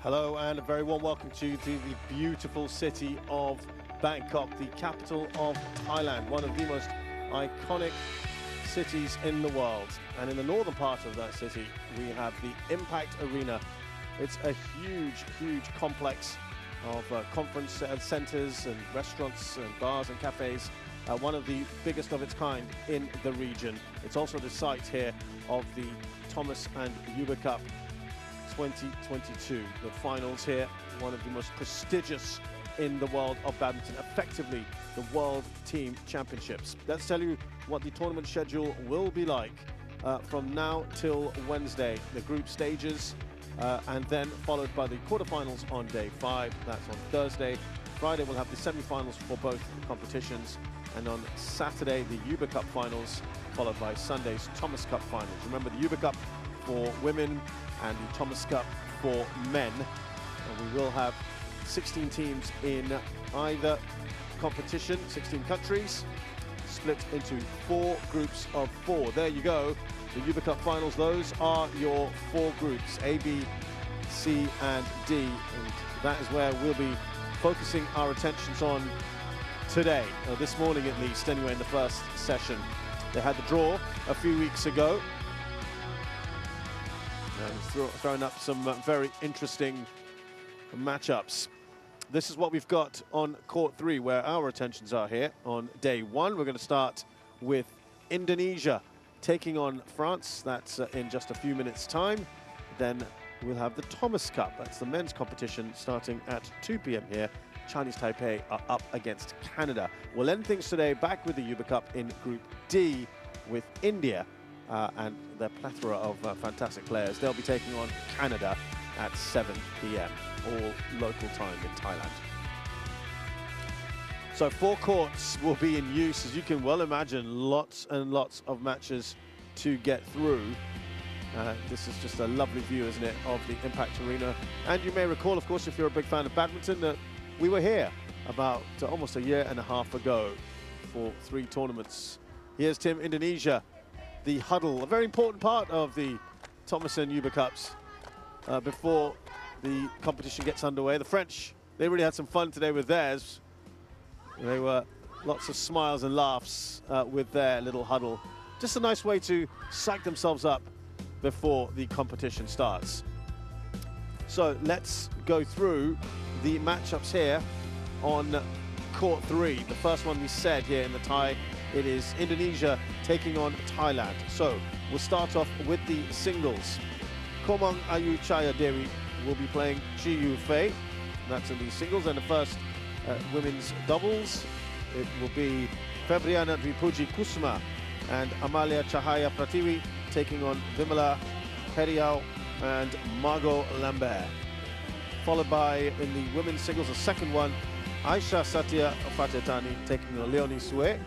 Hello and a very warm welcome to the beautiful city of Bangkok, the capital of Thailand, one of the most iconic cities in the world. And in the northern part of that city, we have the Impact Arena. It's a huge, huge complex of conference centers and restaurants and bars and cafes, one of the biggest of its kind in the region. It's also the site here of the Thomas and Yuba Cup 2022. The finals here, one of the most prestigious in the world of badminton, effectively the World Team Championships. Let's tell you what the tournament schedule will be like from now till Wednesday. The group stages and then followed by the quarterfinals on day 5. That's on Thursday. Friday we'll have the semi-finals for both competitions, and on Saturday the Yuba Cup finals, followed by Sunday's Thomas Cup finals. Remember, the Yuba Cup for women and the Thomas Cup for men. And we will have 16 teams in either competition, 16 countries, split into 4 groups of 4. There you go, the Yuba Cup finals. Those are your 4 groups, A, B, C and D. And that is where we'll be focusing our attentions on today, this morning at least, anyway, in the first session. They had the draw a few weeks ago. And throwing up some very interesting matchups. This is what we've got on court 3, where our attentions are here. On day 1, we're going to start with Indonesia taking on France. That's in just a few minutes' time. Then we'll have the Thomas Cup. That's the men's competition starting at 2 p.m. here. Chinese Taipei are up against Canada. We'll end things today back with the Yuba Cup in Group D with India and their plethora of fantastic players. They'll be taking on Canada at 7 p.m. all local time in Thailand. So 4 courts will be in use, as you can well imagine. Lots and lots of matches to get through. This is just a lovely view, isn't it, of the Impact Arena. And you may recall, of course, if you're a big fan of badminton, that we were here about almost a year and a half ago for 3 tournaments. Here's Team Indonesia, the huddle, a very important part of the Thomas and Yuba Cups before the competition gets underway. The French, they really had some fun today with theirs. They were lots of smiles and laughs with their little huddle. Just a nice way to psych themselves up before the competition starts. So let's go through the matchups here on court 3. The first one we said here in the Thai, it is Indonesia taking on Thailand. So we'll start off with the singles. Komang Ayu Chaya Dewi will be playing Chi Yu Fei. That's in the singles. And the first women's doubles, it will be Febriana Dwipuji Kusuma and Amalia Chahaya Pratiwi taking on Vimala Periau and Margot Lambert. Followed by, in the women's singles, the second one, Aisha Satya Fatetani taking on Leonie Sue.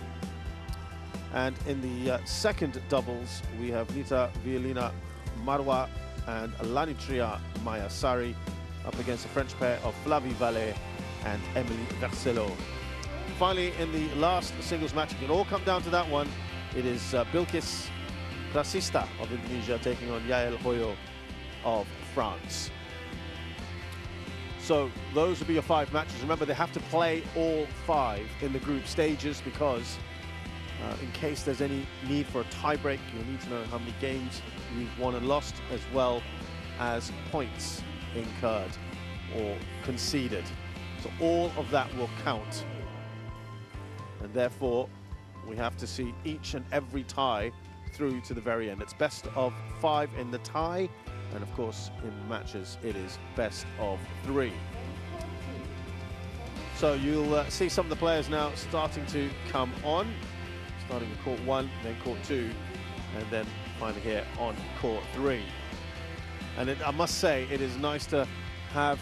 And in the second doubles, we have Nita Violina Marwa and Lanitria Mayasari up against the French pair of Flavie Vallée and Emily Verselot. Finally, in the last singles match, it can all come down to that one. It is Bilkis Prasista of Indonesia taking on Yael Hoyo of France. So those will be your 5 matches. Remember, they have to play all 5 in the group stages, because in case there's any need for a tie-break, you'll need to know how many games you've won and lost, as well as points incurred or conceded. So all of that will count. And therefore, we have to see each and every tie through to the very end. It's best of 5 in the tie, and of course in matches it is best of 3. So you'll see some of the players now starting to come on, starting with court 1, then court 2, and then finally here on court 3. And I must say, it is nice to have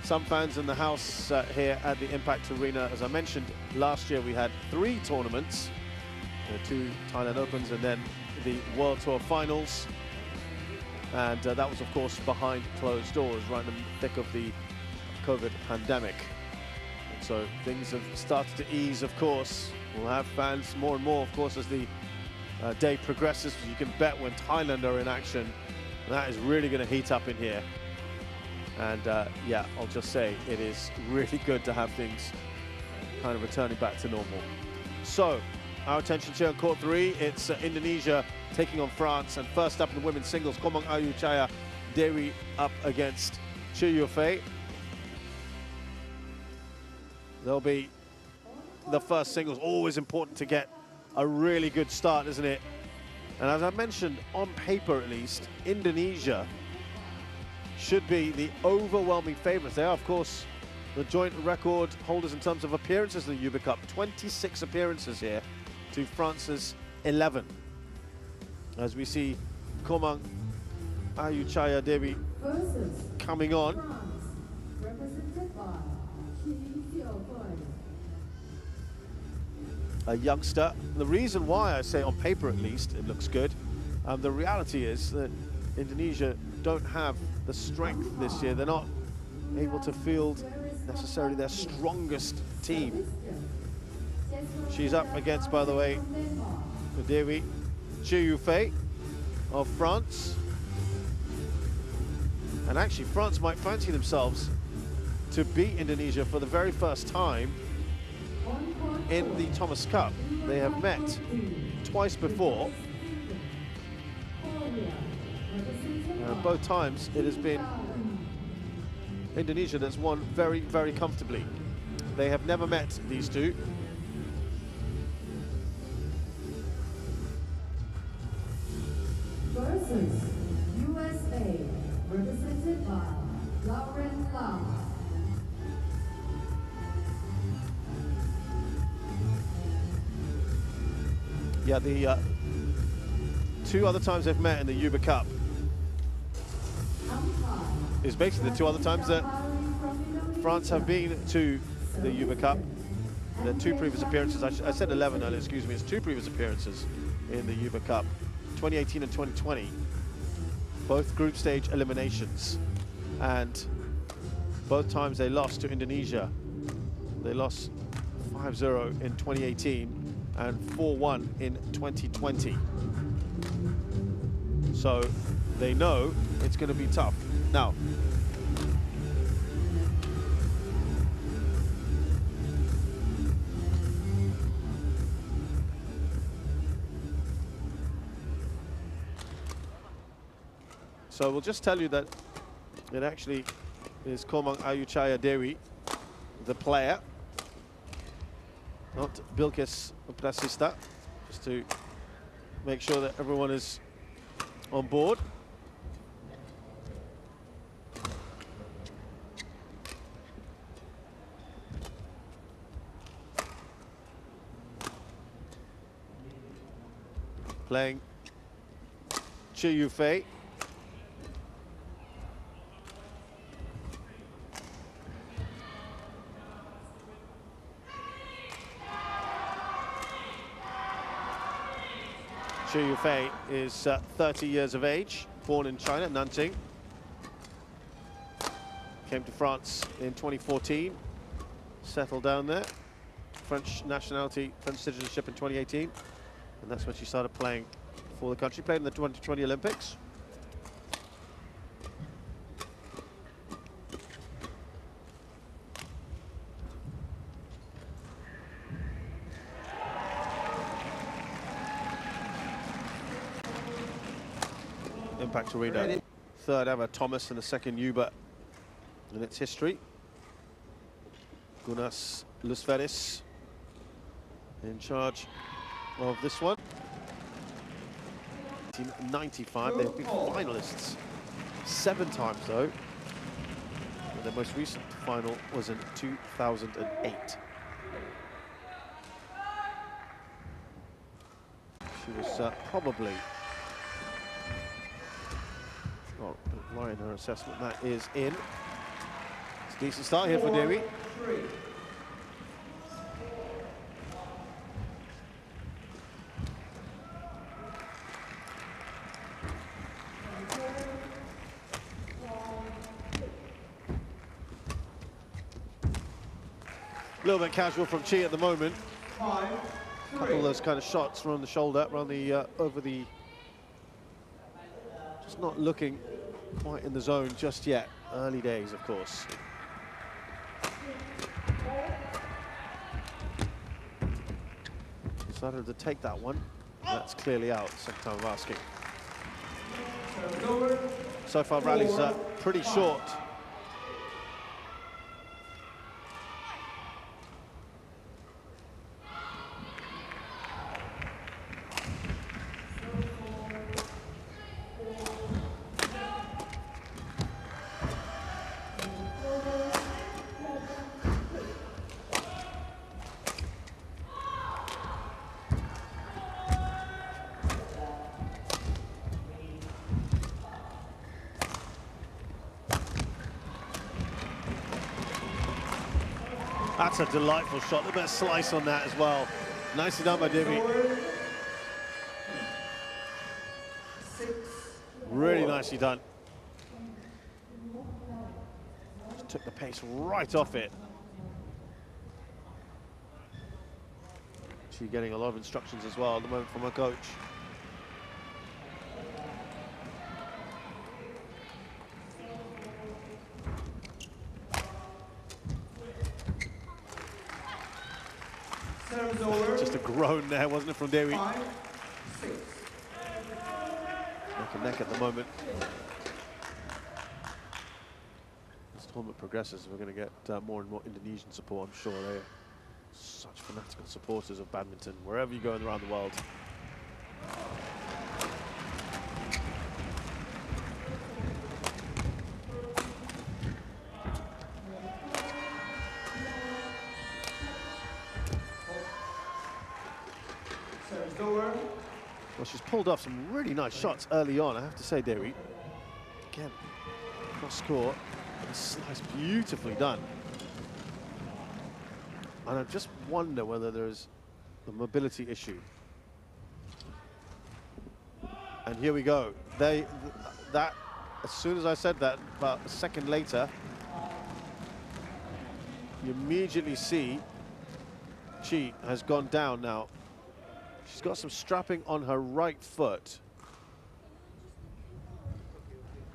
some fans in the house here at the Impact Arena. As I mentioned, last year we had 3 tournaments, the 2 Thailand Opens and then the World Tour finals. And that was, of course, behind closed doors, right in the thick of the COVID pandemic. And so things have started to ease, of course. We'll have fans more and more, of course, as the day progresses. You can bet when Thailand are in action, that is really going to heat up in here. And yeah, I'll just say it is really good to have things kind of returning back to normal. So our attention here on court 3, it's Indonesia taking on France, and first up in the women's singles, Komang Ayu Chaya Dewi up against Chi Yufei. They'll be the first singles. Always important to get a really good start, isn't it? And as I mentioned, on paper at least, Indonesia should be the overwhelming favourites. They are, of course, the joint record holders in terms of appearances in the Uber Cup. 26 appearances here to France's 11. As we see Komang Ayu Chaya Dewi coming on. A youngster. The reason why I say on paper at least it looks good, the reality is that Indonesia don't have the strength this year. They're not able to field necessarily their strongest team. She's up against, by the way, Dewi Chi Yufei of France. And actually France might fancy themselves to beat Indonesia for the very first time in the Thomas Cup. They have met twice before. Both times it has been Indonesia that's won very, very comfortably. They have never met, these two. Versus USA, represented by Lauren Lam. Yeah, the two other times they've met in the Uber Cup is basically the two other times that France have been to the Uber Cup. There are two previous appearances. I said 11 earlier, excuse me. It's two previous appearances in the Uber Cup, 2018 and 2020. Both group stage eliminations. And both times they lost to Indonesia. They lost 5-0 in 2018 and 4-1 in 2020. So they know it's going to be tough. Now, so we'll just tell you that it actually is Komang Ayu Chaya Dewi, the player, not Bilkis Prasista, just to make sure that everyone is on board. Playing Chi Yufei. Chi Yufei is 30 years of age, born in China, Nanjing. Came to France in 2014, settled down there. French nationality, French citizenship in 2018. And that's when she started playing for the country. Played in the 2020 Olympics. Impact Arena, third ever Thomas and the second Uber in its history. Gunas Lusveris in charge of this one. 1995, they've been finalists 7 times though. And their most recent final was in 2008. She was probably, well, lying her assessment, that is in. It's a decent start here for Dewi. A little bit casual from Chi at the moment. A couple of those kind of shots around the shoulder, around the, over the, just not looking quite in the zone just yet. Early days, of course. Decided to take that one. That's clearly out, second time of asking. So far, rally's pretty short. That's a delightful shot. A bit of slice on that as well. Nicely done by Devi. Really nicely done. Just took the pace right off it. She's getting a lot of instructions as well at the moment from her coach. Just a groan there, wasn't it, from Dewi? Neck and neck at the moment. As the tournament progresses, we're going to get more and more Indonesian support, I'm sure. They're such fanatical supporters of badminton, wherever you go around the world. Well, she's pulled off some really nice shots early on, I have to say, Dewi. Again, cross court, and slice beautifully done. And I just wonder whether there's a mobility issue. And here we go. That, as soon as I said that, about a second later, you immediately see Chi has gone down now. She's got some strapping on her right foot.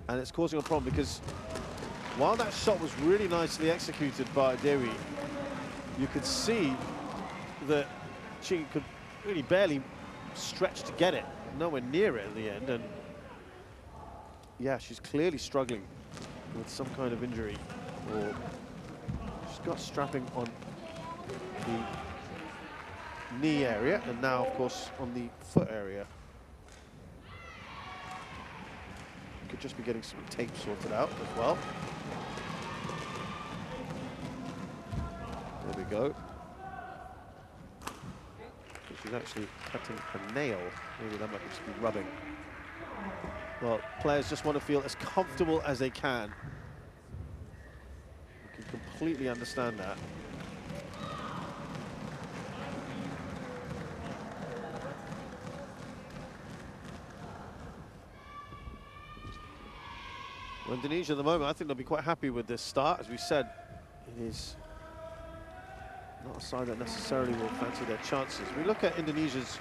And it's causing a problem because while that shot was really nicely executed by Dewi, you could see that she could really barely stretch to get it. Nowhere near it in the end. And yeah, she's clearly struggling with some kind of injury. Or she's got strapping on the knee area, and now, of course, on the foot area. Could just be getting some tape sorted out as well. There we go. She's actually cutting a nail. Maybe that might just be rubbing. Well, players just want to feel as comfortable as they can. You can completely understand that. Well, Indonesia at the moment, I think they'll be quite happy with this start. As we said, it is not a side that necessarily will fancy their chances. We look at Indonesia's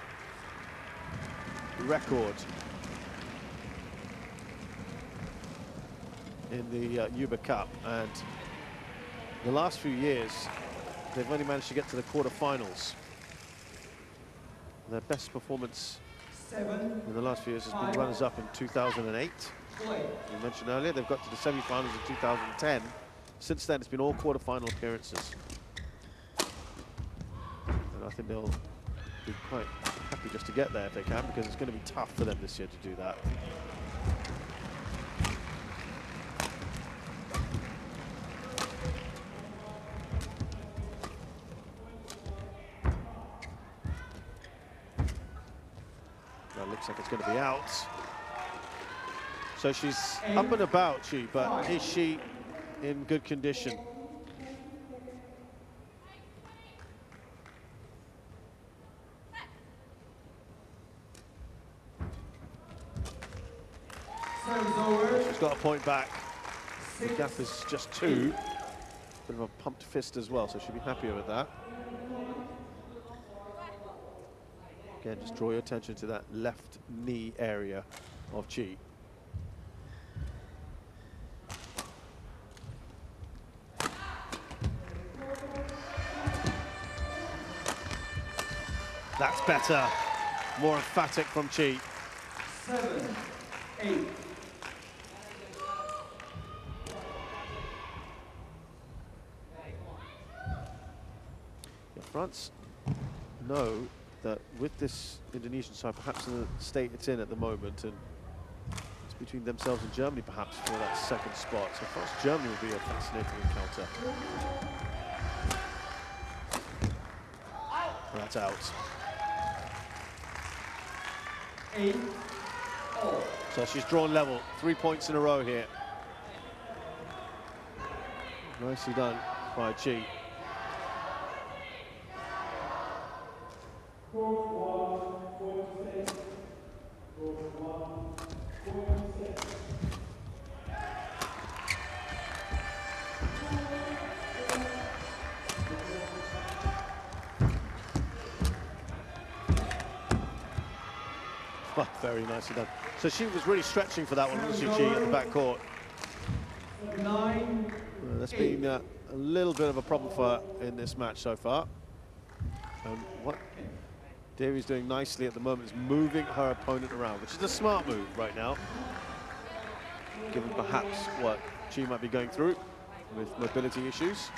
record in the Uber Cup, and the last few years, they've only managed to get to the quarterfinals. Their best performance in the last few years has been runners-up in 2008. You mentioned earlier, they've got to the semi-finals in 2010. Since then, it's been all quarter-final appearances. And I think they'll be quite happy just to get there if they can, because it's going to be tough for them this year to do that. That looks like it's going to be out. So she's up and about, but is she in good condition? She's got a point back. The gap is just 2. Bit of a pumped fist as well, so she'll be happier with that. Again, just draw your attention to that left knee area of Chi. That's better. More emphatic from Chi. 7, 8. France know that with this Indonesian side, perhaps in the state it's in at the moment, and it's between themselves and Germany perhaps for that second spot. So France-Germany will be a fascinating encounter. That's out. 8 all. So she's drawn level. 3 points in a row here. Nicely done by Chi. Oh, very nicely done. So she was really stretching for that one, wasn't she, Chi, at the back court? 9. That's been a little bit of a problem for her in this match so far. What Deary's doing nicely at the moment is moving her opponent around, which is a smart move right now, given perhaps what she might be going through with mobility issues.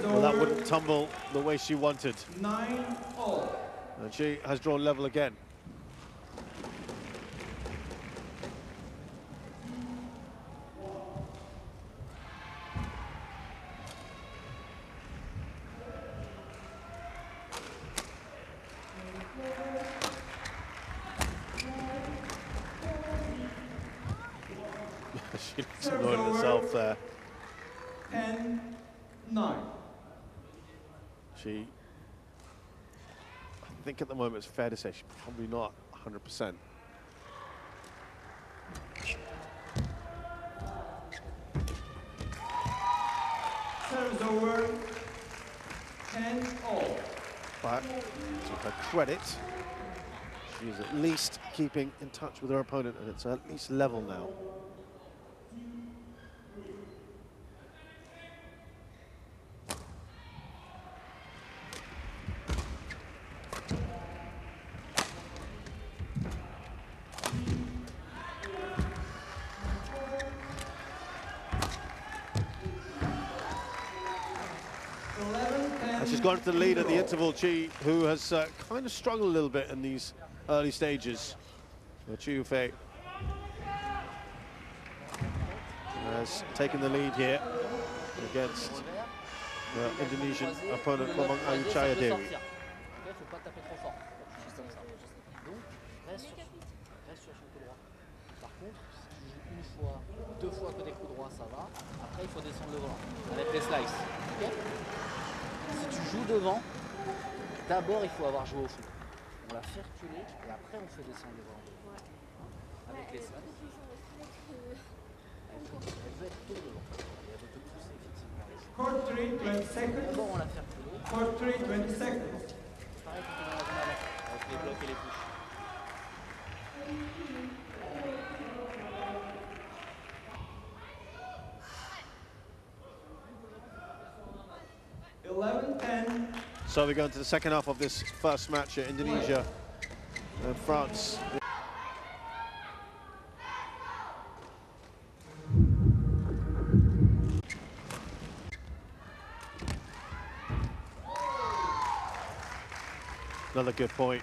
Well, that wouldn't tumble the way she wanted. 9 all. And she has drawn level again. She looks annoyed at herself there. 10, 9. I think at the moment it's fair to say she's probably not 100%. Serves over. 10 all. But to her credit, she's at least keeping in touch with her opponent, and it's at least level now. She's gone to the lead at the interval, Chi, who has kind of struggled a little bit in these early stages. Chi Yufei has taken the lead here against the Indonesian opponent, Komang Ayuchaya Dewi. Deux fois côté coup droit, ça va. Après, il faut descendre le volant avec les slices. Okay. Si tu joues devant, d'abord il faut avoir joué au foot. On la fait reculer et après on fait descendre le volant. Avec les slices. Elle veut être tôt devant. Elle veut te pousser effectivement. Court 3, 20 seconds. D'abord on la fait reculer. Court 3, 20 seconds. Pareil quand on est dans la zone avant, avec les blocs et les touches. 11-10. So we go into the second half of this first match at Indonesia and France. Another good point.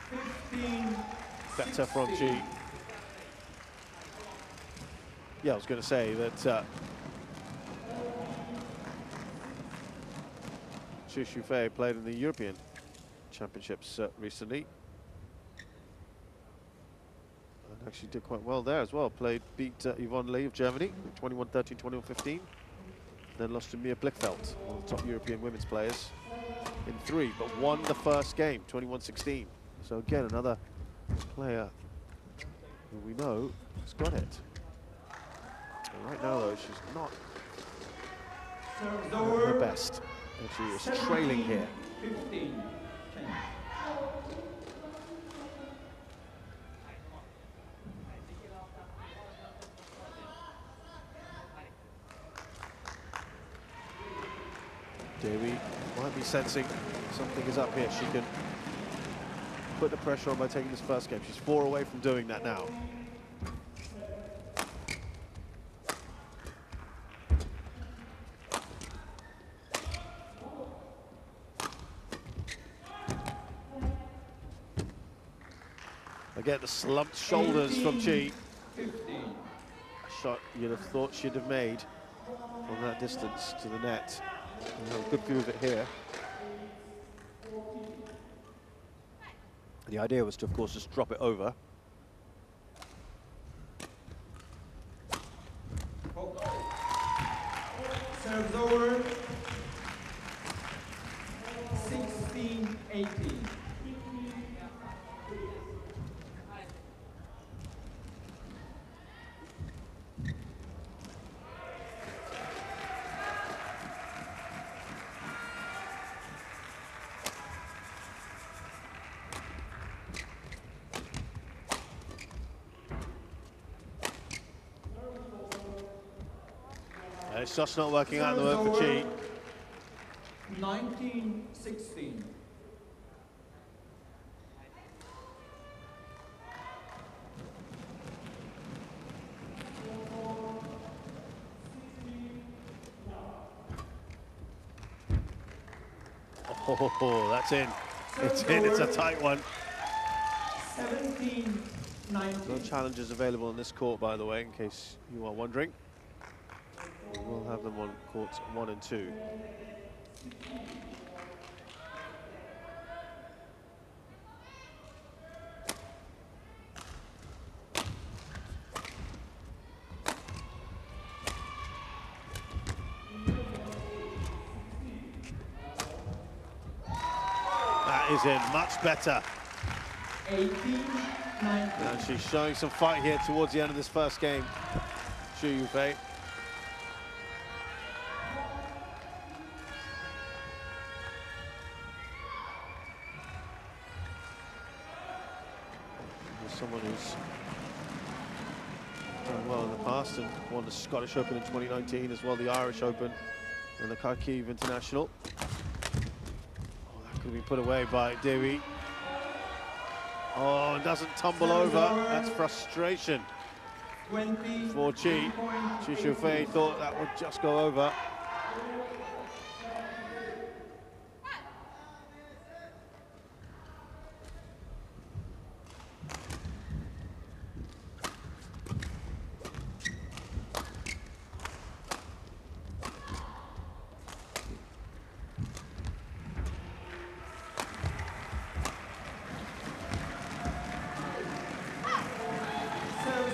15, Better from Chi. Yeah, I was going to say that Chi Yufei played in the European Championships recently. And actually did quite well there as well. Beat Yvonne Lee of Germany, 21-13, 21-15. Then lost to Mia Blichfeld, one of the top European women's players, in 3, but won the first game, 21-16. So again, another player who we know has got it. And right now, though, she's not at her best. And she is trailing here. 15, 10. Dewi might be sensing something is up here. She can put the pressure on by taking this first game. She's 4 away from doing that now. Again, the slumped shoulders from Chi. 15. A shot you'd have thought she'd have made from that distance to the net. A good view of it here. The idea was to, of course, just drop it over. Serves over. 16-18. It's just not working out the moment for Chi. 19-16. Oh, that's in. It's in, it's a tight one. 17-19. No challenges available on this court, by the way, in case you are wondering. We'll have them on courts 1 and 2. That is in, much better. 18-19. And she's showing some fight here towards the end of this first game. Xu Yufei. Someone who's done well in the past and won the Scottish Open in 2019, as well the Irish Open and the Kharkiv International. Oh, that could have been put away by Dewi. Oh, and doesn't tumble over. That's frustration for Chi. Xu Yufei thought that would just go over.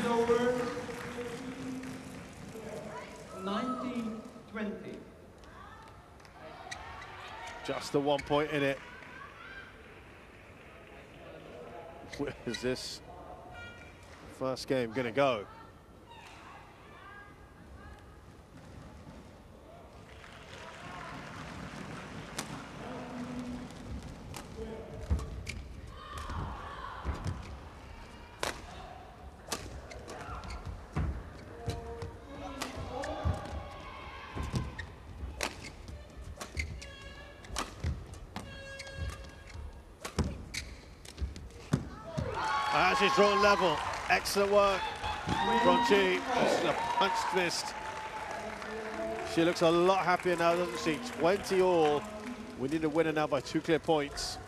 Over 19-20. Just the 1 point in it. Where is this first game going to go? She's drawn level. Excellent work from Chi. This is a punched fist. She looks a lot happier now, doesn't she? 20 all. We need a winner now by 2 clear points.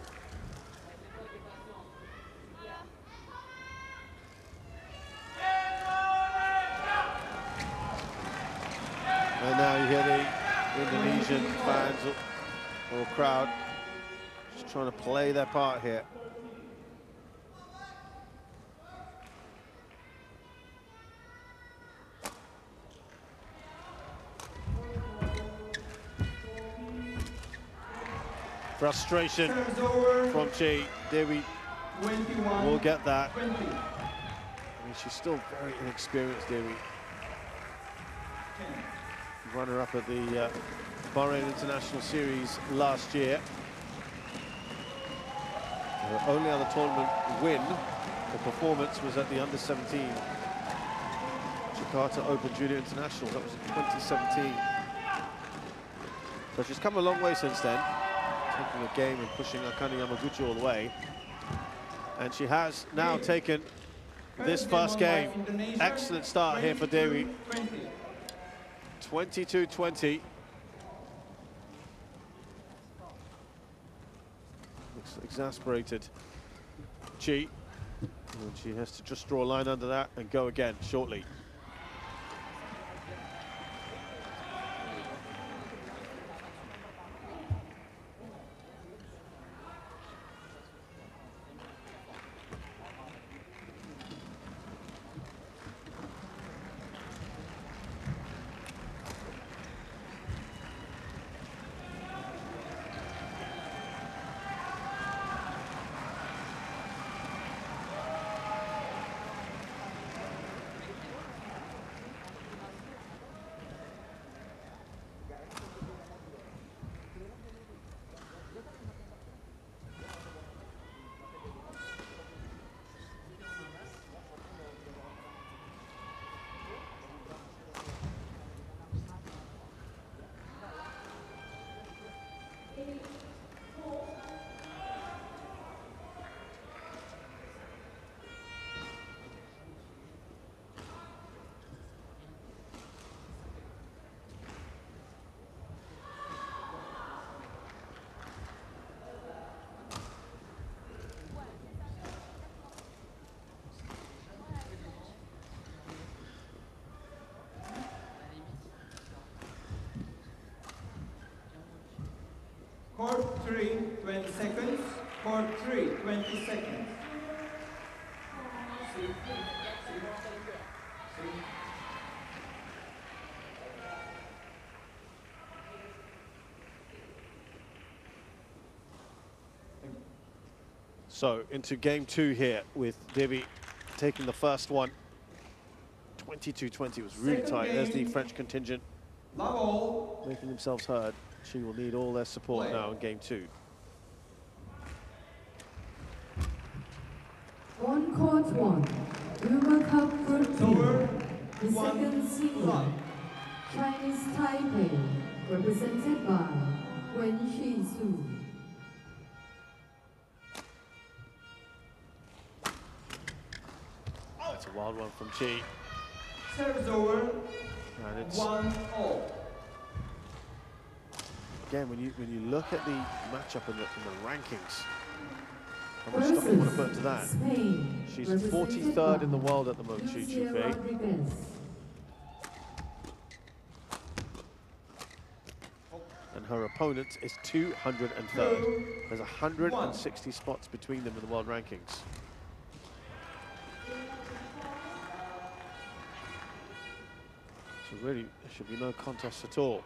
And now you hear the Indonesian fans or crowd just trying to play their part here. Frustration from Chi. Dewi will get that. I mean, she's still very inexperienced, Dewi. Runner-up at the Bahrain International Series last year. Her only other tournament win or performance was at the Under-17 Jakarta Open Junior International. That was in 2017. But she's come a long way since then, taking a game and pushing Akane Yamaguchi all the way. And she has now taken this first game. Excellent start here for Dewi. 22-20. Looks exasperated. Chi. And she has to just draw a line under that and go again shortly. Court 3, 20 seconds. Court 3, 20 seconds. So into game 2 here with Devi taking the first one. 22-20 was really tight. There's the French contingent making themselves heard. She will need all their support now in game 2. On court 1, World Cup Group B, the second single, Chinese Taipei, represented by Wen Shisu. That's a wild one from Chi. Service over. And it's 1-all. again when you look at the matchup in the rankings, how much stock you want to put into that. Spain, She's 43rd in the world at the moment, Chi Fei. And her opponent is 203rd. There's 160 spots between them in the world rankings. So really, there should be no contest at all.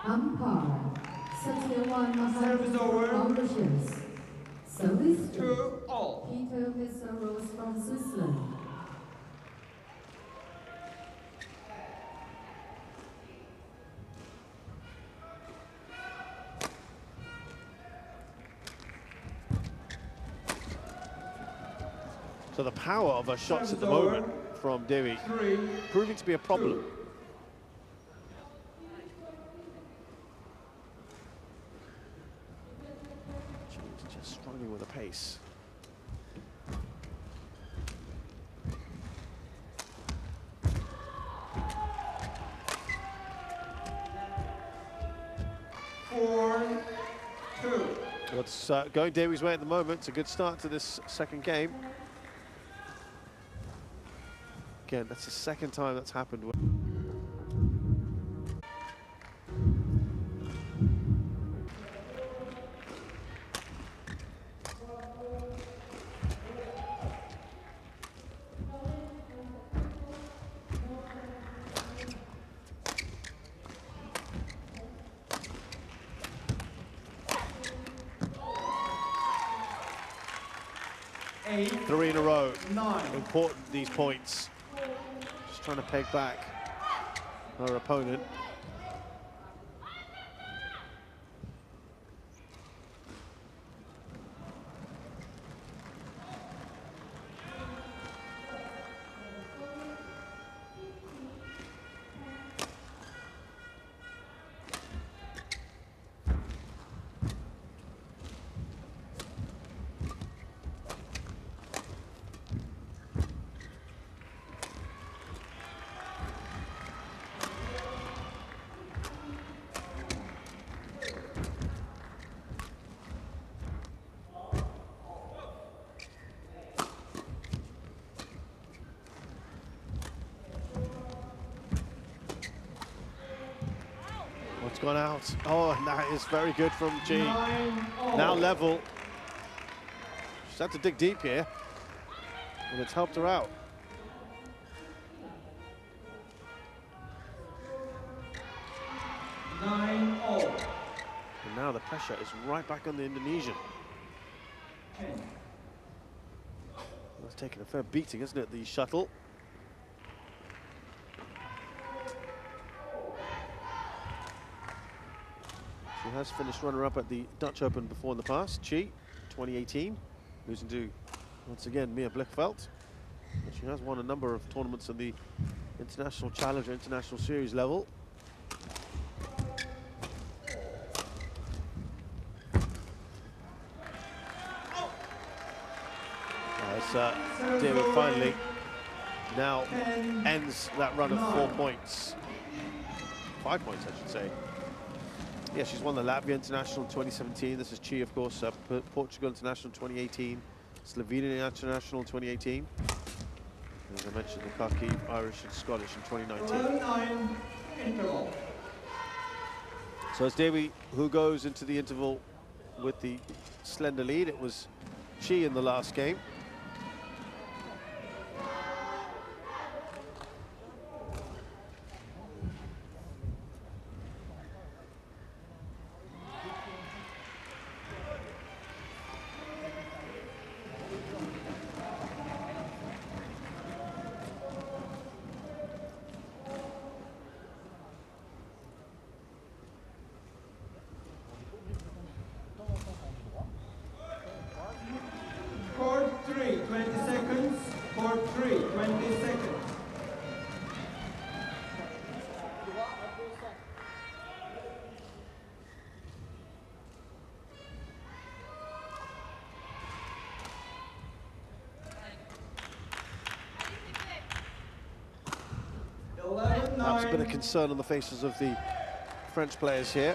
Umpire, Satyawan Service over. Mauritius. Service 2-all. Peter Visseros from Switzerland. So the power of her shots at the moment from Dewi proving to be a problem. She's just struggling with the pace. What's going Dewi's way at the moment. It's a good start to this second game. Again, that's the second time that's happened. Three in a row. Important, these points. Just trying to peg back her opponent. gone out. Oh, and that is very good from G. 9-all. Now level. She's had to dig deep here, and it's helped her out. And now the pressure is right back on the Indonesian. 10. That's taken a fair beating, isn't it, the shuttle? She has finished runner-up at the Dutch Open before in the past, Chi, 2018, losing to, once again, Mia Blichfeldt. But she has won a number of tournaments on the International Challenger, International Series level. As David finally now ends that run of 4 points. 5 points, I should say. Yeah, she's won the Latvia International 2017. This is Chi, of course, Portugal International 2018, Slovenia International 2018. As I mentioned, the Kharkiv, Irish and Scottish in 2019. 11-9 interval. So it's Davy who goes into the interval with the slender lead. It was Chi in the last game. Court 3, 20 seconds. Court 3, 20 seconds. Perhaps a bit of concern on the faces of the French players here.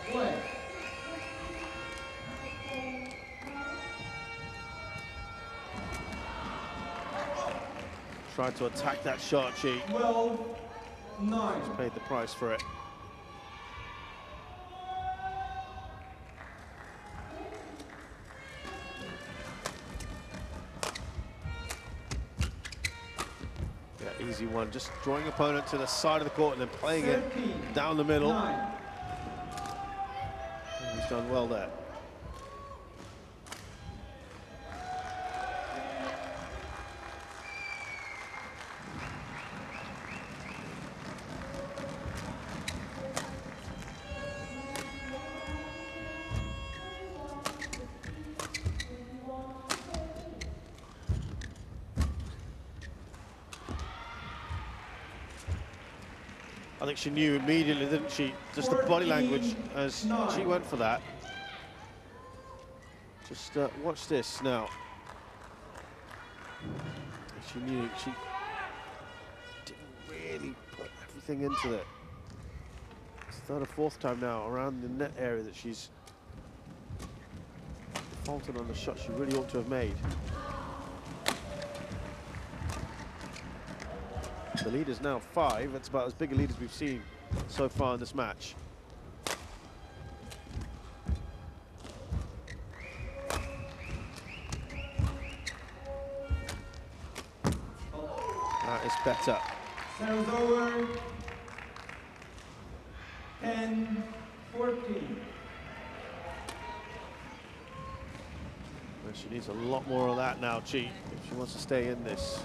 Tried to attack that shot, Chi. 12-9. She's paid the price for it. Yeah, easy one. Just drawing opponent to the side of the court and then playing it down the middle. 9. He's done well there. I think she knew immediately, didn't she? Just the body language as she went for that. Just watch this now. She knew she didn't really put everything into it. It's third or fourth time now around the net area that she's defaulted on the shot she really ought to have made. The lead is now 5. That's about as big a lead as we've seen so far in this match. That is better. Serves over. 10-14. And she needs a lot more of that now, Chi, if she wants to stay in this.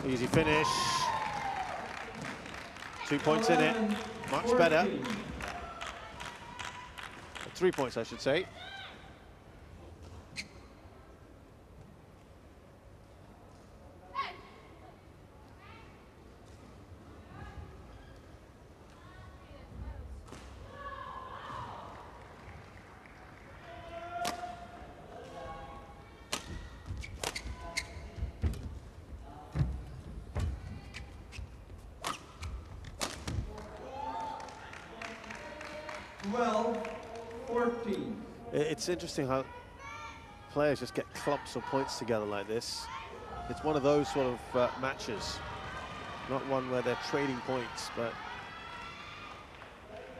Easy finish. 2 points in it. Much better. 3 points, I should say. It's interesting how players just get clumps of points together like this. It's one of those sort of matches, not one where they're trading points, but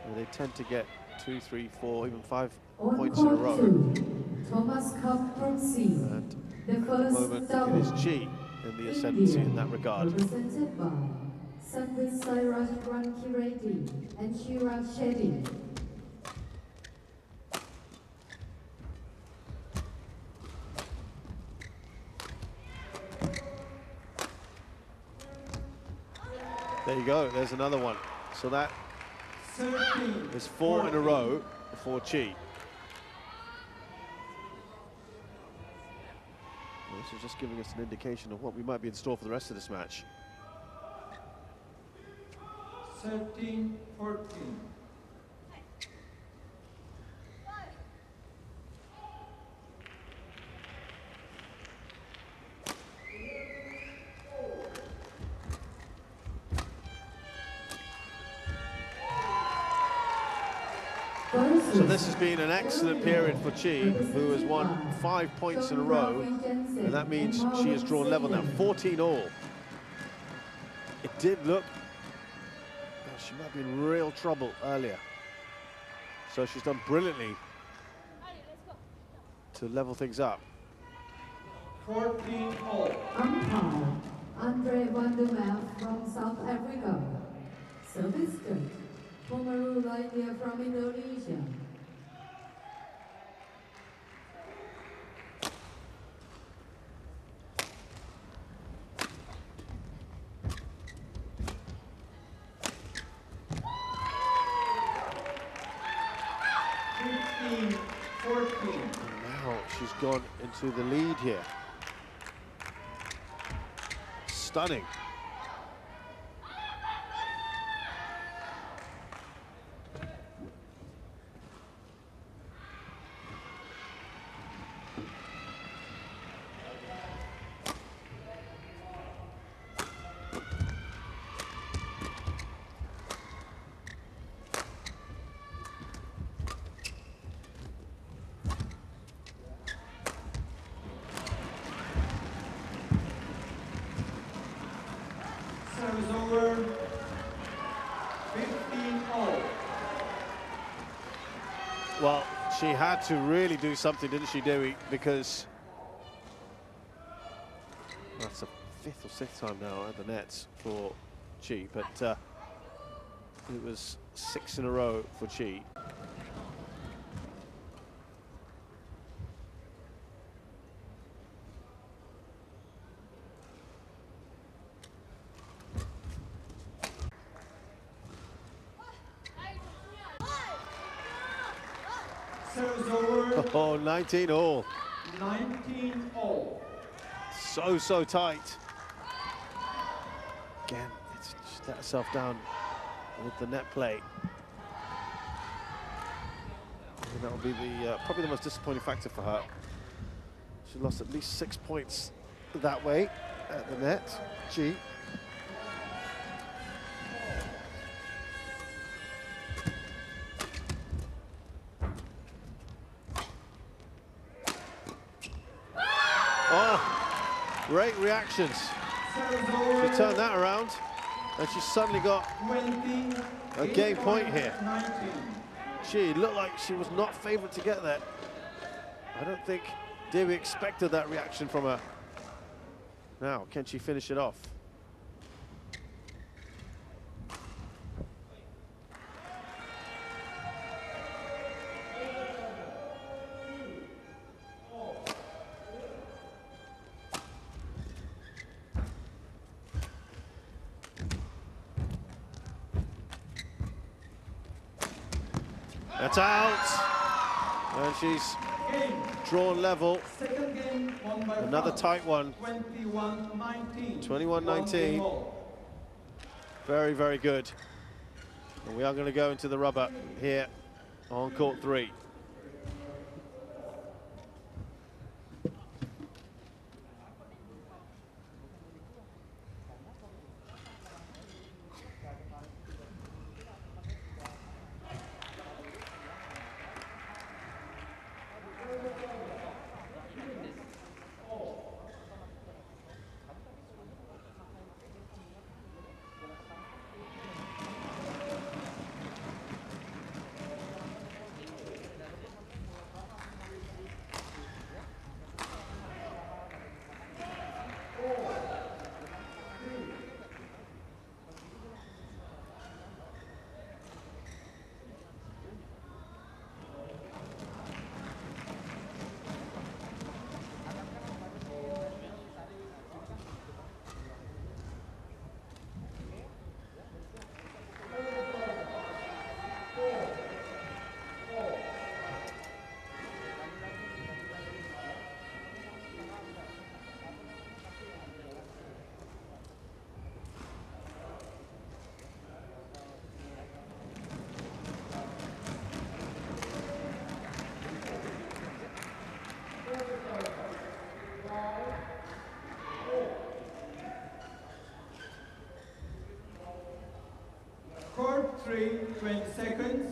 where they tend to get 2, 3, 4, even 5 points in a row. Thomas Cup from C. And The at the first moment, double. it is Chi in the ascendancy in that regard. Represented by Sandeep Sairaj Rankiredi and Chirag Shetty. There you go, there's another one. So that is 4 in a row for Chi. This is just giving us an indication of what we might be in store for the rest of this match. 13-14. So this has been an excellent period for Chi, who has won 5 points in a row, and that means she has drawn level now, 14 all. It did look, she might be in real trouble earlier. So she's done brilliantly to level things up. 14 all. Umpire Andre van der Merwe from South Africa. Service good. Pomaru Laindia from Indonesia. Now she's gone into the lead here. Stunning. Service over. 15 all. Well, she had to really do something, didn't she, Dewi? Because that's the 5th or 6th time now at the nets for Chi, but it was 6 in a row for Chi. Service over. Oh, 19 all. 19 all. So tight. Again, it's just let herself down with the net play. And that will be the probably the most disappointing factor for her. She lost at least 6 points that way at the net. Chi. Oh, great reactions. She turned that around, and she suddenly got 20, a game point here. 19. She looked like she was not favourite to get there. I don't think Dewi expected that reaction from her. Now, can she finish it off? That's out, and she's drawn level. Second game won by Another foul. tight one. 21-19. 21-19. Very good. And we are going to go into the rubber here on court 3. 20 seconds.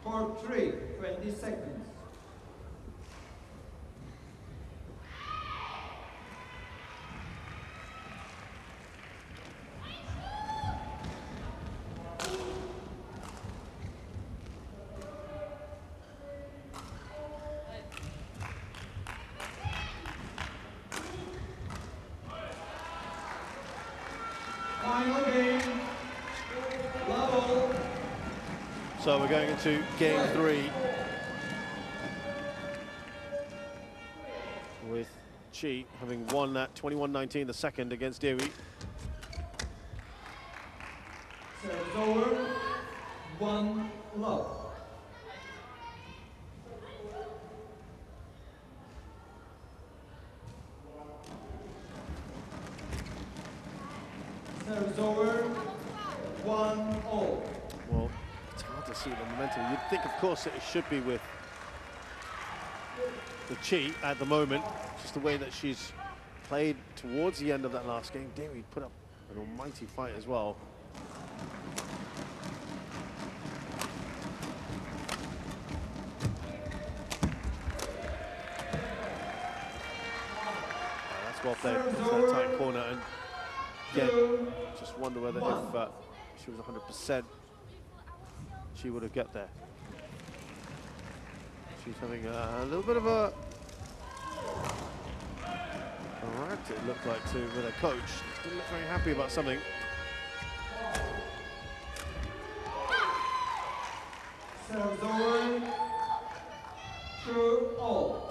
Court 3, 20 seconds. Final game, level. So we're going into game 3 with Chi having won that 21-19, the second against Dewi. Serves over, 1 love. Serves over, 1-all. Well, it's hard to see the momentum. You'd think, of course, that it should be with Chi at the moment, just the way that she's played towards the end of that last game. Dewi put up an almighty fight as well. That's well played. It's that tight corner, and again, just wonder whether if she was 100%, she would have got there. She's having a little bit of a rant, it looked like, too, with her coach. Didn't look very happy about something. Serves over, 2-all.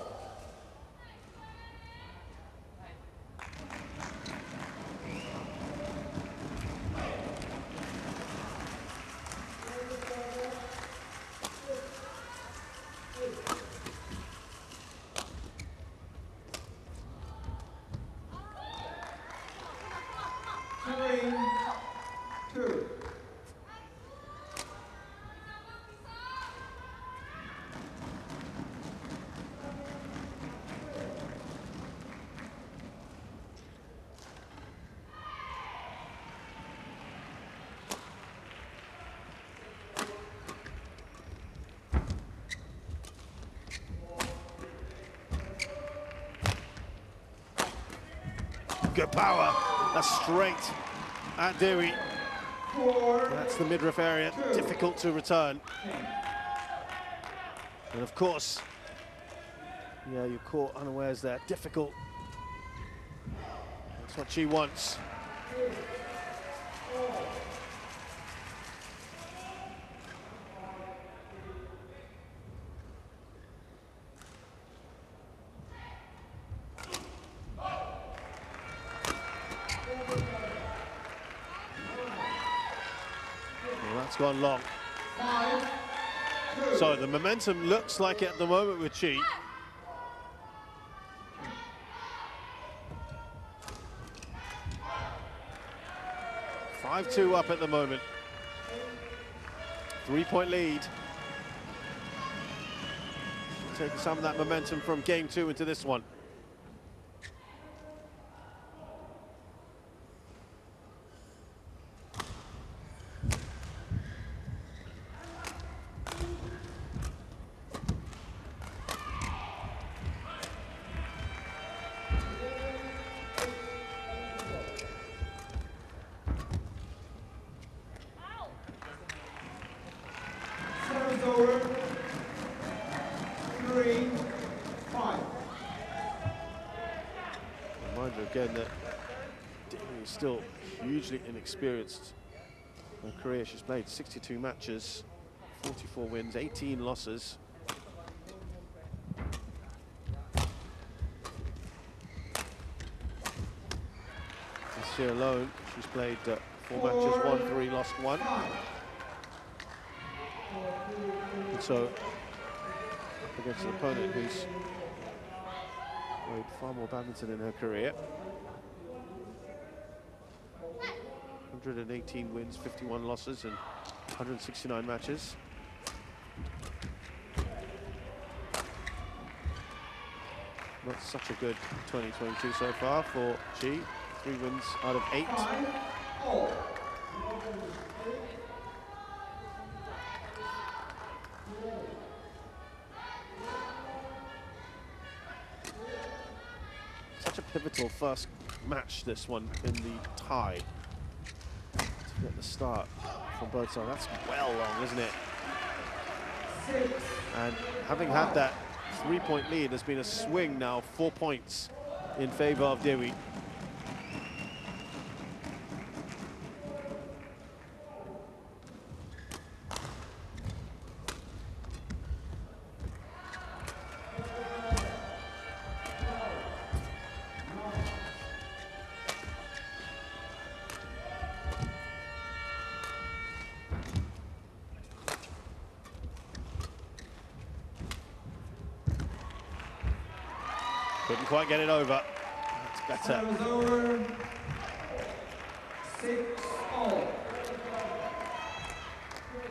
Good power. That's straight at Dewi. That's the midriff area. Difficult to return. And of course, yeah, you're caught unawares there. Difficult. That's what she wants. That's gone long. So the momentum looks like it at the moment with Chi. Five-2 up at the moment. 3-point lead. Taking some of that momentum from game 2 into this one. Over, 3-5. Reminder again that Dewi is still hugely inexperienced. In her career, she's played 62 matches, 44 wins, 18 losses. This year alone, she's played 4 matches, won 3, lost 1. And so, up against an opponent who's played far more badminton in her career. 118 wins, 51 losses, and 169 matches. Not such a good 2022 so far for Chi. 3 wins out of 8. Such a pivotal first match, this one, in the tie. To get the start from both sides. That's well long, isn't it? And having had that 3-point lead, there's been a swing now, 4 points in favor of Dewi. Couldn't quite get it over. That's better. Serve is over. 6-all.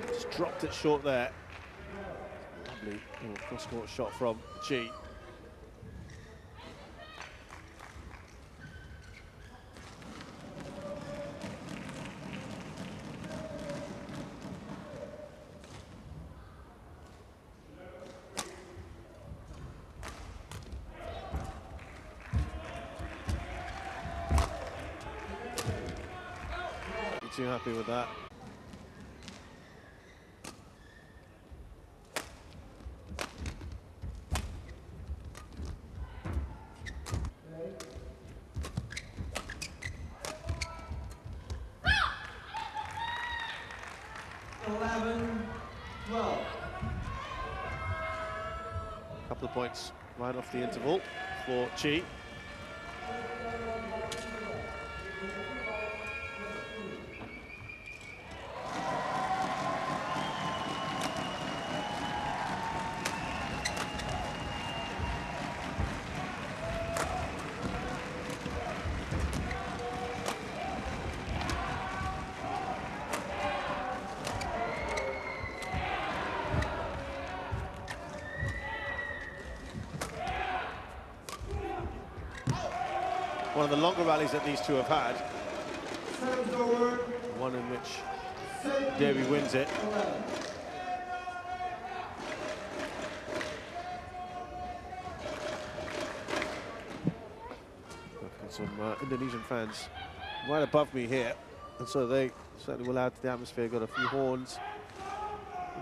Just dropped it short there. Lovely cross-court shot from Chi. Too happy with that. Couple of points right off the interval for Chi. One of the longer rallies that these two have had. One in which Dewi wins it. Some Indonesian fans right above me here, and so they certainly will add to the atmosphere. Got a few horns,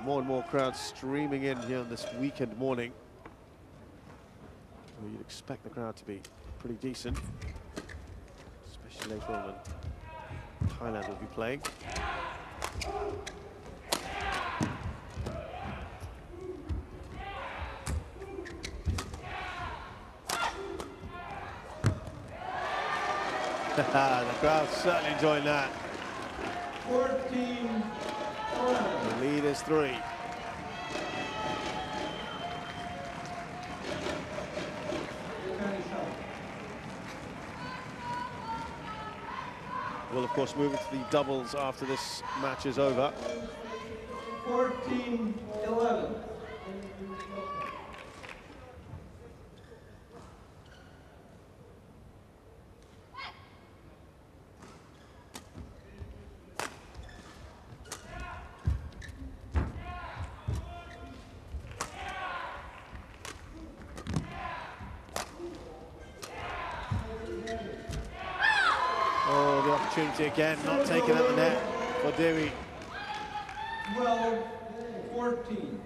more and more crowds streaming in here on this weekend morning. Well, you'd expect the crowd to be pretty decent, especially later on when Thailand will be playing. The crowd's certainly enjoying that. 14-11. The lead is 3. We'll of course move into the doubles after this match is over. 14-11. Oh, the opportunity again, not taken at the net for Dewi. 12-14.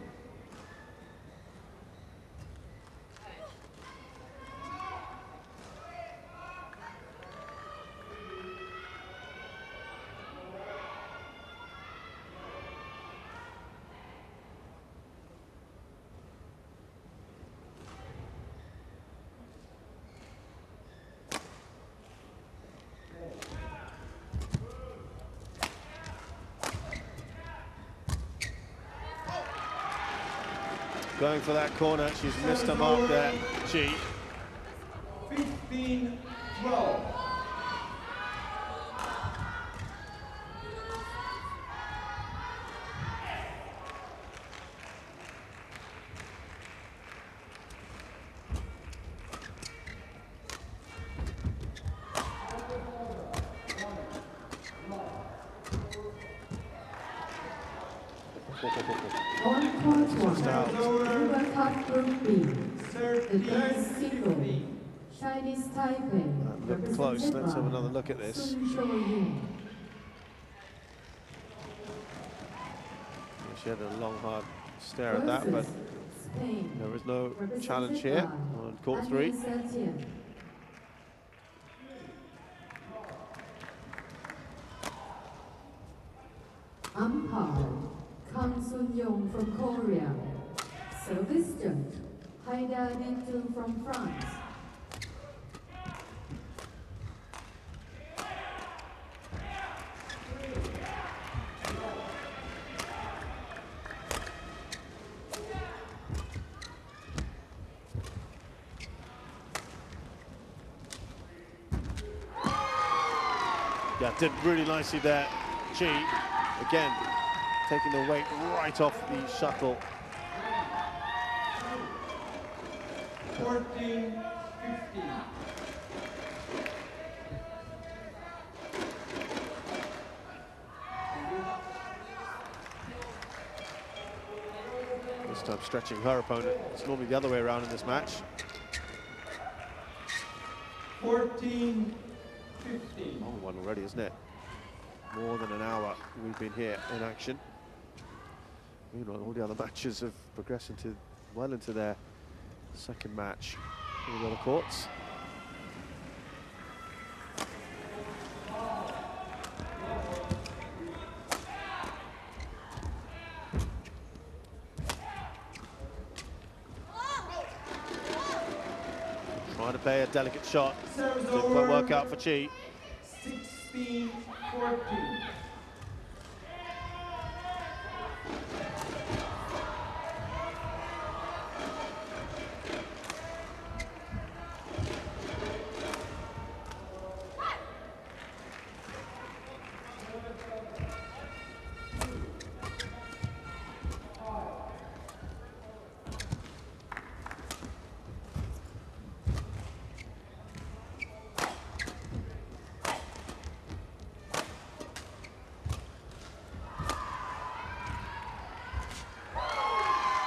Going for that corner, she's missed a mark there, Chi. 15-12. On court Just one, out. World Cup Group B, the men's single, 13-15. Chinese Taipei, Look close. represented Let's have by another look at this. Sun Shou-Yun. She had a long, hard stare at that, but Versus Spain, there is no represented challenge here by on court 3. Annie Zetian. Umpire, Kang Sun-yong from Korea. Service judge, Haida Nitu from France. Yeah, did really nicely there. Chi, again, taking the weight right off the shuttle. 14-15. This time stretching her opponent. It's normally the other way around in this match. 14-15. Long one already, isn't it? More than an hour we've been here in action. Meanwhile, all the other matches have progressed into well into their second match in the other courts. Trying to play a delicate shot. Didn't quite work out for Chi. 16-14.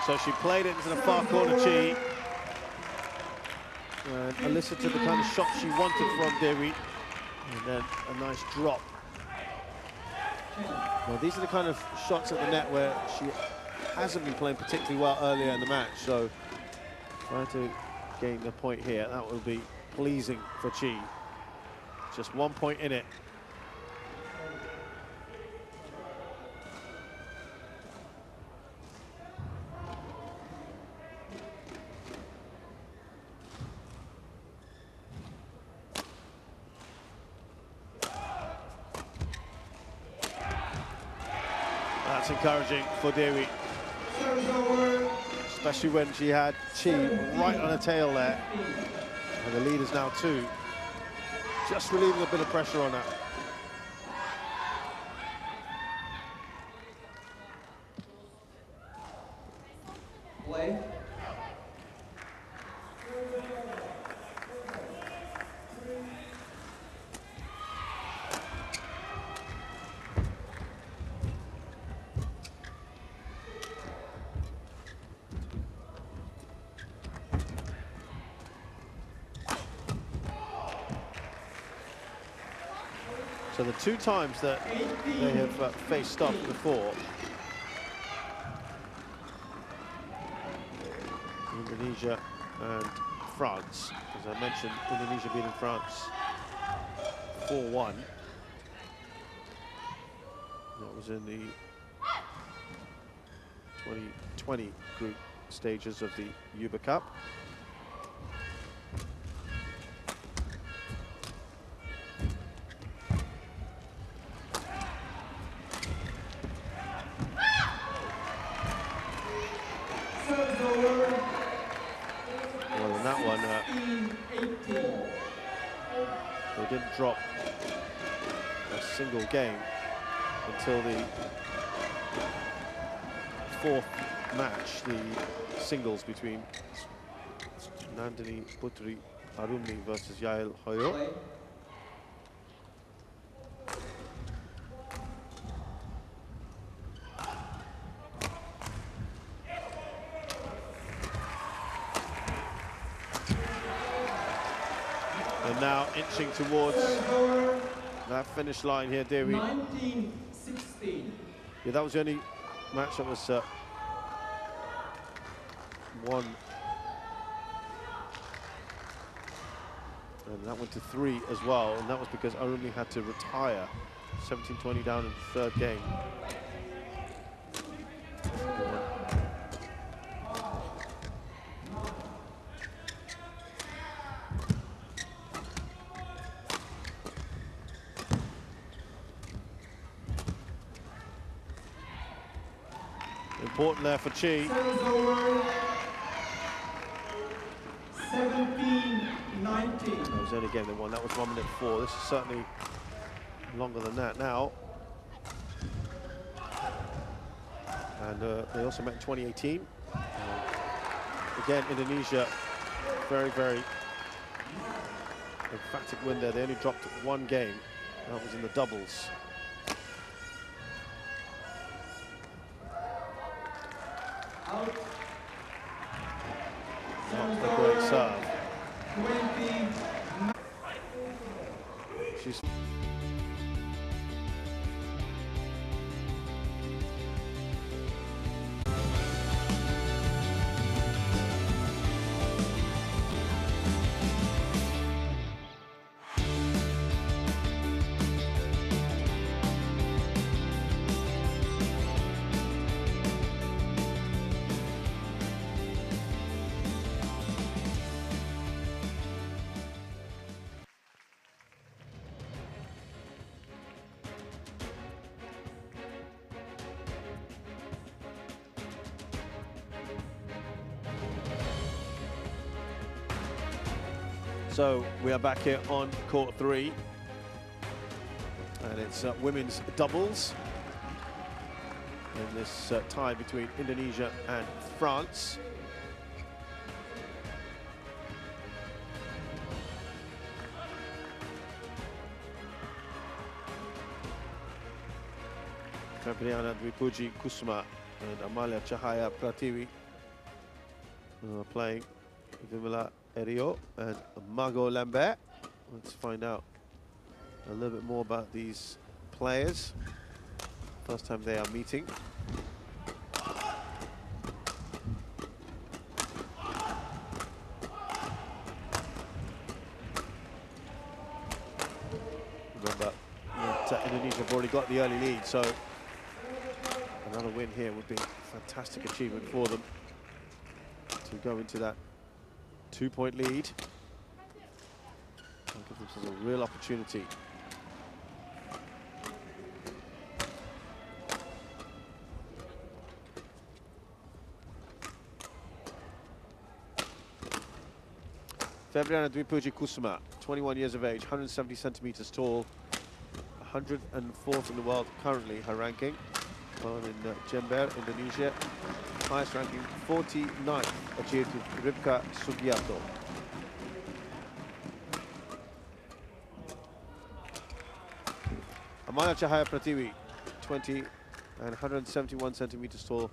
So she played it into the far corner, Chi. And elicited the kind of shot she wanted from Dewi. And then a nice drop. Well, these are the kind of shots at the net where she hasn't been playing particularly well earlier in the match. So trying to gain the point here, that will be pleasing for Chi. Just 1 point in it. That's encouraging for Dewi, especially when she had Chi right on her tail there. And the lead is now 2. Just relieving a bit of pressure on her. Play. So the 2 times that they have faced off before, Indonesia and France, as I mentioned, Indonesia beating France 4-1. That was in the 2020 group stages of the Uber Cup. Well, in that one, they didn't drop a single game until the 4th match, the singles between Nandini Putri Arumi versus Yael Hoyo. Play. And now inching towards that finish line here, Dewi. 19-16. Yeah, that was the only match that was won. And that went to 3 as well, and that was because Arumi had to retire. 17-20 down in the third game. Important there for Chi. Service over. 17-19. That was the only game they won. That was 1 minute 4. This is certainly longer than that now. And they also met in 2018. Again, Indonesia, very, very emphatic win there. They only dropped 1 game. That was in the doubles. Out. Not a great serve. 20. She's So we are back here on court 3, and it's women's doubles in this tie between Indonesia and France. Febriana Dwipuji Kusuma and Amalia Cahaya Pratiwi playing Vimala Erio and Margot Lambert. Let's find out a little bit more about these players. First time they are meeting. Remember that Indonesia have already got the early lead, so another win here would be a fantastic achievement for them to go into that 2-point lead. I'll give themselves a real opportunity. Febriana Dwipuji Kusuma, 21 years of age, 170 centimeters tall, 104th in the world currently, her ranking. Born in Jember, Indonesia. Highest ranking, 49th, achieved with Ribka Sugiarto. Amalia Cahaya Pratiwi, 20 and 171 centimeters tall,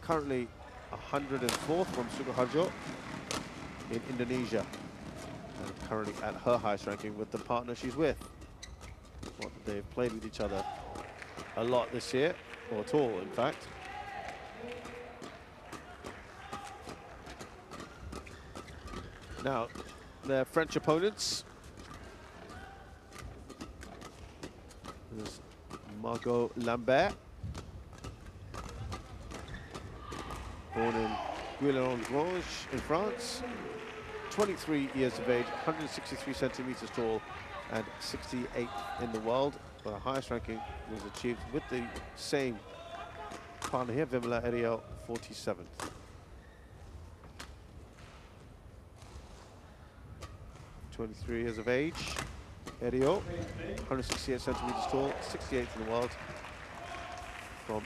currently 104th from Sukoharjo in Indonesia. And currently at her highest ranking with the partner she's with. Well, they've played with each other a lot this year, or at all, in fact. Now, their French opponents. There's Margot Lambert, born in Guilherme in France. 23 years of age, 163 centimeters tall, and 68th in the world. But her highest ranking was achieved with the same partner here, Vimala Eriel, 47th. (23 years of age), Erio, 168 centimeters tall, 68th in the world, from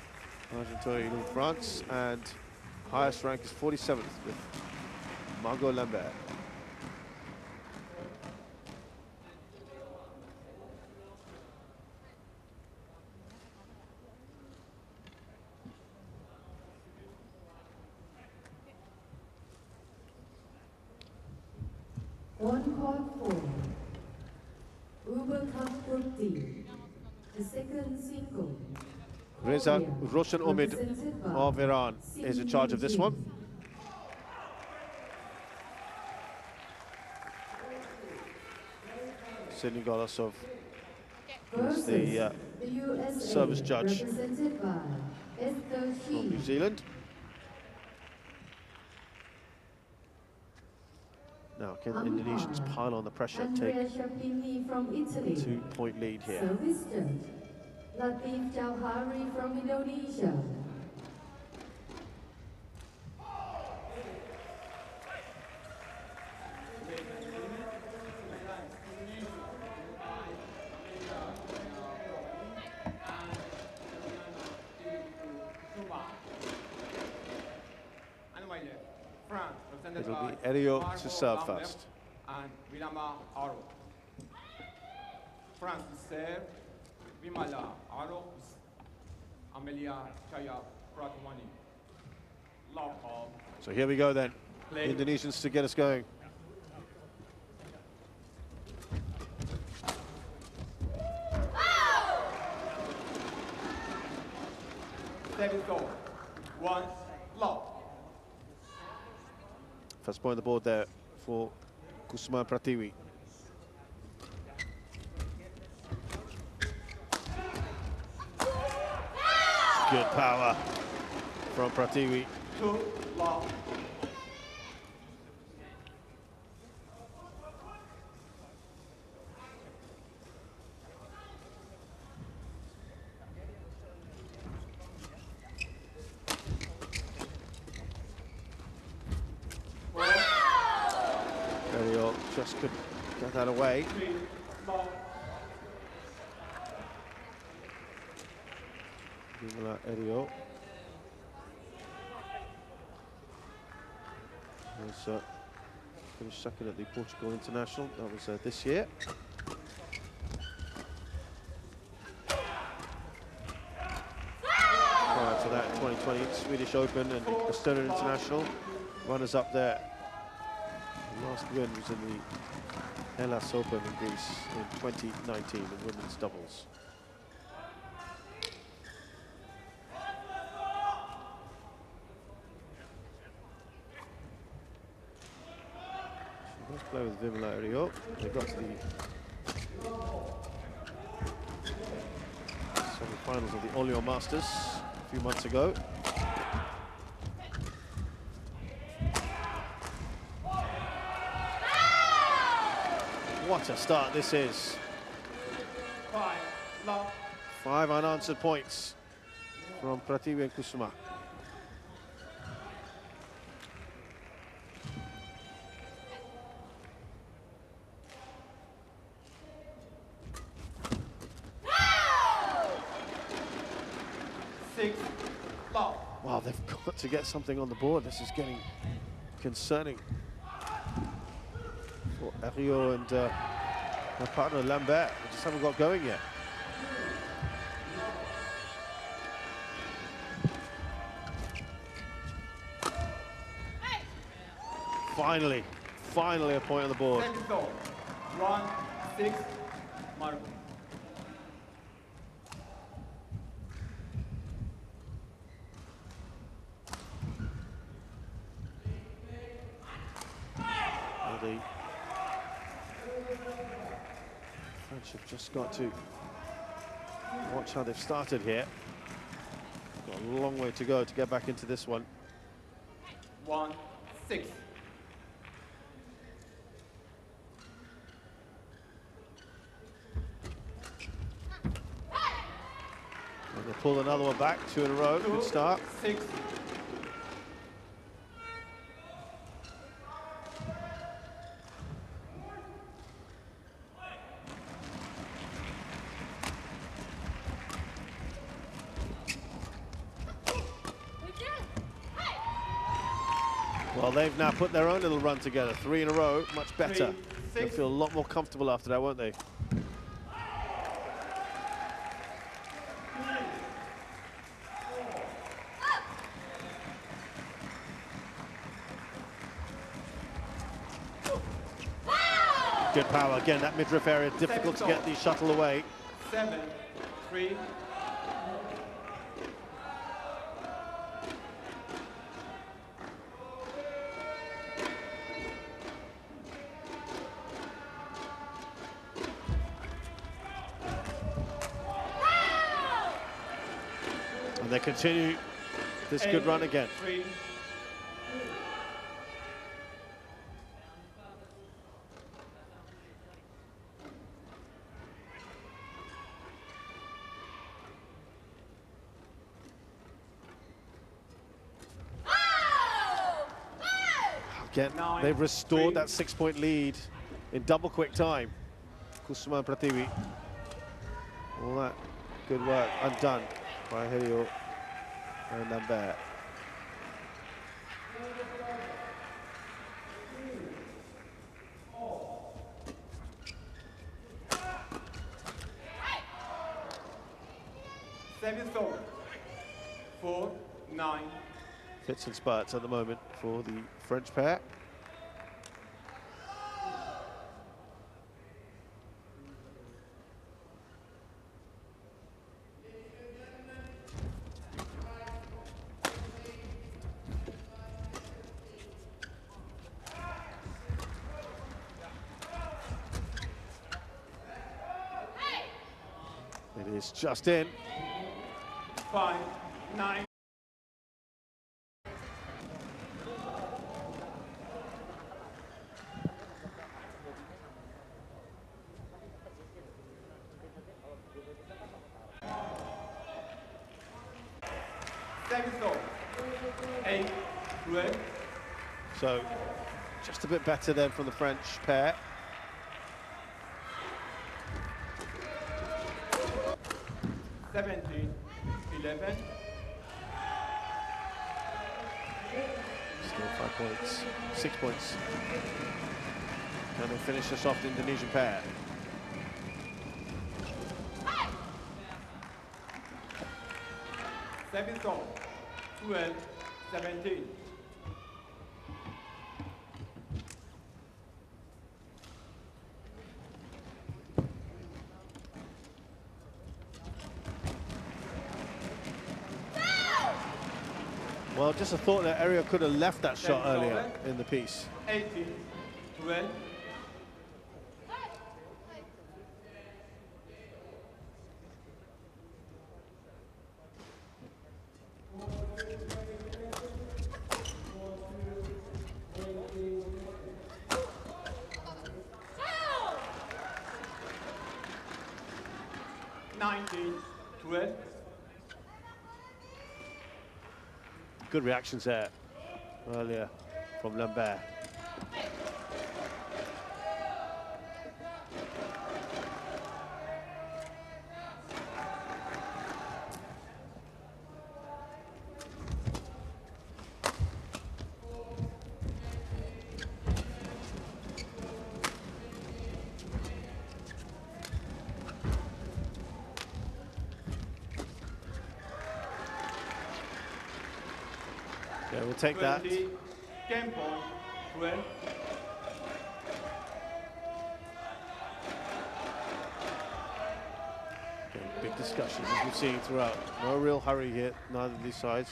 Argenteuil in France, and highest rank is 47th with Margot Lambert. On court 4, The second single. Reza Korea, Roshan Omid represented by of Iran is in charge of this one. Sidney Golosov is the USA, service judge represented by from New Zealand. Now, can the Indonesians pile on the pressure, take a 2-point lead here? Service judge, Latif Jauhari from Indonesia. It'll be Erio to serve first. And Vilama Aro. France to serve. Vimala Aro. Amelia Chaya Pratmani. Lock off. So here we go then. Play. Indonesians to get us going. Let it go. One, lock. First point on the board there for Kusuma Pratiwi. Good power from Pratiwi. 2, lock. Erio just couldn't get that away. 3, lock. Vimala Erio was finished second at the Portugal International. That was this year. Prior to that, 2020 Swedish Open and the Estonian International. Runners up there. The last win was in the Hellas Open in Greece in 2019 in women's doubles. Let's play with Vimala Erio. They got to the semi-finals of the Olio Masters a few months ago. What a start this is. 5, lock. 5 unanswered points from Prativi and Kusuma. Wow, they've got to get something on the board. This is getting concerning for Erio and their partner Lambert. They just haven't got going yet. Finally a point on the board. 1, 6, marble. The French have just got to watch how they've started here. Got a long way to go to get back into this one. 1, 6. And they pull another one back, 2 in a row. Good start. 6. Well, they've now put their own little run together. 3 in a row, much better. 3, They'll 6. feel a lot more comfortable after that, won't they? Good power. Again, that midriff area, difficult to get the shuttle away. 7-3. And they continue this good run again. 3. Again, they've restored that 6-point lead in double quick time. Kusuma Prativi. All that good work undone by Helio and Lambert. Service over. 4-9. Fits and spurts at the moment for the French pair. It is just in. 5-9. Service over. 8-12. So just a bit better then from the French pair. $17-11. Still 5 points, 6 points. Can they finish this off, the Indonesian pair? Service over. 12-17. Well, just a thought that Ariel could have left that shot earlier in the piece. 18-12. Good reactions there earlier from Lambert. Yeah, we'll take that. Game point, 12. Okay, big discussions as we've seen throughout. No real hurry here, neither of these sides.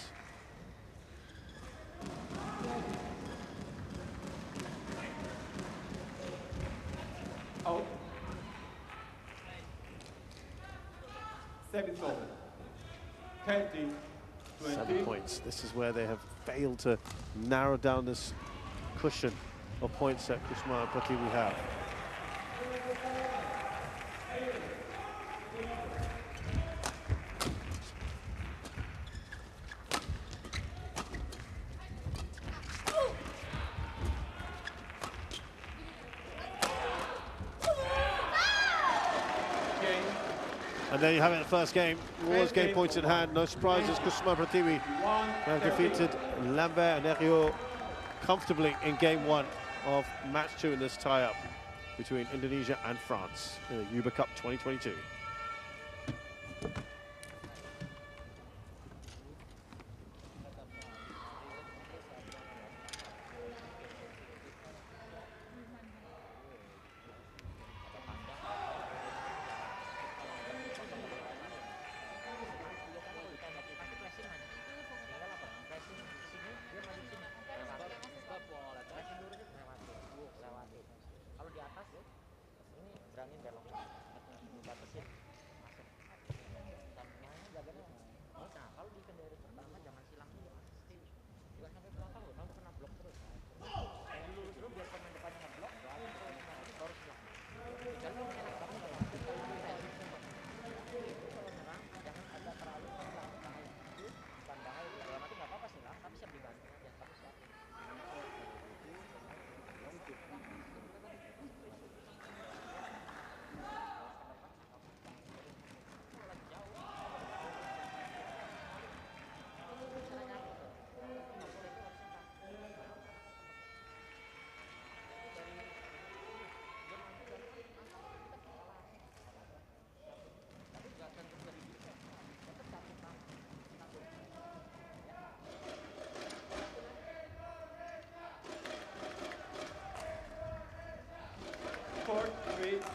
Out. Service over. 30-20. 7 points. This is where they have failed to narrow down this cushion of points that Kusuma and Prativi have. And there you have it, the first game. Was game points in hand, no surprises. Kusuma Prativi have defeated Lambert and Herriot comfortably in game 1 of match 2 in this tie-up between Indonesia and France in the Uber Cup 2022.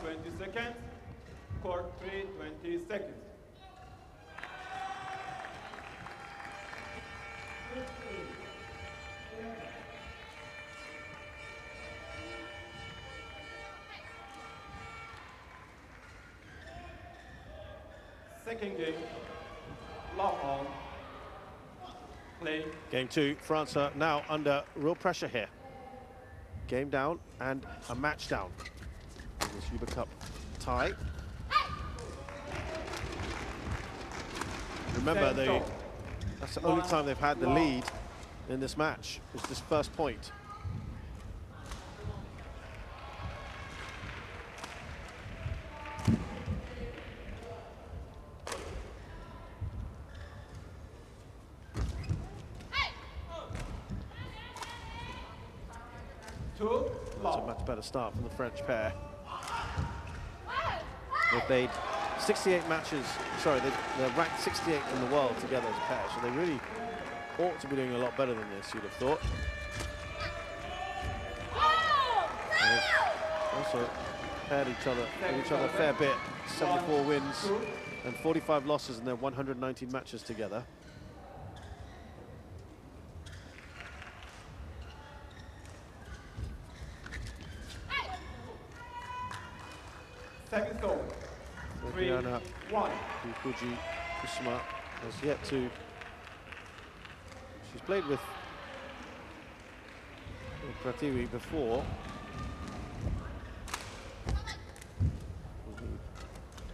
20 seconds. Court 3, 20 seconds. Second game, lock on, play. Game 2, France are now under real pressure here. Game down and a match down in this Uber Cup tie. Remember, that's the only time they've had the lead in this match, is this first point. That's a much better start from the French pair. They've played 68 matches, sorry, they're ranked 68th in the world together as a pair, so they really ought to be doing a lot better than this, you'd have thought. And they've also paired each other a fair bit, 74 wins and 45 losses in their 119 matches together. Second goal. 3, 1. Fuji Kusuma has yet to. She's played with Prativi before.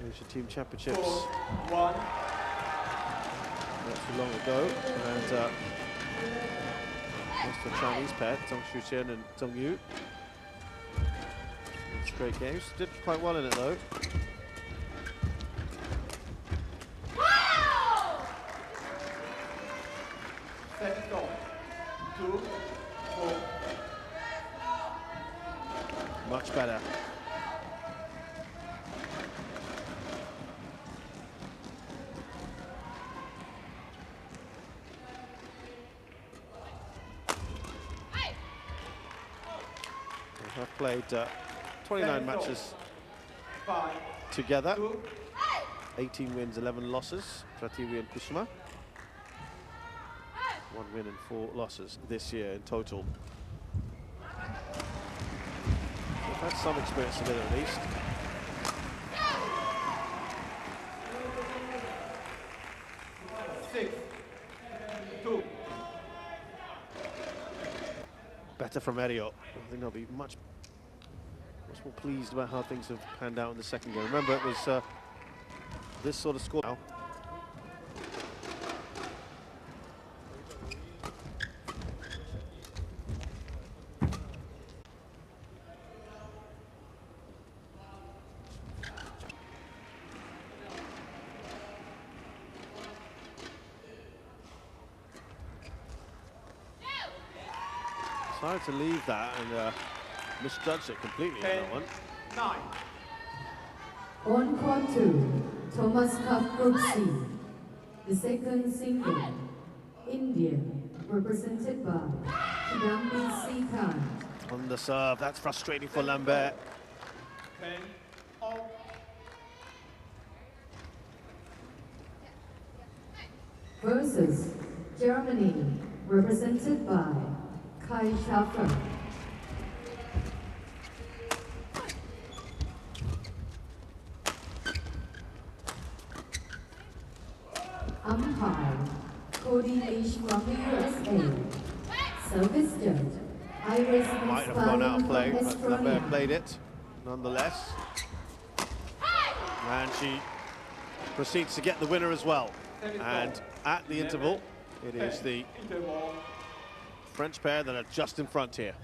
Asia Team Championships. 4, 1. Not too long ago, and that's the Chinese pair, Zhang Shuqian and Zheng Yu. It's great games. Did quite well in it though. Second goal. 2, 4. Much better. They have played 29 matches together. 18 wins, 11 losses. Prativi and Kusuma. 1 win and 4 losses this year in total. They've had some experience in it at least. Better from Erio. I think they'll be much more pleased about how things have panned out in the second game. Remember, it was this sort of score now. Decided to leave that and misjudged it completely in that one. 9. On court 2, Thomas Cup Group C. The second single, India, represented by Kidambi C. Khan. On the serve, that's frustrating for Lambert. 10 all. Versus Germany, represented by Kai Schaffer. Umpire, Cody H. from the USA. Service judge, Iris Might have gone out of play, but Lambert played it nonetheless. And she proceeds to get the winner as well. And at the interval, it is the French pair that are just in front here.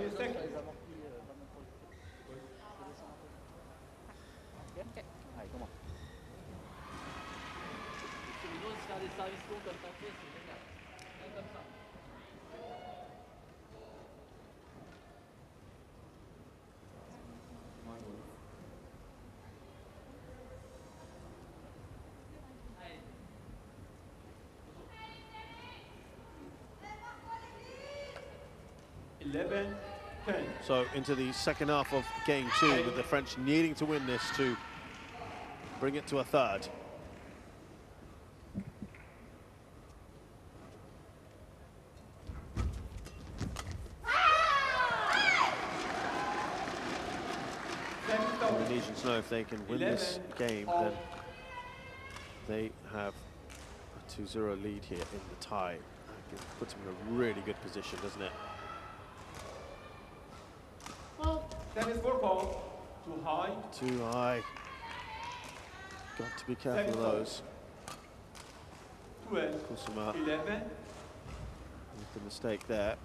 30 seconds. Allez, comment? C'est mignon de se faire des services longs comme t'as fait, c'est génial. Même comme ça. So into the second half of game 2, with the French needing to win this to bring it to a third. The Indonesians know if they can win this game, then they have a 2-0 lead here in the tie. It puts them in a really good position, doesn't it? That is for ball. Too high. Too high. Got to be careful of those. 12, Kusuma 11. with the mistake there.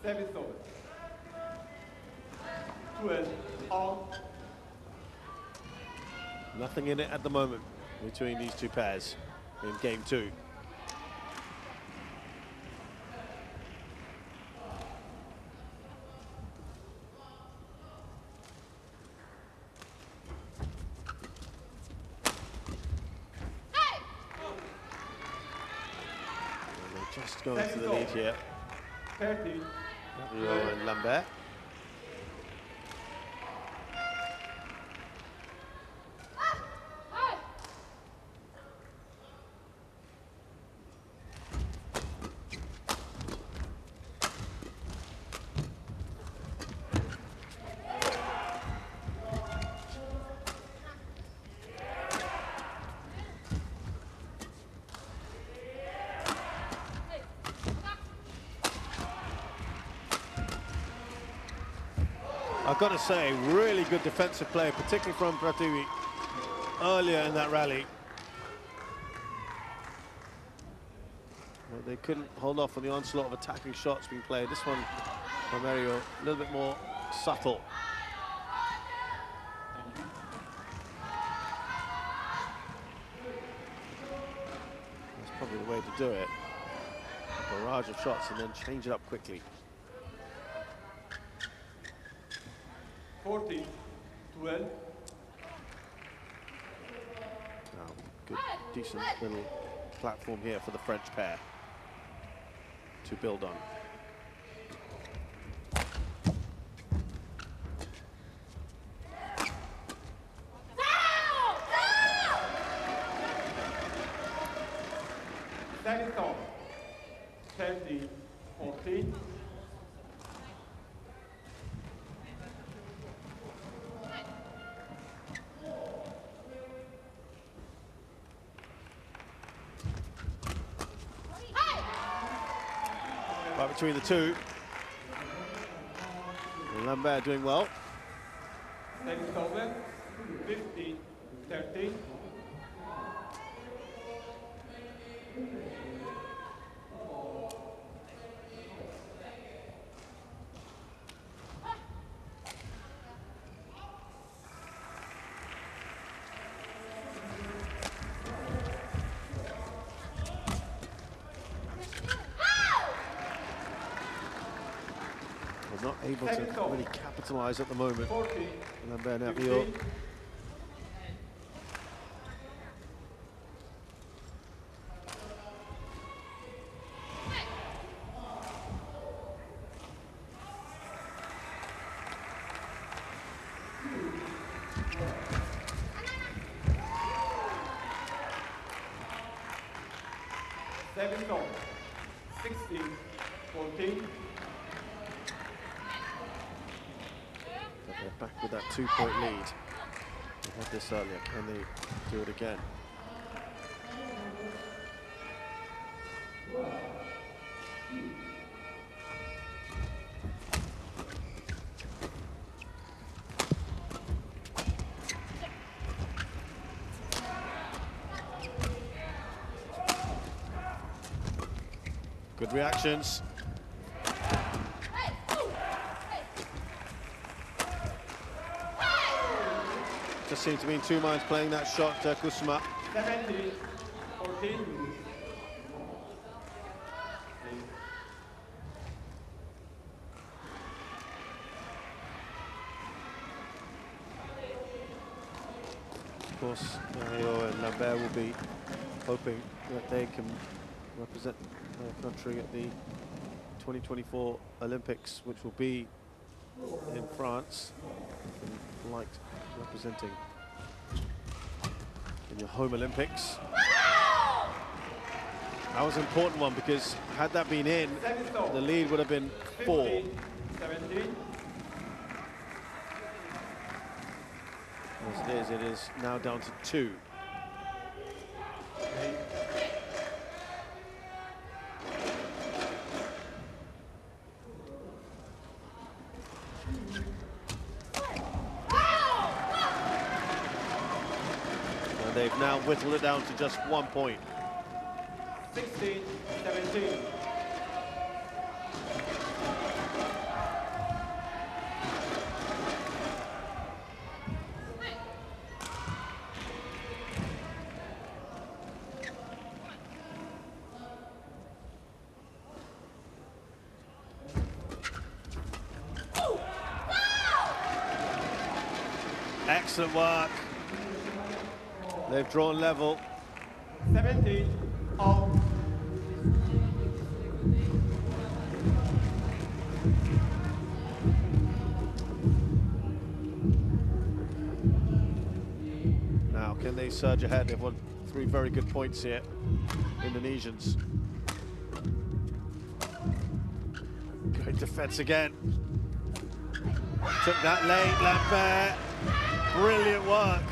Service over. 12, all. Nothing in it at the moment between these two pairs in game 2. And they're just going for the lead here. 30. Rio and Lambert. I've got to say, really good defensive play, particularly from Prativi earlier in that rally. But they couldn't hold off on the onslaught of attacking shots being played. This one from Mario, a little bit more subtle. That's probably the way to do it. A barrage of shots and then change it up quickly. 14, 12. Good, decent little platform here for the French pair to build on. That is all. 30, 14. Right between the two. And Lambert doing well. That is over. 15, 13. Not able to really capitalize at the moment. 14, Lambert now 15. Seven, 16, 14. They're back with that 2-point lead. They had this earlier. Can they do it again? Good reactions. Just seemed to be in two minds playing that shot, Kusuma. 17, 14. Of course, Mario and Lambert will be hoping that they can represent their country at the 2024 Olympics, which will be in France. Liked representing in your home Olympics. That was an important one because had that been in, the lead would have been 4. 15, 17. As it is now down to 2. And they've now whittled it down to just 1 point. 16, 17. Excellent work. They've drawn level. 17, all. Now, can they surge ahead? They've won 3 very good points here, Indonesians. Great defense again. Took that late, Lambert. Brilliant work.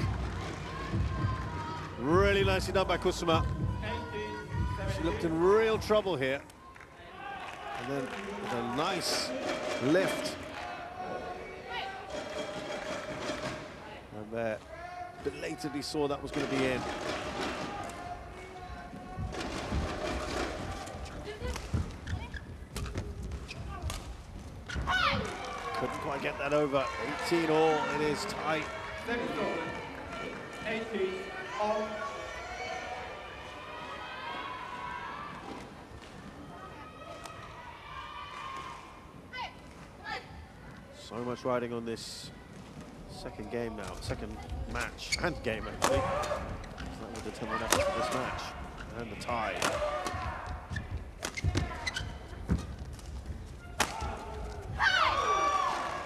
Really nicely done by Kusuma. 18, She looked in real trouble here. And then with a nice lift. Lambert belatedly saw that was going to be in. Couldn't quite get that over. 18 all, it is tight. 18, all. So much riding on this second game now, second match and game actually. So that will determine after this match and the tie.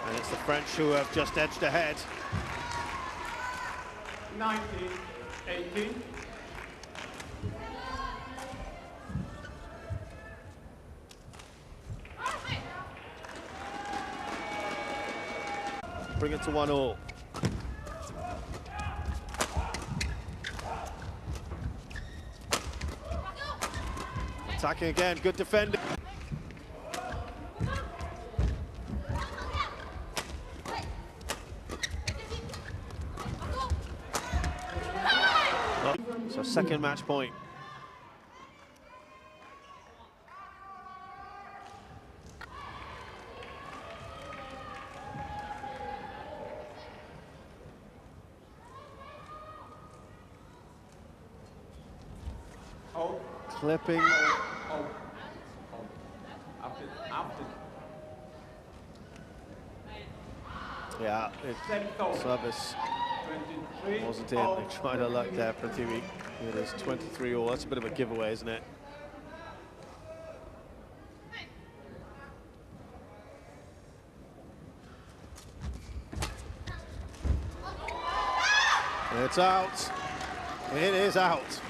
And it's the French who have just edged ahead. 19, 18. Bring it to 1 all. Attacking again, good defending. So second match point. Oh, Clipping. oh. After. Yeah, service 23. wasn't in. They tried her luck there, Prathiwi. It is 23 all. That's a bit of a giveaway, isn't it? It's out. It is out.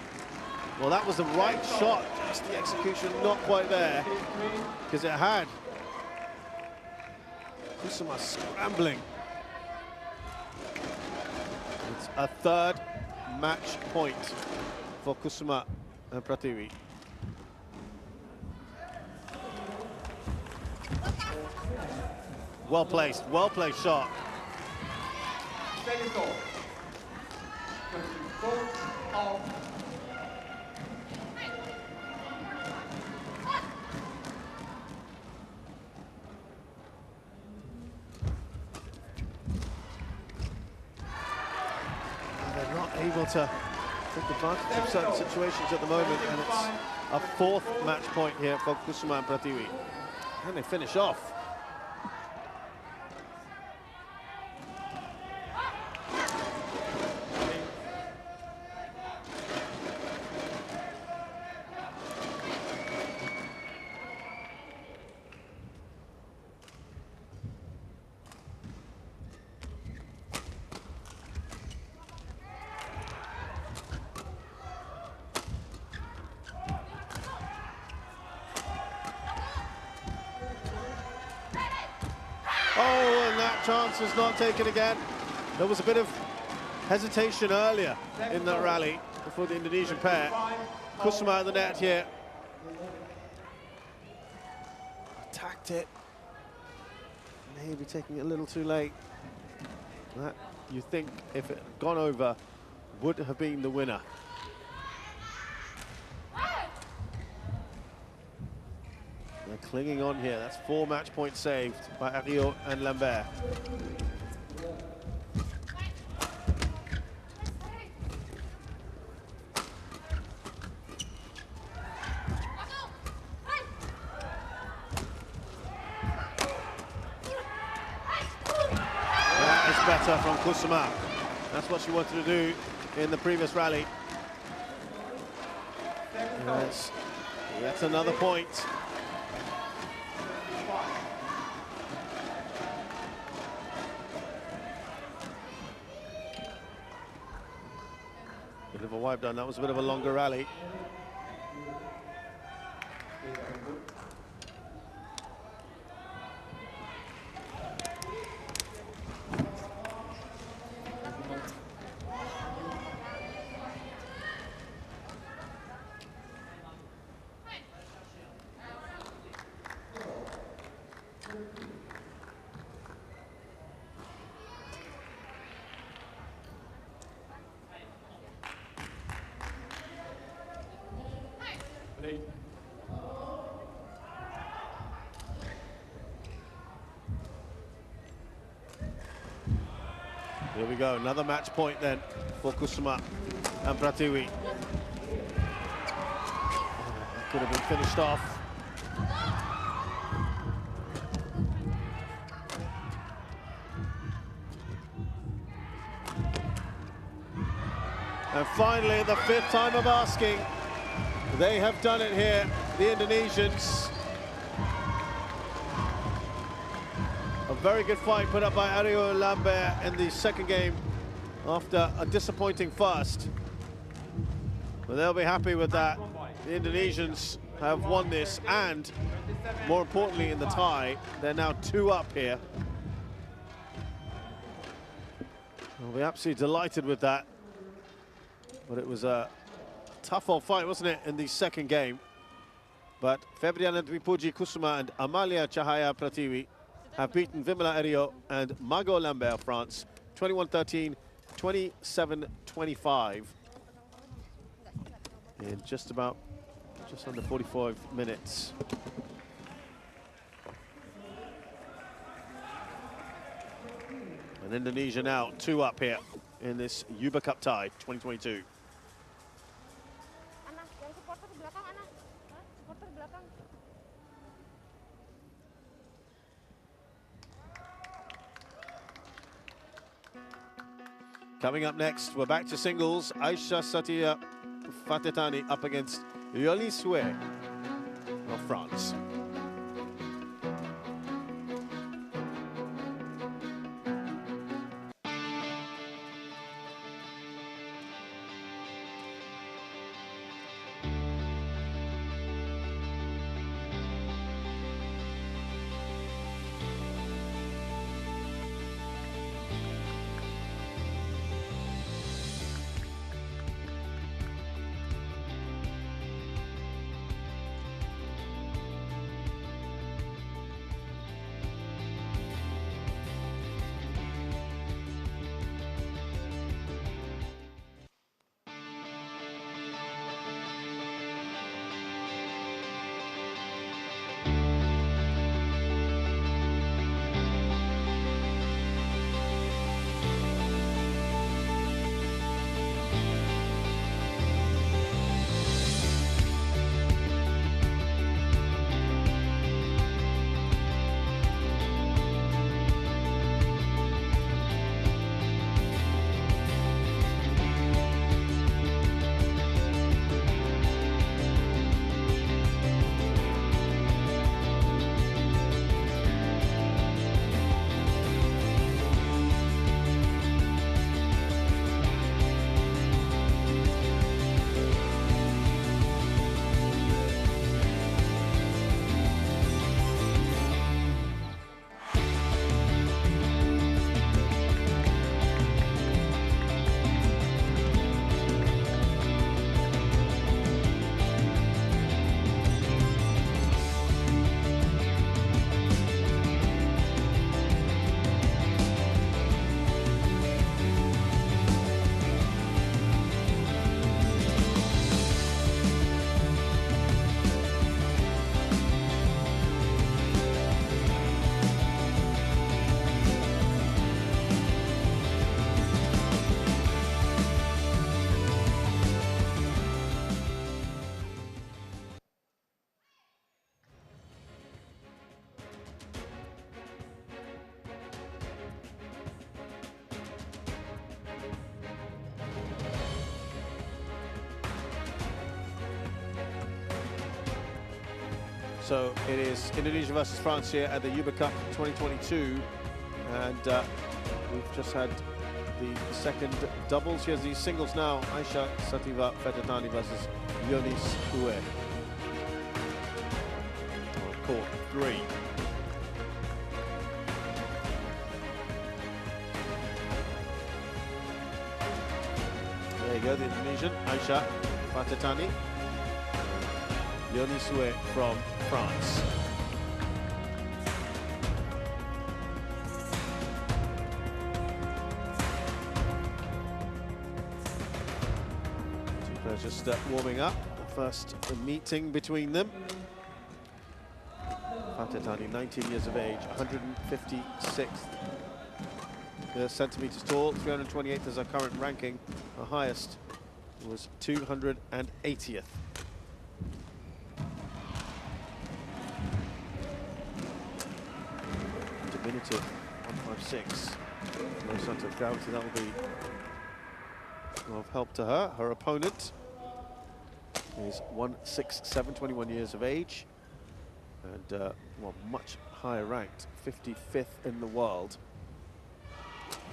Well, that was the right shot. Just the execution not quite there, because it had Kusuma scrambling. It's a third match point for Kusuma and Prathiwi. Well placed shot. Second goal. 24, all. to take advantage of certain situations at the moment, and it's a fourth match point here for Kusuma and Prativi. And they finish off. Oh, and that chance was not taken again. There was a bit of hesitation earlier in that rally before the Indonesian pair. Kusuma at the net here. Attacked it. Maybe taking it a little too late. That, you think, if it had gone over, would have been the winner. They're clinging on here. That's 4 match points saved by Ario and Lambert. That is better from Kusuma. That's what she wanted to do in the previous rally. Yes, that's another point. Bit of a wipe down. That was a bit of a longer rally. Here we go, another match point then for Kusuma and Prativi. That could have been finished off. And finally, the 5th time of asking, they have done it here, the Indonesians. A very good fight put up by Ario Lambert in the second game after a disappointing first. But they'll be happy with that. The Indonesians have won this, and more importantly in the tie, they're now 2 up here. They'll be absolutely delighted with that. But it was a tough old fight, wasn't it, in the second game? But Febriana Dwi Puji Kusuma and Amalia Cahaya Prativi have beaten Vimala Ario and Margot Lambert France 21-13, 27-25 in just under 45 minutes. And Indonesia now 2 up here in this Yuba Cup tie 2022. Coming up next, we're back to singles. Aisha Satia Fatetani up against Yoli Sue of France. So it is Indonesia versus France here at the Uber Cup 2022. And we've just had the second doubles. Here's the singles now. Aisha Sativa Fetatani versus Yonis Hue. Court 3. There you go, the Indonesian, Aisha Fetatani. Yonis Hue from France. Just warming up, the first meeting between them. Fetatani, 19 years of age, 156th centimeters tall, 328th is our current ranking. Our highest was 280th. Diminutive, 156. No center of gravity, that will be of help to her. Her opponent is 167, 21 years of age, and well, much higher ranked, 55th in the world.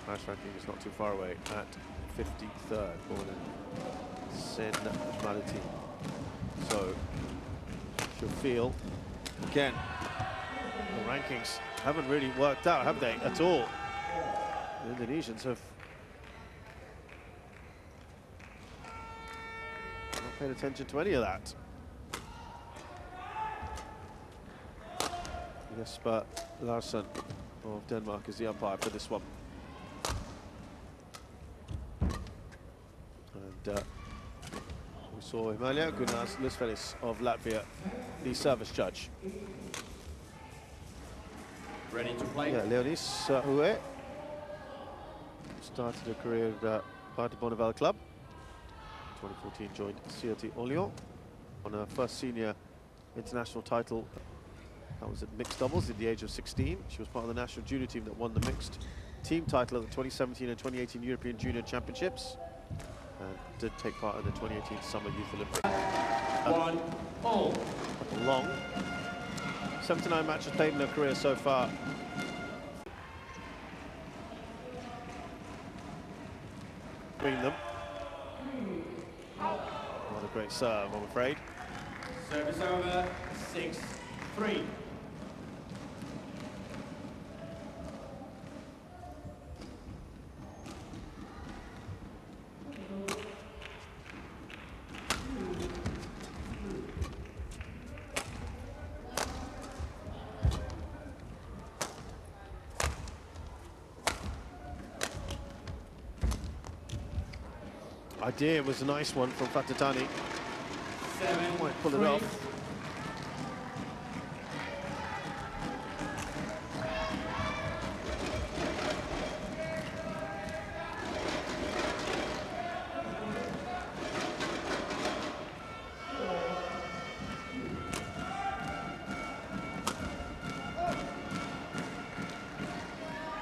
Highest ranking is not too far away at 53rd, born in Sen Malati. So she'll feel, again, the rankings haven't really worked out, have they, at all? The Indonesians have not paid attention to any of that. Jesper Larsen of Denmark is the umpire for this one. And we saw Emilia Gunas Lisfelis of Latvia, the service judge. Ready to play? Yeah, Leonis Hue started a career at Parti Bonneval Club. 2014 joined CRT Orléans on her first senior international title. That was at mixed doubles at the age of 16. She was part of the national junior team that won the mixed team title at the 2017 and 2018 European Junior Championships, and did take part in the 2018 Summer Youth Olympics. 1-all. Long. 79 matches played in her career so far. Between them. Not a great serve, I'm afraid. Service over, 6-3. Idea was a nice one from Fetatani. Might pull it off.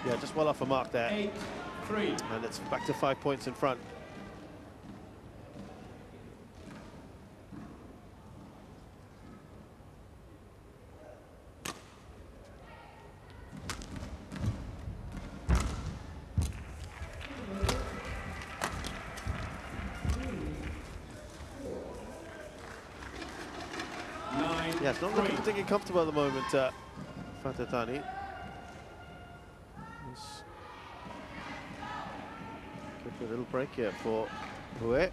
Yeah, just well off a mark there. 8-3. And it's back to 5 points in front. Yeah, it's not looking particularly comfortable at the moment, Fetatani. Give a little break here for Hue.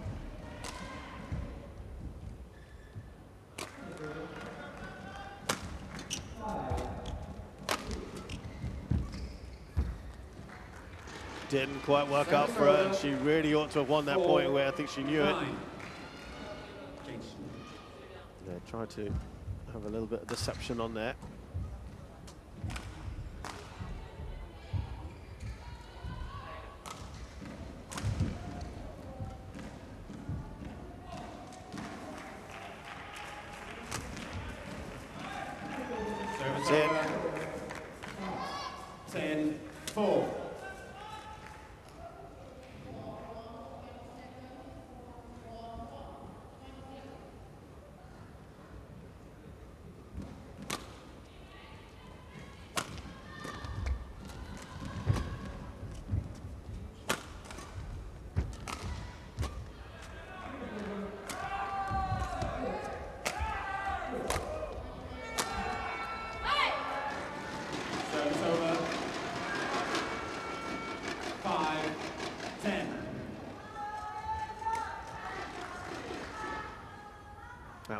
Didn't quite work out for her, and she really ought to have won that point where I think she knew it. Yeah, tried to have a little bit of deception on there. That's it. 10-4.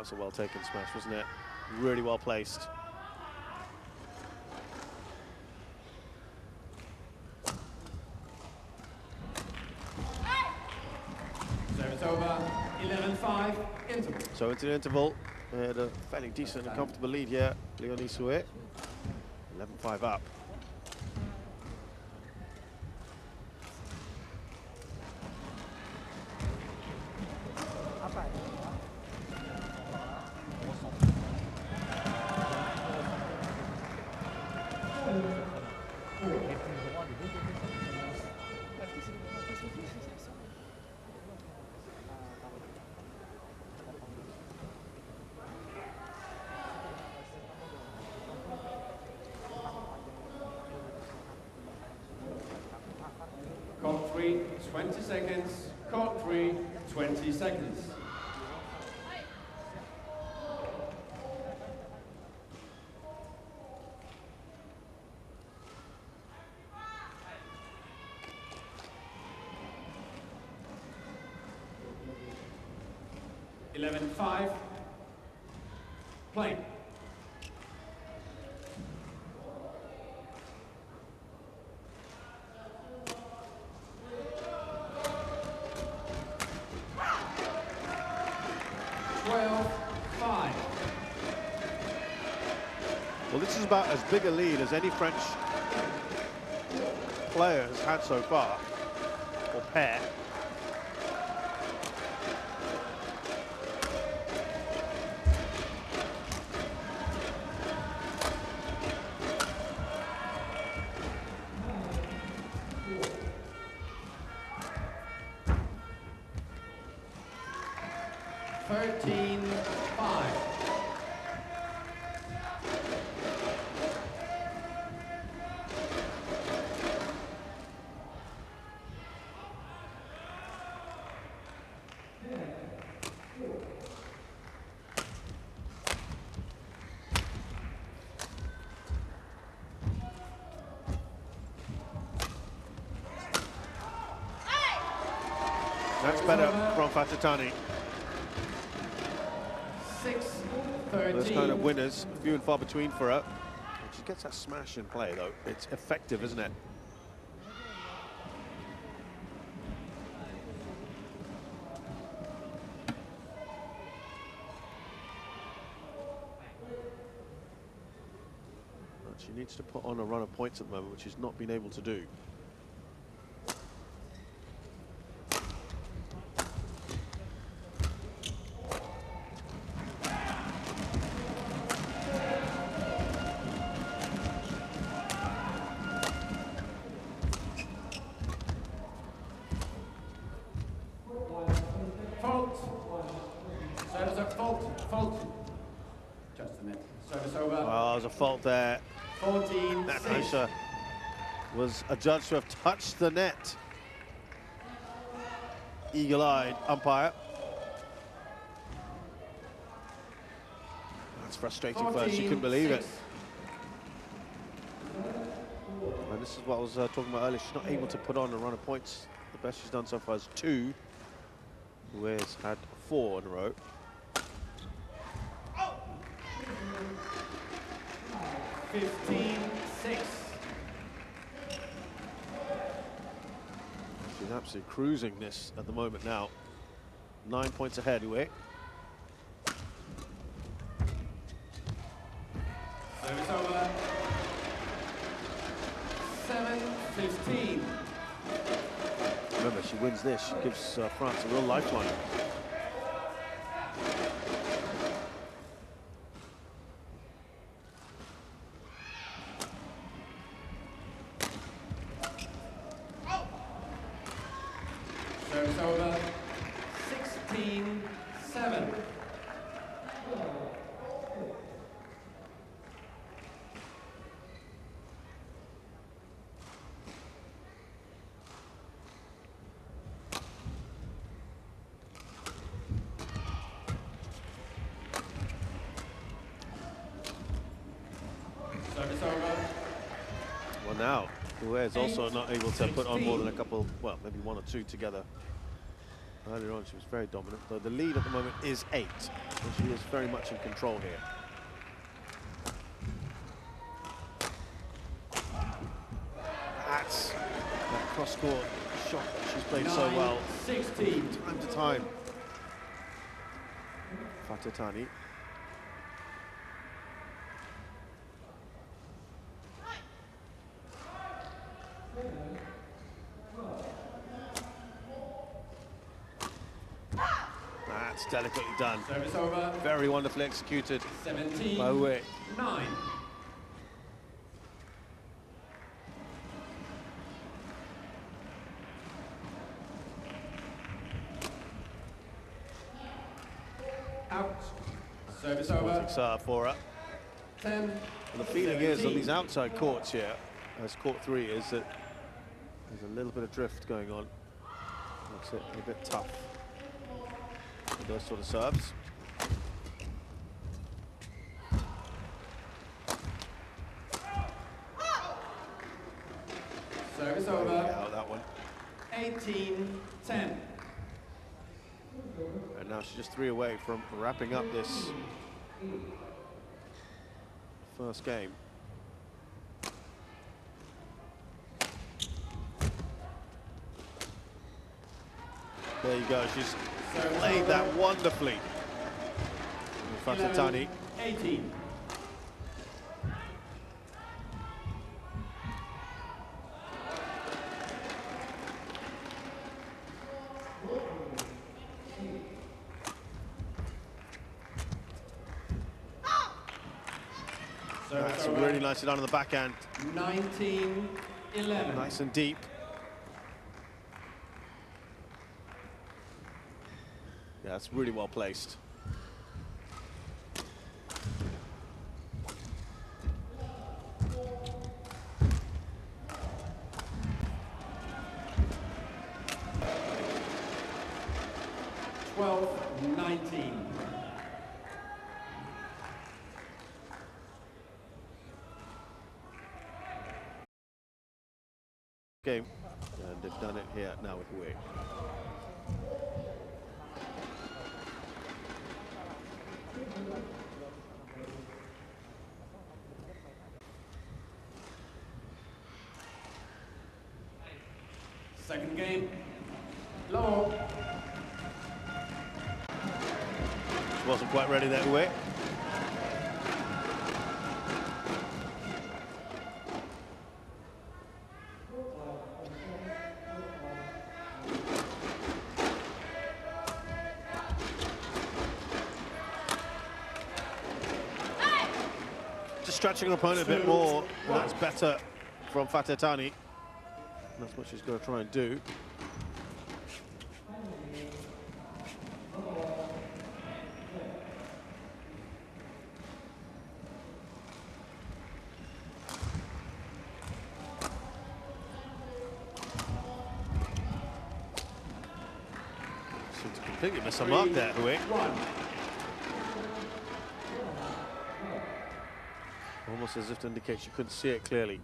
was a well-taken smash, wasn't it? Really well placed. Service over, 11-5, interval. So into the interval, they had a fairly decent and comfortable lead here. Leonie Souet, 11-5 up. Court 3, 20 seconds. Court 3, 20 seconds. (11-5). Play. Well, this is about as big a lead as any French player has had so far, or pair. That's better from Fatatani. 6-13. Those kind of winners, few and far between for her. She gets that smash in play, though. It's effective, isn't it? But she needs to put on a run of points at the moment, which she's not been able to do. Fault there. 14. That Aisha was adjudged to have touched the net. Eagle-eyed umpire. That's frustrating for her. She couldn't believe it. And this is what I was talking about earlier. She's not able to put on a run of points. The best she's done so far is 2. Where's had 4 in a row. 15-6. She's absolutely cruising this at the moment now. 9 points ahead, Uwe. Service over. 7-15. Remember, she wins this, she gives France a real lifeline. Service over. 16-7. Service over. Well, now, Uwe is also not able to put on more than a couple, well, maybe 1 or 2 together. Earlier on, she was very dominant, though the lead at the moment is 8, and she is very much in control here. That's that cross-court shot that she's played so well. 16. Time to time. Fatetani. That's delicately done. Service over. Very wonderfully executed 17. by Wei. 9. Out. Service over. Serve for her. 10. And the feeling is on 17. these outside courts here, as court 3, is that there's a little bit of drift going on. Makes it a bit tough with those sort of serves. Service Out over. that one. 18-10. And now she's just 3 away from wrapping up this first game. There you go, she's played that wonderfully. Fatetani. 18. That's really nicely done on the backhand. 19-11. Nice and deep. Yeah, that's really well placed. Game, and they've done it here now with Wei. Second game. Low. She wasn't quite ready that way. Just stretching her opponent a bit more. And that's better from Fatetani. That's what she's going to try and do. Seems to completely miss a mark there, Hui. Almost as if to indicate she couldn't see it clearly.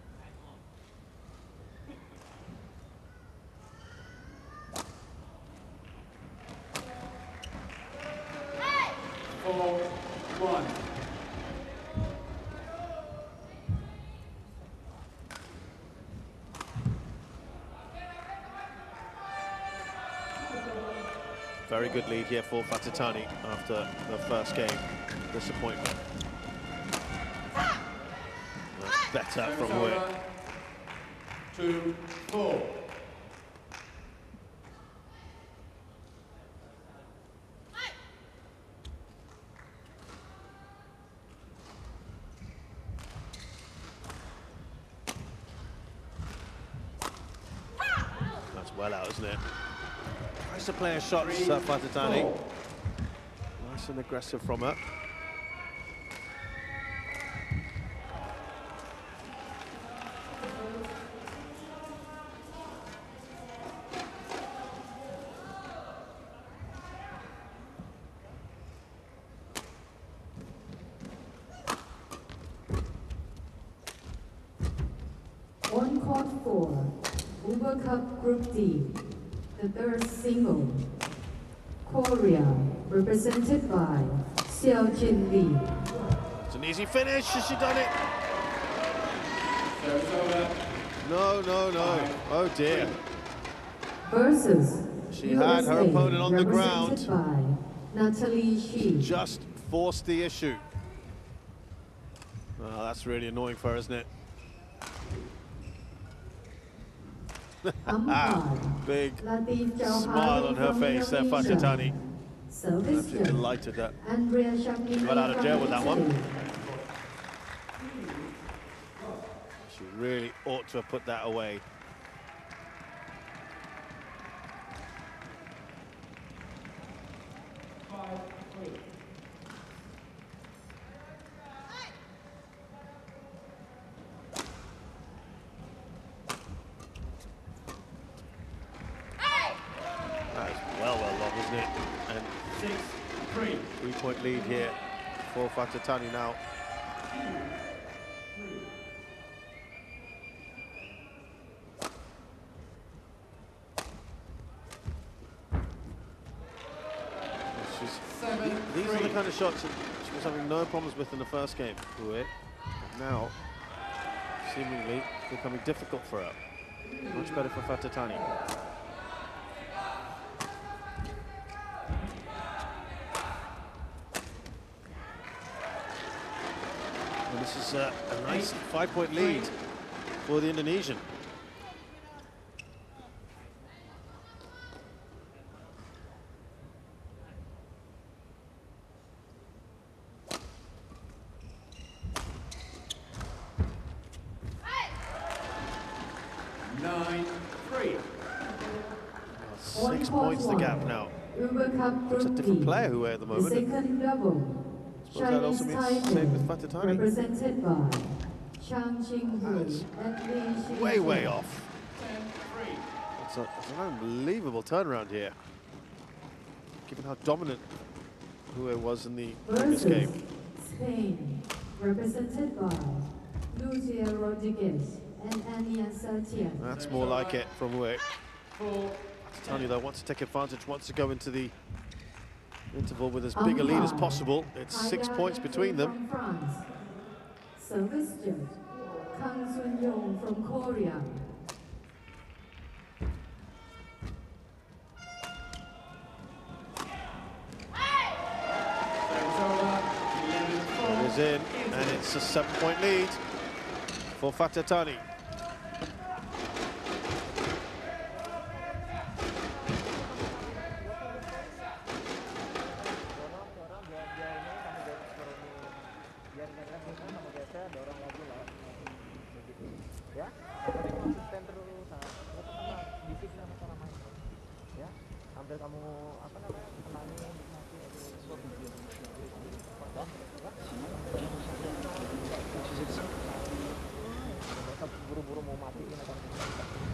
Very good lead here for Fatetani after the first game disappointment. That's better from Hui. 2-4. That's well out, isn't it? Nice to play a shot, Fatetani. Nice and aggressive from her. On court 4, Uber Cup Group D, the third single. Korea, represented by Xiaojin Lee. It's an easy finish. Has she done it? Service over. No, no, no. Oh dear. Versus She had her USA, opponent on the ground. represented by Natalie Shi. Just forced the issue. Oh, that's really annoying for her, isn't it? Big smile on her face there, Fatatani. Absolutely delighted that she got out of jail with that one. She really ought to have put that away. Well long, isn't it? And 6-3. 3-point lead here for Fatatani now. These are the kind of shots that she was having no problems with in the first game. Now, seemingly becoming difficult for her. Much better for Fatatani. And this is a nice 5-point lead for the Indonesian. Six points the gap now. It's a different player who at the moment. Second double. Suppose that also means the same with Fatatani. Represented by Chang Qinghui and Li Xinzhen. Way off. It's an unbelievable turnaround here, given how dominant Hue was in the previous game. Spain, represented by Lucia Rodriguez and Ania Sartian. That's more like it from Hue. Fatatani, though, wants to take advantage, wants to go into the interval with as big a lead as possible. It's 6 points between them. France. Service judge, Kang Sun-yong from Korea. It is in, and it's a 7-point lead for Fatatani. Buru-buru mau matiin atau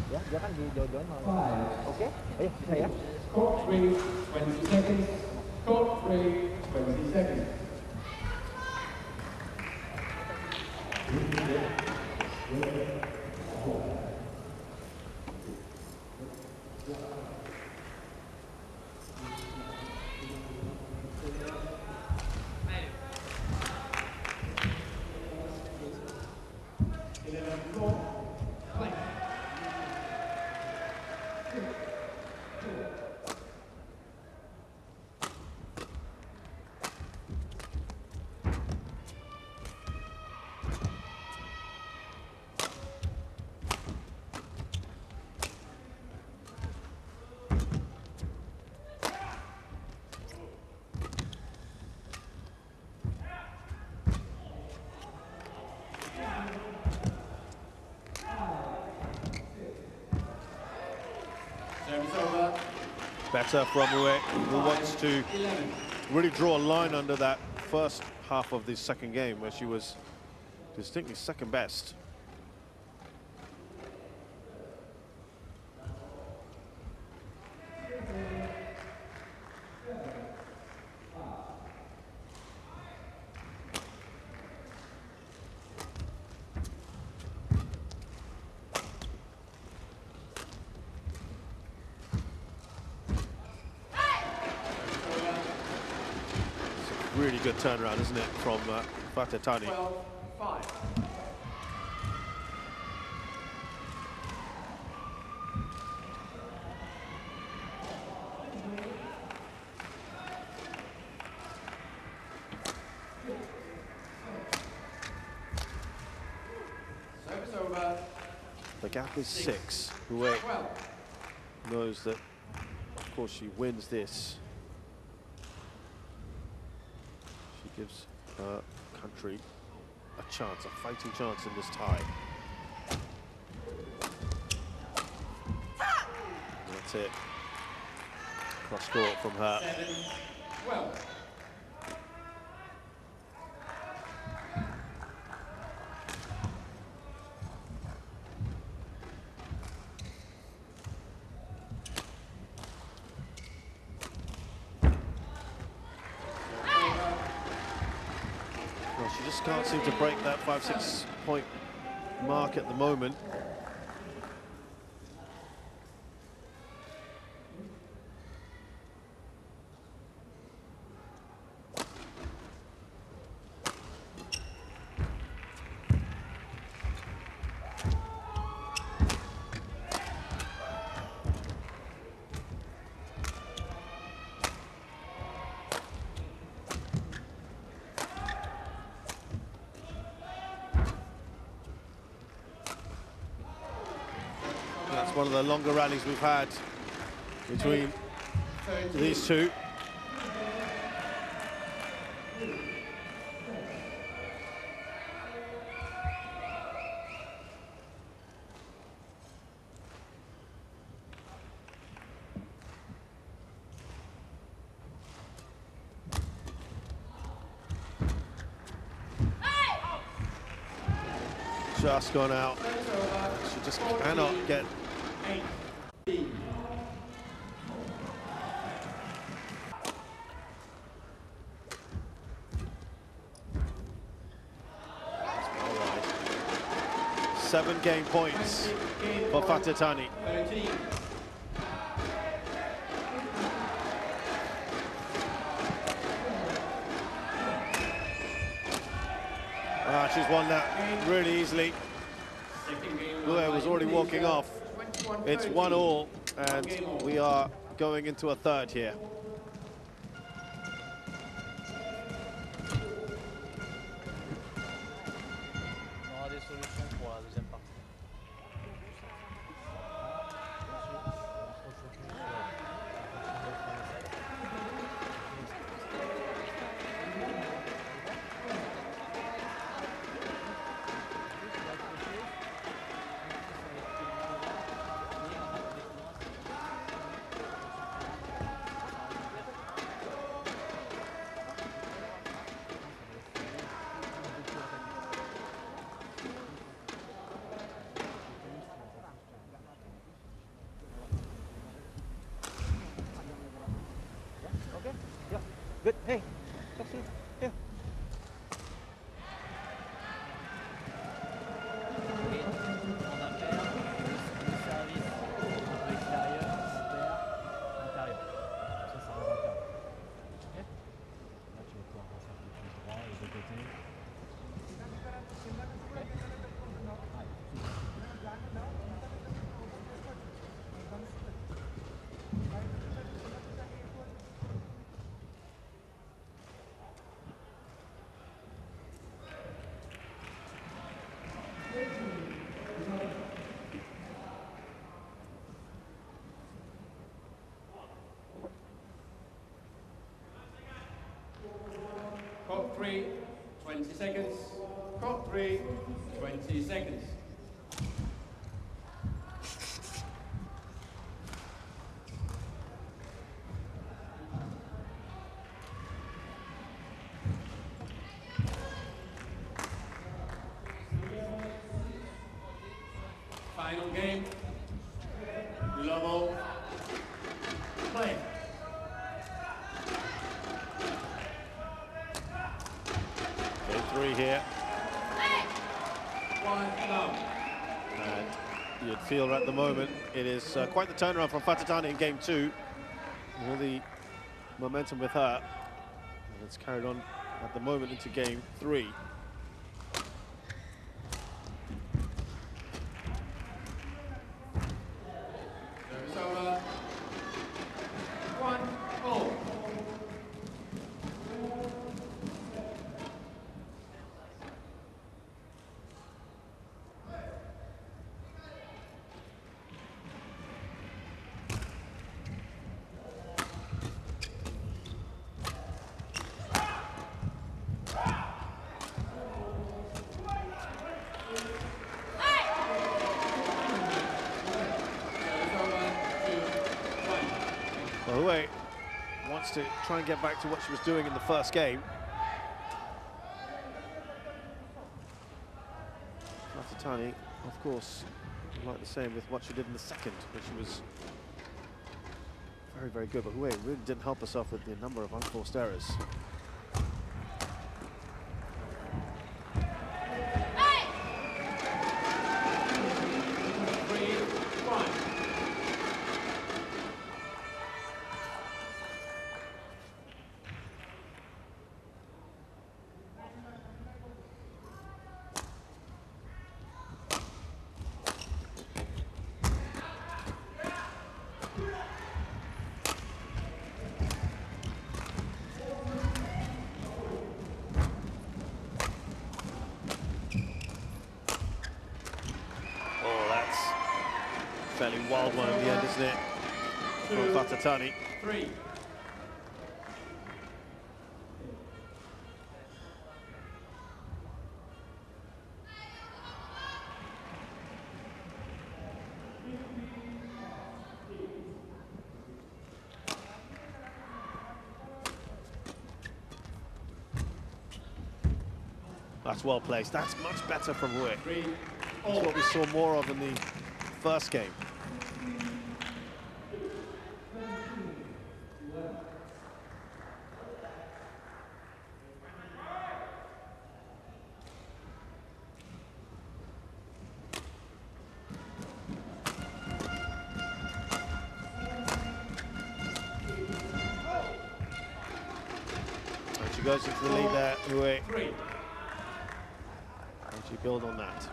ya, dia kan di jauh-jauhin malah. Oke, ayo bisa ya. Court 3, 20 seconds. Court 3, 20 seconds. Better from Hue, who wants to really draw a line under that first half of the second game, where she was distinctly second best. really good turnaround, isn't it, from Fatatani? 12-5. Service over. The gap is 6. Hue knows that, of course, she wins this. She gives her country a chance, a fighting chance in this tie. And that's it. Cross court from her. 7-12. Well, she just can't seem to break that 5-6 point mark at the moment. That's one of the longer rallies we've had between these two. Just gone out. She just cannot get. Seven game points for Fatatani. 13. She's won that really easily. Hue was already walking off. It's 1-1, and we are going into a third here. Good. Hey, merci. Here. Court 3, 20 seconds. Court 3, 20 seconds. Final game. Global play. Game 3 here. 1-0. And you'd feel at the moment it is quite the turnaround from Fatatani in game 2. All the momentum with her. And it's carried on at the moment into game 3. Service over. 1-all. Well, wants to try and get back to what she was doing in the first game. Fatatani, of course, like the same with what she did in the second, where she was very, very good. But Hue really didn't help herself with the number of unforced errors. Fairly wild one in the end, isn't it? From Fatatani. 3. That's well placed. That's much better from Hue. 3. That's what we saw more of in the first game. And she goes into the lead there, Hue. 3. And she build on that.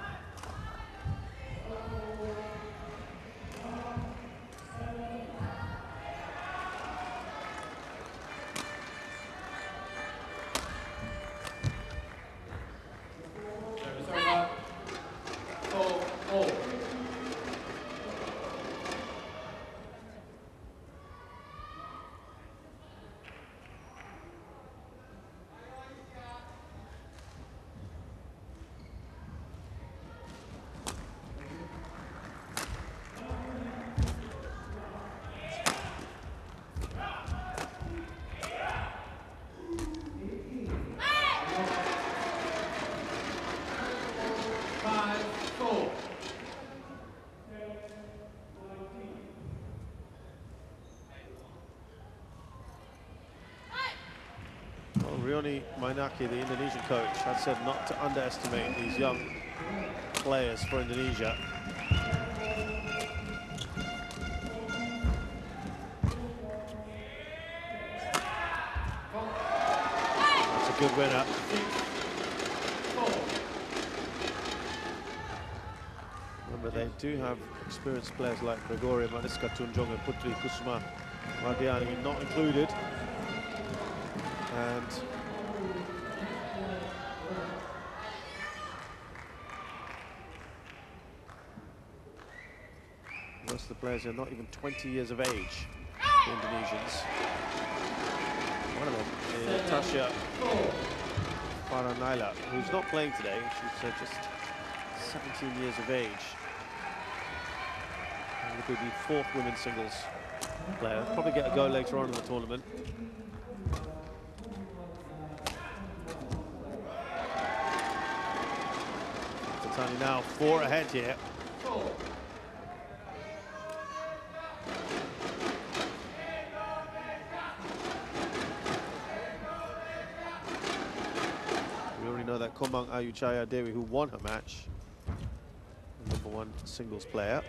Service over. 4-all. Rioni Mainaki, the Indonesian coach, had said not to underestimate these young players for Indonesia. That's a good winner. Remember, they do have experienced players like Gregoria Mariska Tunjong and Putri Kusuma Mardiani not included. And most of the players are not even 20 years of age, the Indonesians. One of them is Tasha Faranaila, who's not playing today. She's just 17 years of age. And will be the 4th women's singles player. Probably get a go later on in the tournament. Tatani now 4 ahead here. We already know that Komang Ayuchaya Dewi, who won her match, the #1 singles player.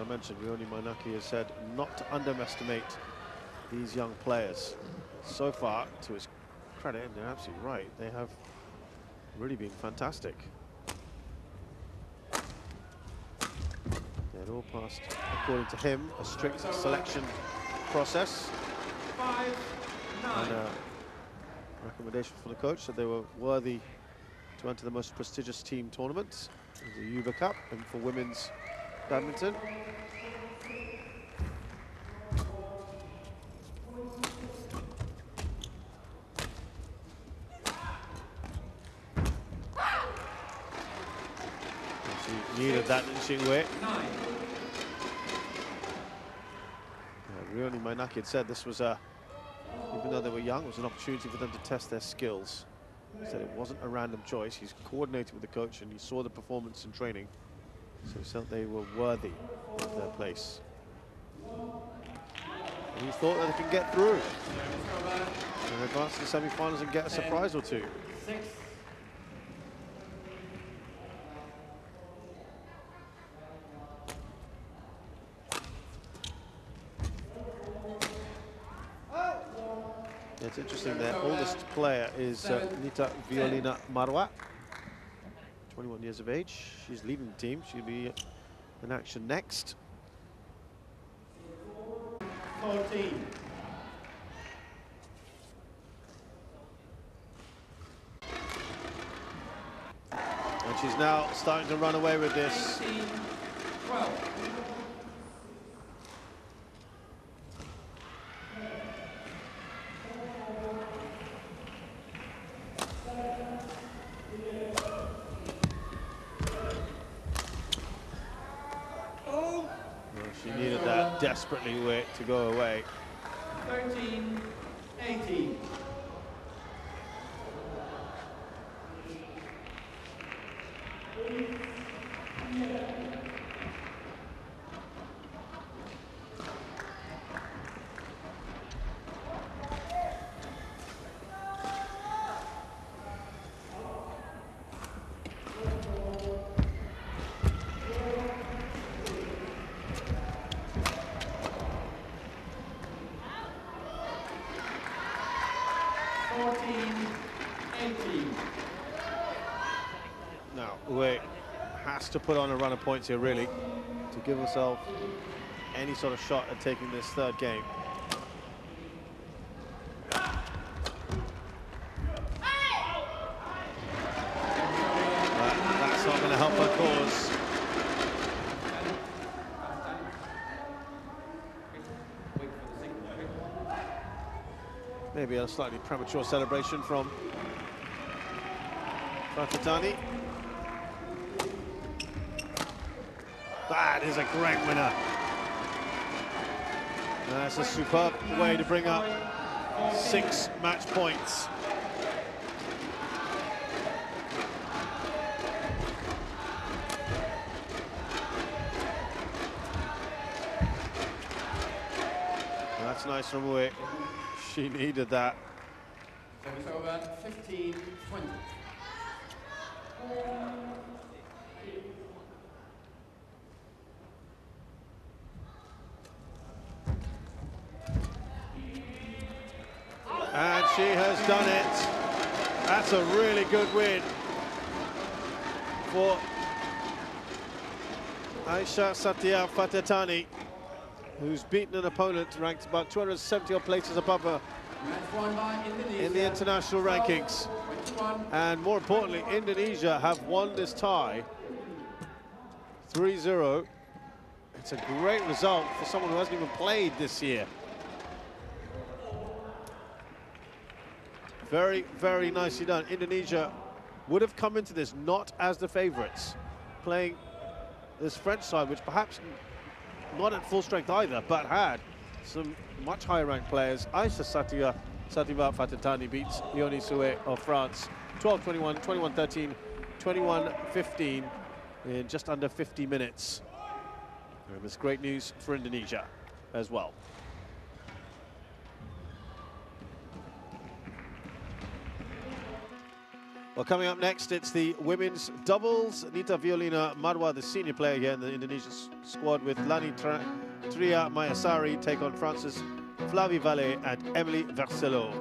mentioned, Rioni Mainaki has said not to underestimate these young players. So far, to his credit, and they're absolutely right, they have really been fantastic. They'd all passed, according to him, a strict selection process. 5-9. And a recommendation from the coach that they were worthy to enter the most prestigious team tournaments, the Yuba Cup, and for women's badminton. She needed that, didn't she, Wei? Rioni Mainaki had said this was even though they were young, it was an opportunity for them to test their skills. He said it wasn't a random choice. He's coordinated with the coach and he saw the performance in training. So he felt they were worthy of their place. And he thought that they can get through and advance to the semi-finals and get a surprise or two. 6. It's interesting, their oldest player is Nita Violina Marwa, 21 years of age. She's leading the team. She'll be in action next. 14. And she's now starting to run away with this. 12. She needed that desperately to go away. 13-18. Now, Wei has to put on a run of points here, really, to give herself any sort of shot at taking this third game. That's not going to help her cause. Maybe a slightly premature celebration from Fatatani. That is a great winner. That's a superb way to bring up 6 match points. That's nice from Wei. She needed that. Service over, 15-20. And she has done it. That's a really good win for Aisha Satya Fatatani, who's beaten an opponent ranked about 270 odd places above her in the international rankings. And more importantly, Indonesia have won this tie 3-0. It's a great result for someone who hasn't even played this year. Very, very nicely done. Indonesia would have come into this not as the favorites, playing this French side, which perhaps not at full strength either, but had some much higher ranked players. Aisha Satya Fatatani beats Leonie Souet of France 12-21, 21-13, 21-15 in just under 50 minutes. And it's great news for Indonesia as well. Well, coming up next, it's the women's doubles. Nita Violina Marwa, the senior player here in the Indonesian squad, with Lani Tria Mayasari take on France's Flavie Valle and Emily Verselot.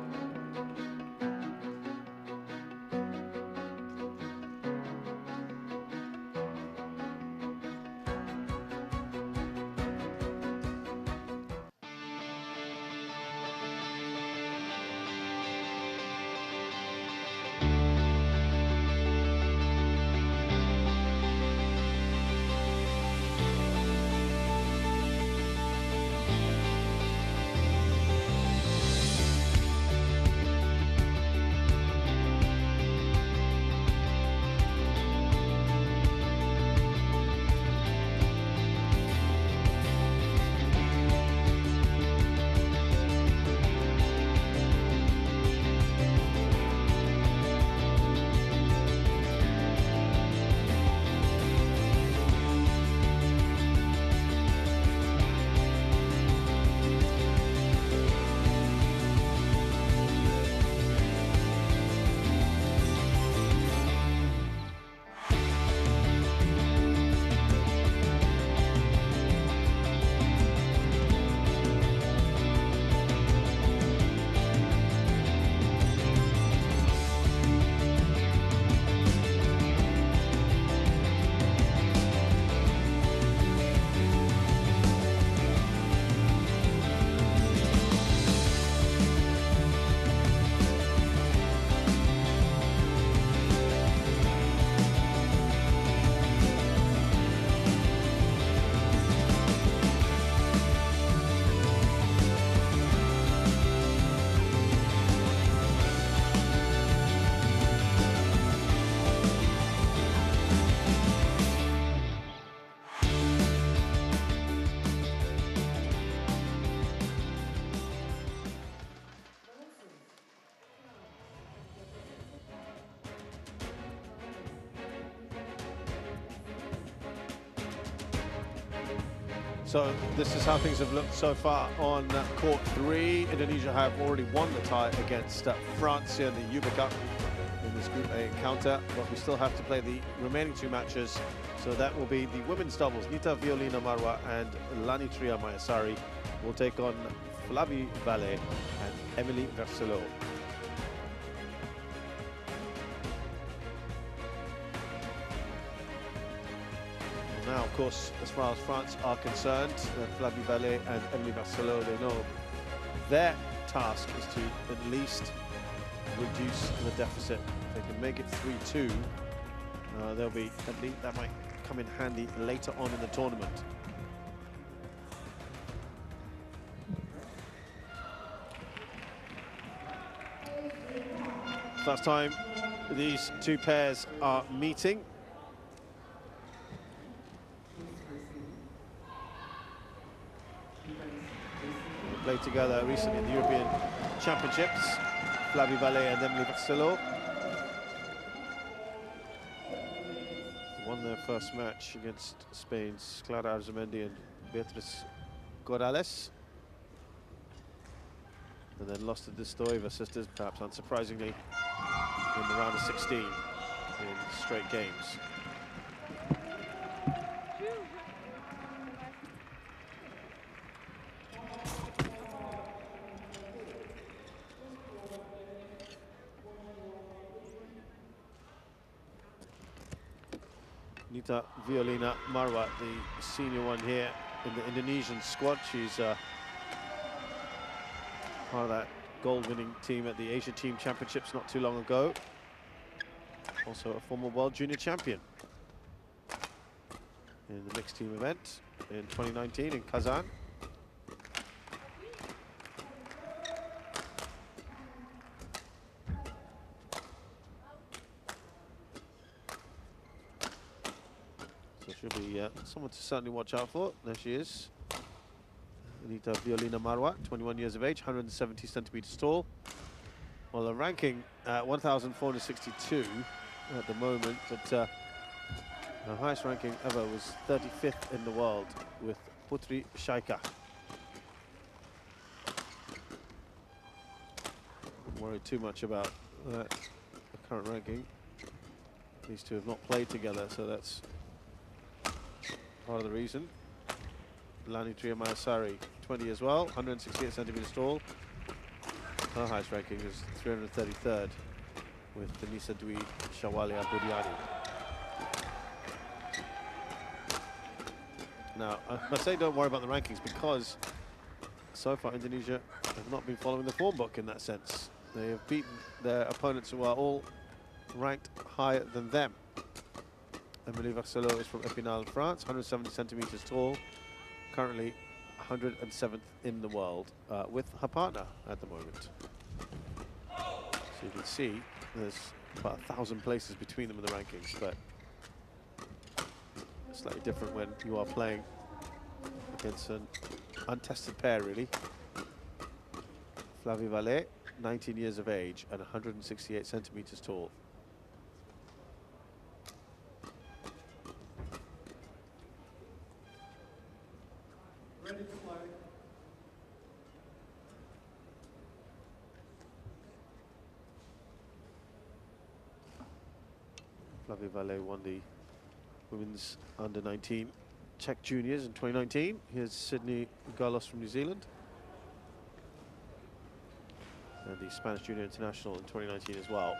So this is how things have looked so far on court 3. Indonesia have already won the tie against France here in the Uber Cup in this Group A encounter, but we still have to play the remaining 2 matches. So that will be the women's doubles. Nita Violina Marwa and Lani Tria Mayasari will take on Flavie Valle and Emily Verselot. Now, of course, as far as France are concerned, Flavie Valle and Emily Verselot, they know their task is to at least reduce the deficit. If they can make it 3-2, they'll be, at least that might come in handy later on in the tournament. First time these 2 pairs are meeting. They played together recently in the European Championships, Flavie Valle and Emily Verselot. Won their first match against Spain's Clara Arzamendi and Beatriz Corrales. And then lost to the Stoiva sisters, perhaps unsurprisingly, in the round of 16 in straight games. Nita Violina Marwa, the senior one here in the Indonesian squad. She's part of that gold-winning team at the Asia Team Championships not too long ago. Also a former World Junior Champion in the mixed team event in 2019 in Kazan. So she'll be someone to certainly watch out for. There she is. Nita Violina Marwa, 21 years of age, 170 centimeters tall. Well, the ranking 1,462 at the moment, but the highest ranking ever was 35th in the world with Putri Shaika. Don't worry too much about the current ranking. These two have not played together, so that's part of the reason. Lani Triamayasari, 20 as well, 168 centimeters tall. Her highest ranking is 333rd with Denisa Dwi Shawalia Budiani. Now, I must say don't worry about the rankings because so far Indonesia have not been following the form book in that sense. They have beaten their opponents who are all ranked higher than them. Emilie Varcelot is from Epinal, France, 170 centimeters tall, currently 107th in the world with her partner at the moment. So you can see there's about 1,000 places between them in the rankings, but slightly different when you are playing against an untested pair, really. Flavie Vallet, 19 years of age and 168 centimeters tall. Ready to play. Flavie Vallet won the women's under-19 Czech juniors in 2019. Here's Sydney Garlos from New Zealand. And the Spanish Junior International in 2019 as well.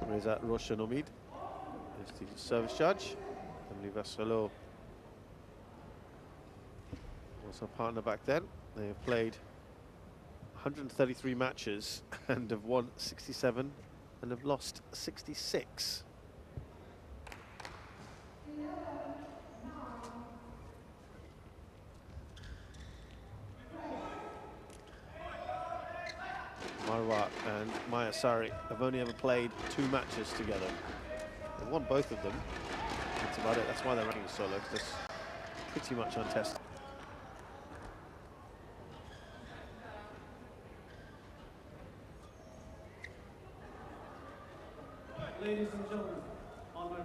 Reza Roshanomid is the service judge. Emilie Varcelot was her partner back then. They have played 133 matches and have won 67 and have lost 66. Marwa and Mayasari have only ever played 2 matches together. They've won both of them. That's about it. That's why they're running solo, because it's pretty much untested. Ladies and gentlemen, on my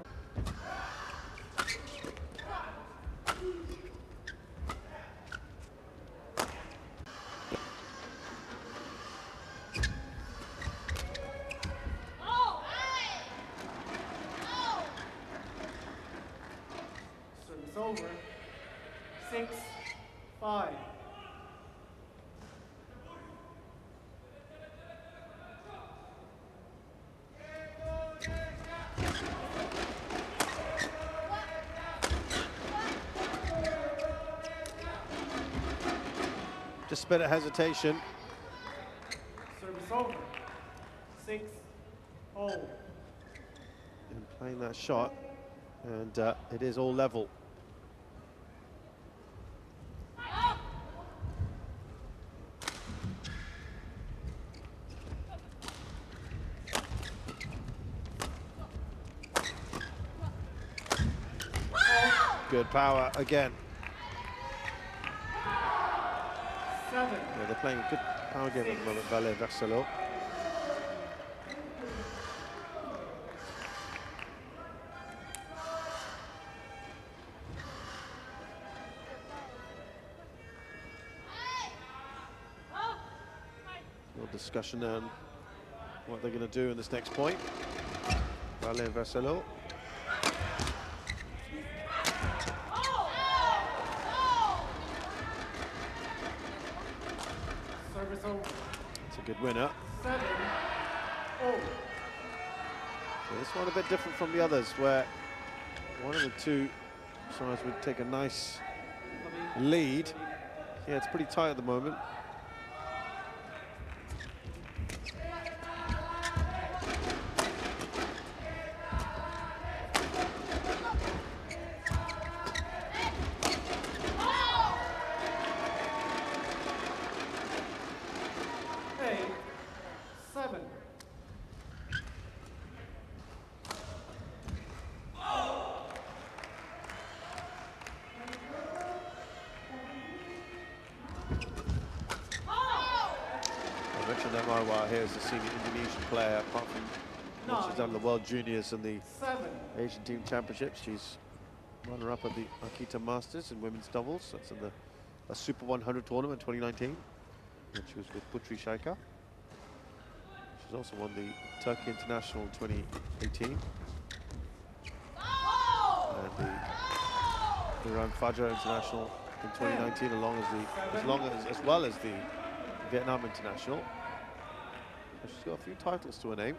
service over. 6-5. Just a bit of hesitation. Service over. 6-0. In playing that shot, and it is all level. Good power again. 7. Yeah, they're playing a good power game at the moment, Vallet and Varcelot. No discussion on what they're going to do in this next point. Vallet and Varcelot. Service over. It's a good winner. 7-0. So this one a bit different from the others, where one of the two sides would take a nice lead. Yeah, it's pretty tight at the moment. Marwa here is a senior Indonesian player, apart from what she's done in the World Juniors and the Asian Team Championships. She's runner-up at the Akita Masters in women's doubles. That's in the Super 100 tournament in 2019. And she was with Putri Shaika. She's also won the Turkey International in 2018. And the Iran Fajr International in 2019, as well as the Vietnam International. So she's got a few titles to her name.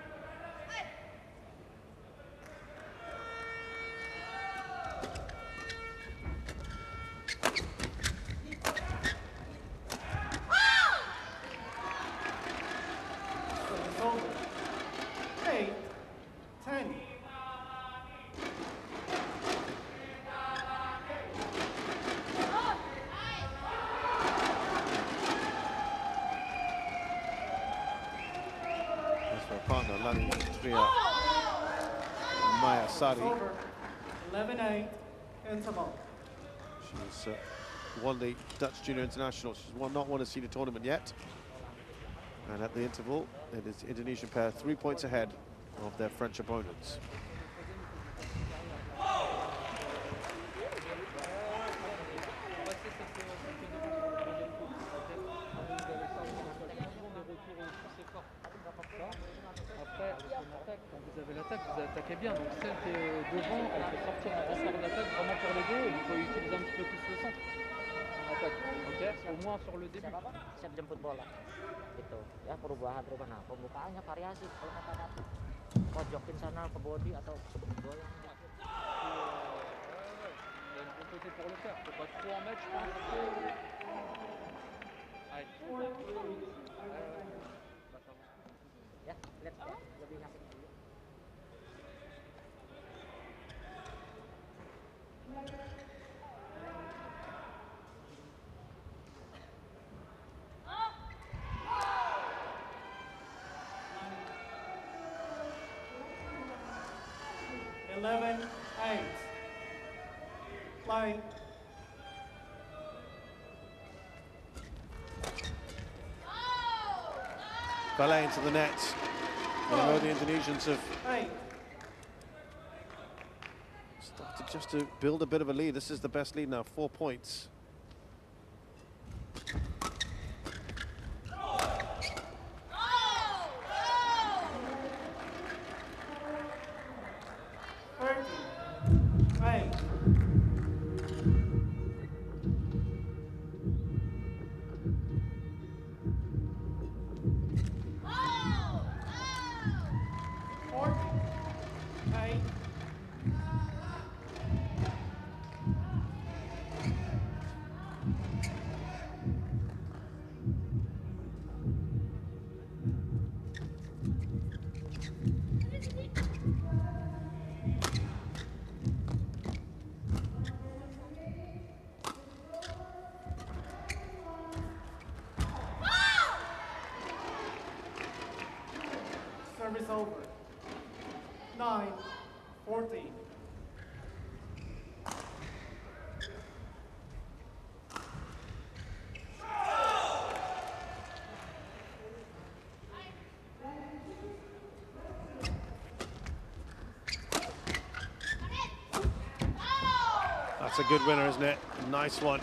Sari. 11-8, interval. She's won the Dutch Junior International. She's not won a senior tournament yet. And at the interval, it is the Indonesian pair 3 points ahead of their French opponents. Vous attaquez bien, donc celle qui est devant, elle peut sortir en renfort d'attaque vraiment pour les deux, et vous pouvez utiliser un petit peu plus le centre en attaque, ok? Au moins sur le début. Siap jemput bola, gitu. Ya perubahan. Nah, pembukaannya variasi. Kalau kata Datu, pojokin sana ke body atau goyang. Il y a un bon côté pour le faire, faut pas trop en mettre, je pense. Allez. Ya, lihat ya, lebih asik dulu. 11-8. Play. Ballet into the net. I know the Indonesians have started just to build a bit of a lead. This is the best lead now, 4 points. Service over. 9-14. That's a good winner, isn't it? Nice one.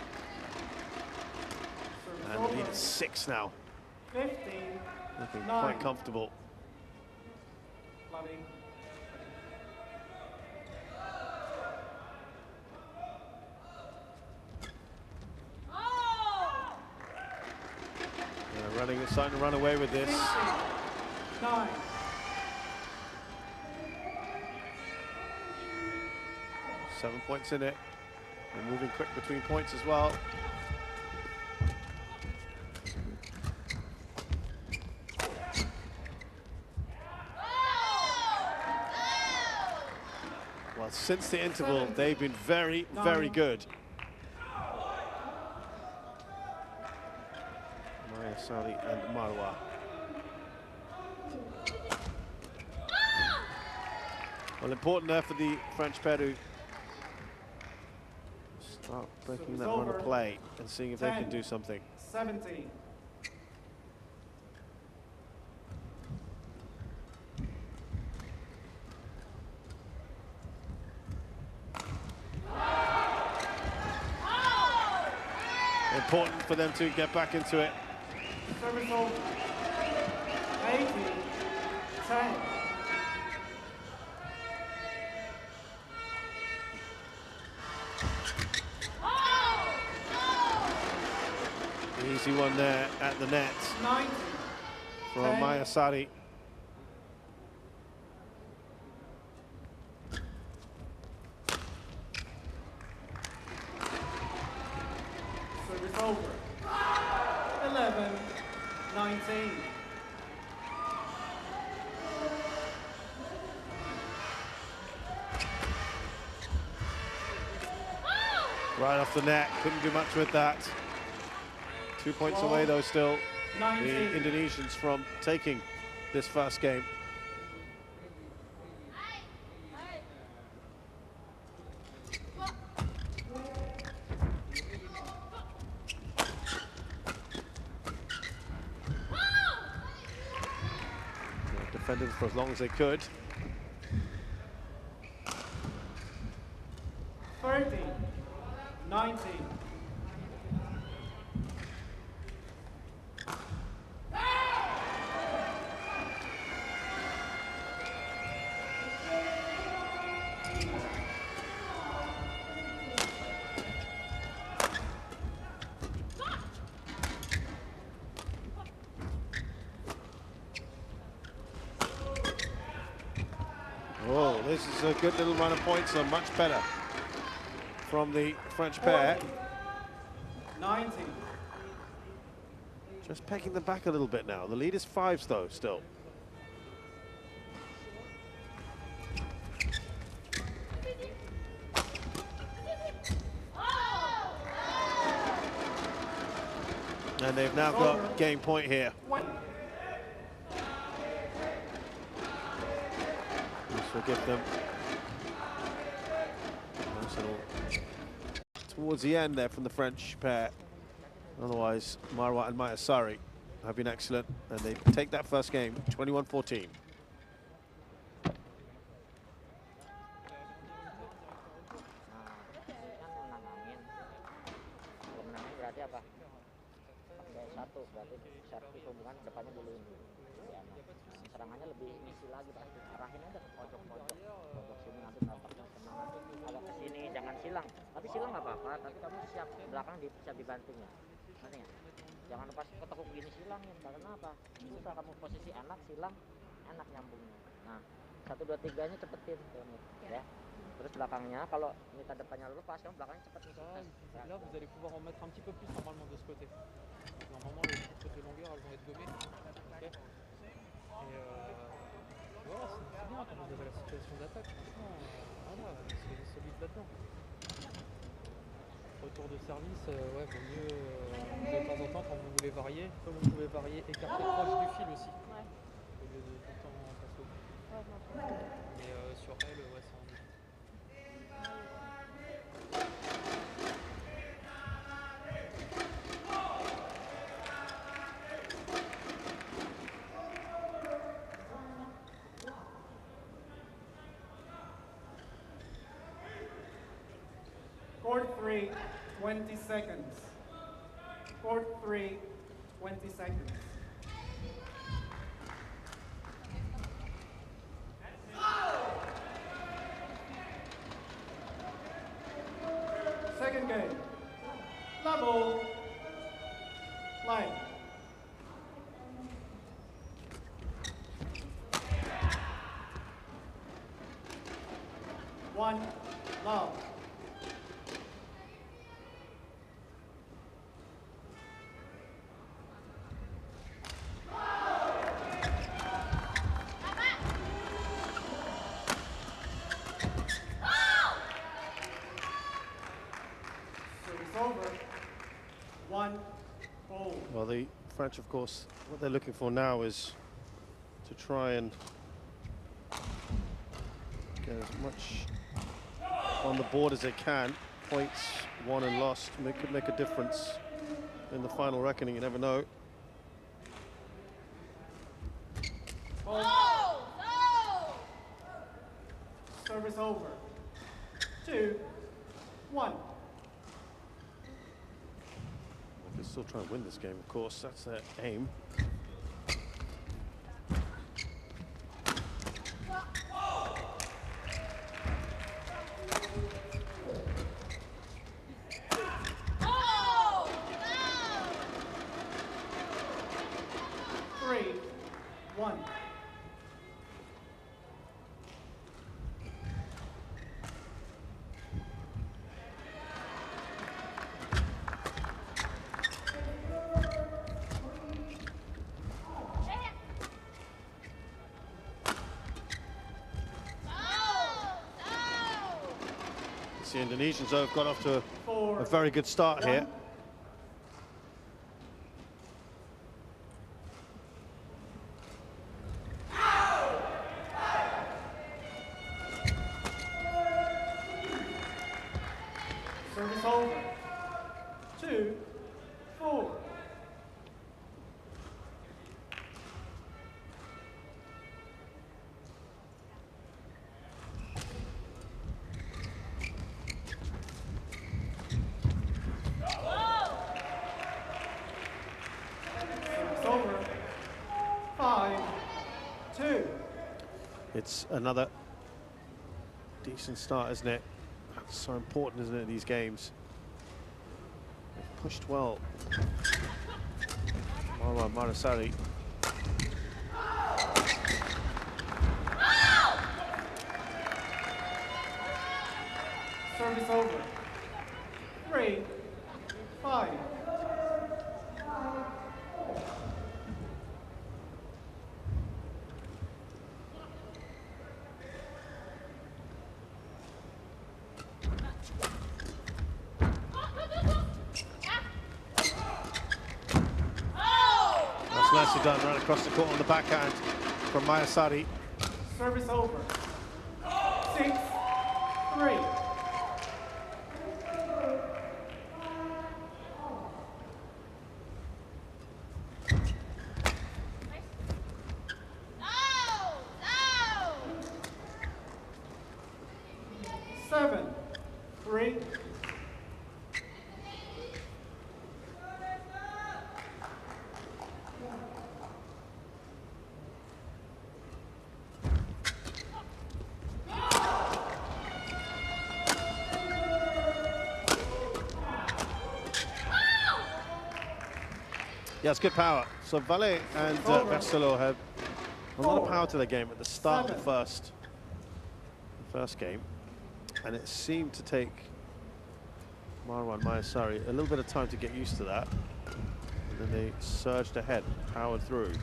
And the lead is 6 now. 15. Looking quite comfortable. Starting to run away with this. 9. Seven points in it. They're moving quick between points as well. Well, since the interval, they've been very, very good. Sally and Marwa. Well, important there for the French pair to start breaking that run of play and seeing if they can do something. 17. Important for them to get back into it. Service over. 18. 10. Easy one there at the net 90. from 10. Mayasari. Service over. 11, 19. Right off the net, couldn't do much with that. 2 points away though still, 19. the Indonesians from taking this first game. Defended for as long as they could. 30, 19. Oh, this is a good little run of points, so much better from the French pair. 19. Just pegging them back a little bit now. The lead is 5s though, still. And they've now got game point here. Let's forgive them. Nice little towards the end there from the French pair. Otherwise, Marwa and Mayasari have been excellent, and they take that first game 21-14. Berarti apa? Pakai satu, berarti servis hubungan depannya dulu ini. Serangannya lebih ngisi lagi pasti. Arahin aja ke pojok-pojok. Pojok sini nanti nampaknya semangat. Agak ke sini jangan silang. Tapi silang nggak apa-apa, tapi kamu siap belakang siap dibanting ya. Ngerti nggak? Jangan pas ketekuk gini silangin, karena apa? Susah kamu posisi enak, silang enak nyambungnya. Nah, 1, 2, 3-nya cepetin ya. Terus belakangnya kalau minta depannya lepas, kamu belakangnya cepet nih. Là, vous allez pouvoir en mettre un petit peu plus normalement de ce côté. Normalement, les petites de longueur, elles vont être gommées. Okay. Et voilà, c'est bien quand vous avez la situation d'attaque. Franchement, voilà, c'est solide là-dedans. Retour de service, ouais, vaut mieux de temps en temps quand vous voulez varier. Comme vous pouvez varier, écarter proche du fil aussi. Ouais. Au lieu de tout le temps passer au bout. Mais sur elle, ouais, c'est un. Court 3, 20 seconds. Court 3, 20 seconds. Second game. Level. Line. One, love. Well, the French, of course, what they're looking for now is to try and get as much on the board as they can. Points won and lost could make a difference in the final reckoning. You never know. Service over. 2, 1. They can still try and win this game, of course. That's their aim. 3, 1. The Indonesians have got off to a very good start here. Service over. 2, 4. Service over. 5, 2. It's another decent start, isn't it? That's so important, isn't it, these games? They've pushed well. Marwan Marasari. Service over. 3, 5. That's nicely done, right across the court on the backhand from Mayasari. Service over. 6, 3. Seven, 3. Yeah, it's good power. So Valle and Barcelo had a lot of power to their game at the start of the first game, and it seemed to take Marwan Mayasari a little bit of time to get used to that, and then they surged ahead, powered through.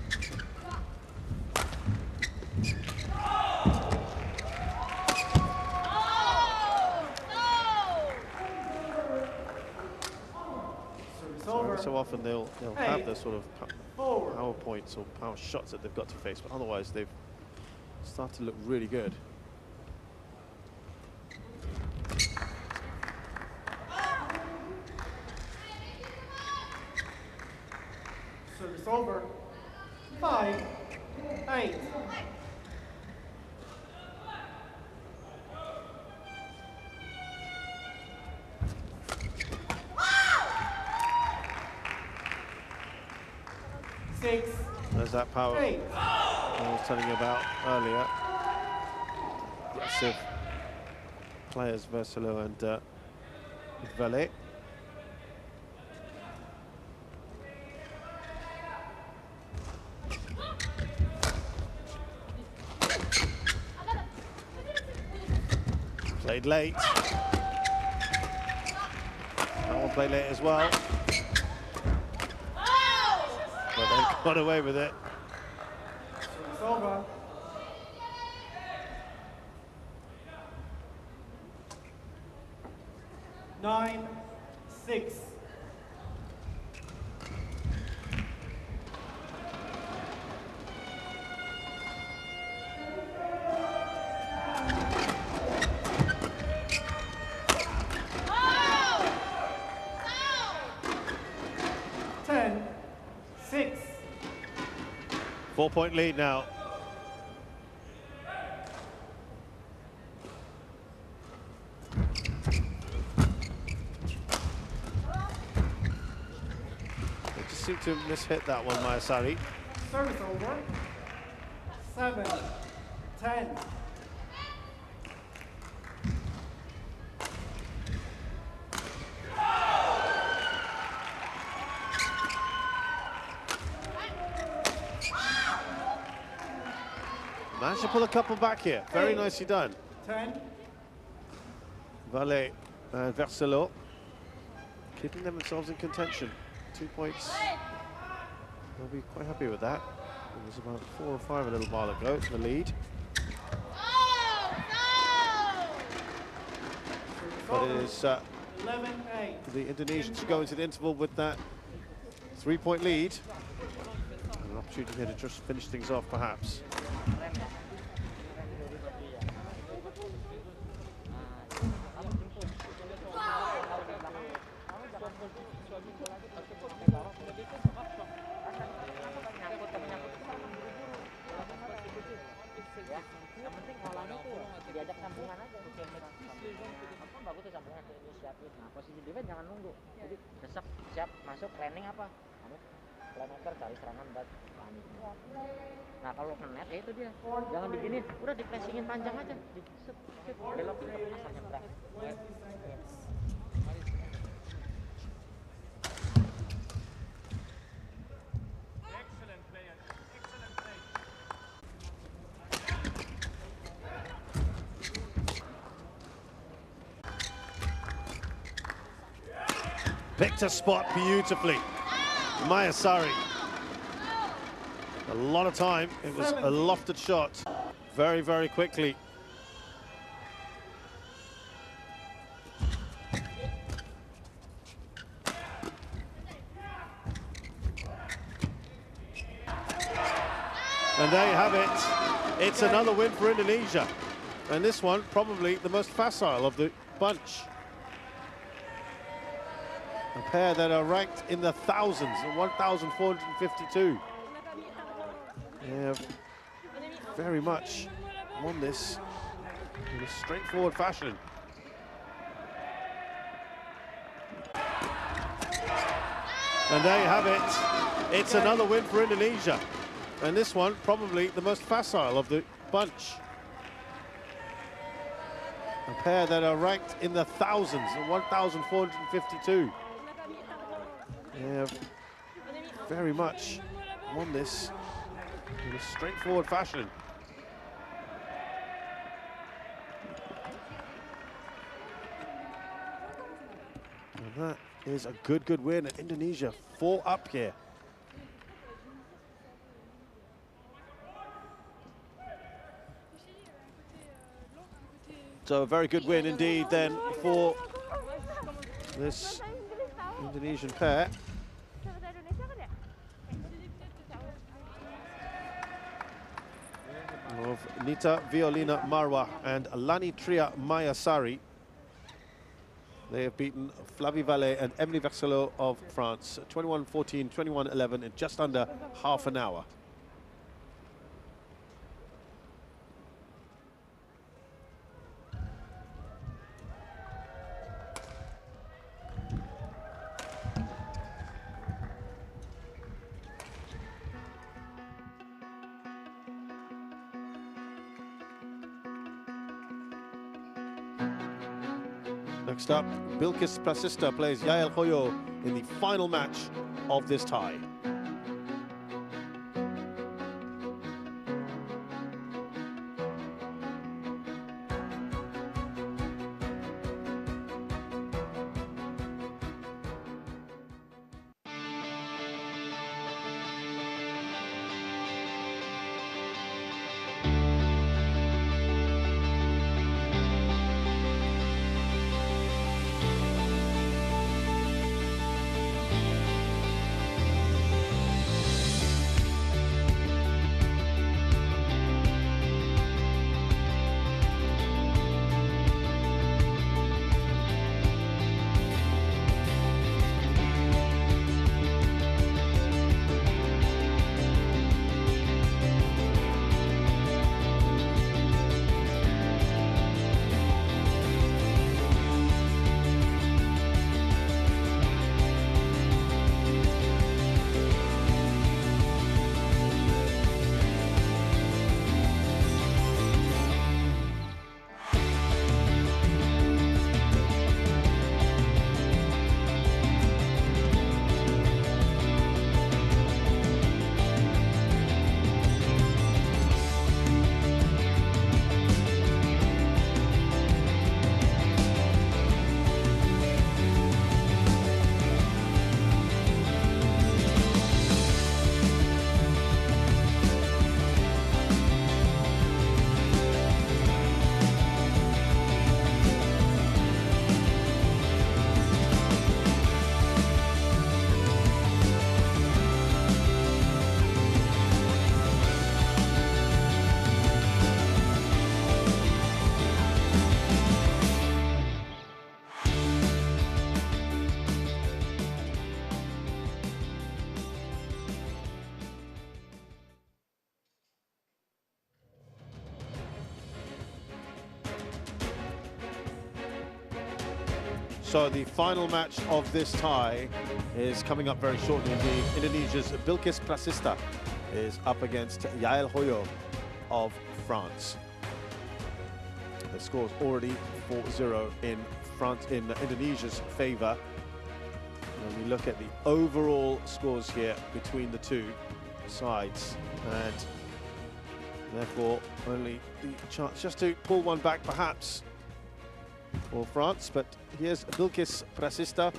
So often they'll have the sort of power points or power shots that they've got to face, but otherwise they've started to look really good. Service over. 5, 8. There's that power I was telling you about earlier. Aggressive players, Barcelo and Valle. Played late. That one played late as well. But they got away with it. It's over. Nine, 6. Ten, 6. 4-point lead now. They just seem to mishit that one, Mayasari. Service over. 7, 10. Managed to pull a couple back here. Very nicely done. 10. Valet and Verselot keeping themselves in contention. 2 points. They'll be quite happy with that. It was about 4 or 5 a little while ago to the lead. But it is 11-8. the Indonesians to go into the interval with that 3-point lead. An opportunity here to just finish things off, perhaps. Yang penting olahnya tuh diajak sambungan aja. Apa bagus tuh sambungan ke inisiatif. Nah, posisi defense jangan nunggu. Jadi desek, siap, masuk, planning apa? Kamu playmaker cari serangan buat panik. Nah, kalau ke-net ya itu dia. Jangan diginiin, udah di-pressingin panjang aja. Di set, belokin asal nyebrang. Picked a spot beautifully. Mayasari. A lot of time. It was a lofted shot. Very, very quickly. And there you have it. It's another win for Indonesia. And this one, probably the most facile of the bunch. A pair that are ranked in the thousands, 1,452. Yeah, very much won this in a straightforward fashion. And there you have it. It's another win for Indonesia. And this one, probably the most facile of the bunch. A pair that are ranked in the thousands, 1,452. Yeah, very much won this in a straightforward fashion. And that is a good win. And Indonesia 4 up here. So a very good win indeed then for this Indonesian pair. Of Nita Violina Marwa and Lani Tria Mayasari. They have beaten Flavie Valet and Emily Verselot of France 21-14, 21-11 in just under half an hour. Next up, Bilkis Prasista plays Yael Hoyo in the final match of this tie. So the final match of this tie is coming up very shortly indeed. Indonesia's Bilkis Prasista is up against Yael Hoyo of France. The score is already 4-0 in Indonesia's favour. When we look at the overall scores here between the two sides, and therefore only the chance just to pull one back perhaps for France. But here's Bilkis Prasista,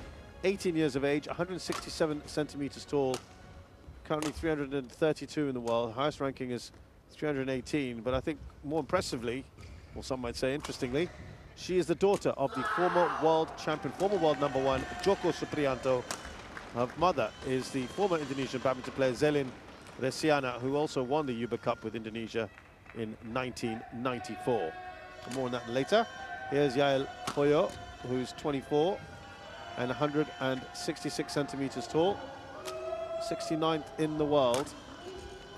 18 years of age, 167 centimeters tall, currently 332 in the world. Highest ranking is 318, but I think more impressively, or some might say interestingly, she is the daughter of the former world champion, former world #1, Joko Supriyanto. Her mother is the former Indonesian badminton player Zelin Resiana, who also won the Uber Cup with Indonesia in 1994. More on that later. Here's Yael Hoyo, who's 24 and 166 centimeters tall, 69th in the world.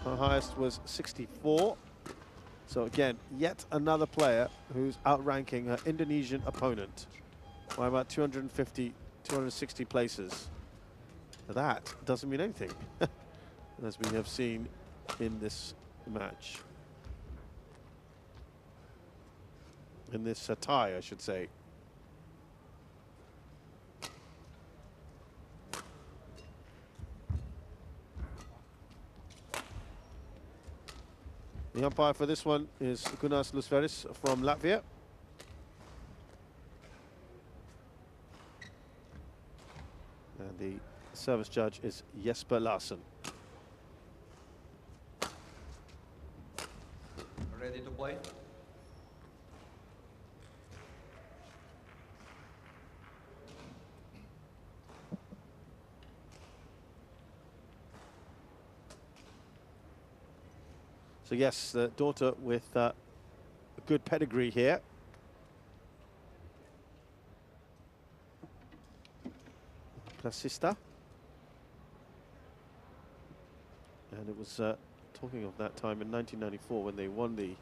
Her highest was 64. So again, yet another player who's outranking her Indonesian opponent by about 250, 260 places. That doesn't mean anything, as we have seen in this match. In this tie, I should say. The umpire for this one is Gunas Lusveris from Latvia. And the service judge is Jesper Larsen. Ready to play? So yes, the daughter with a good pedigree here. Prasista. And it was, talking of that time in 1994 when they won the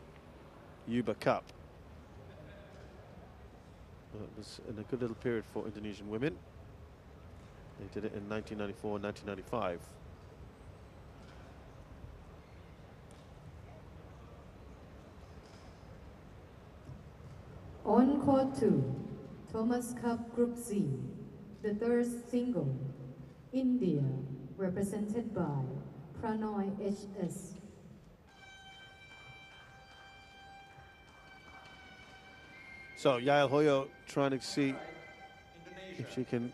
Uber Cup. It was in a good little period for Indonesian women. They did it in 1994 and 1995. On court 2, Thomas Cup Group C, the third single, India, represented by Pranoy HS. So Yael Hoyo trying to see if she can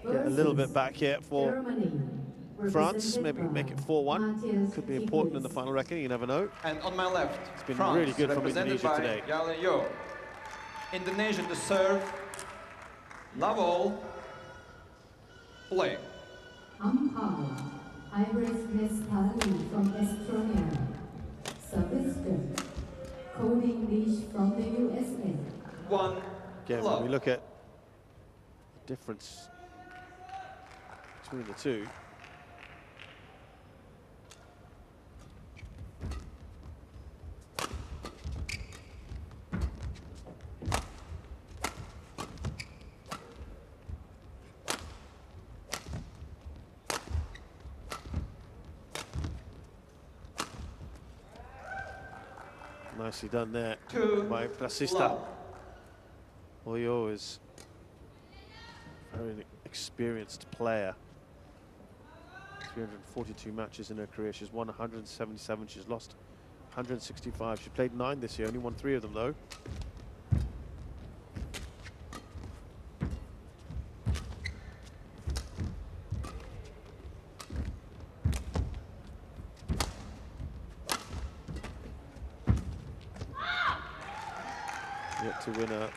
get a little bit back here for Germany, France, maybe make it 4-1. Could be important in the final reckoning, you never know. And on my left, It's been France, really good from represented Indonesia by today. Yael Hoyo. Indonesia to serve. Love all. Play. Umpire, Iris Nestali from Estonia. Service judge, Coding Leash from the USA. One. Again, when we look at the difference between the two, nicely done there by Prasista. Hoyo is a very experienced player. 342 matches in her career. She's won 177. She's lost 165. She played 9 this year, only won 3 of them though. Yet to win a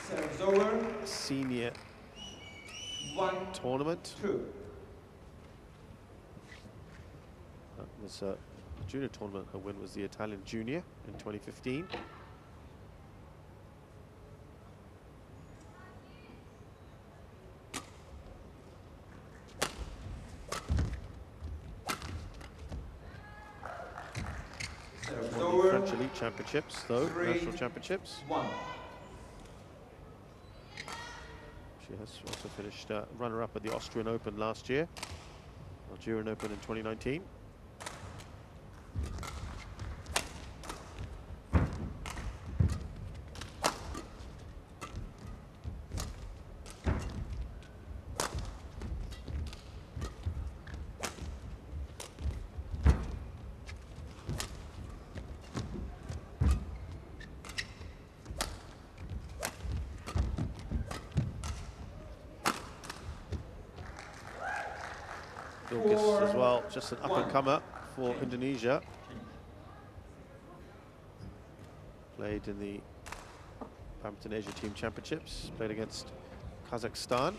Serves over. senior 1-2. tournament. That was a junior tournament. Her win was the Italian Junior in 2015. Serves Won the over. French Elite Championships, though, 3-1. national championships. She has also finished runner-up at the Austrian Open last year, Algerian Open in 2019. As well, just an up-and-comer for Indonesia. Played in the Badminton Asia Team Championships, played against Kazakhstan.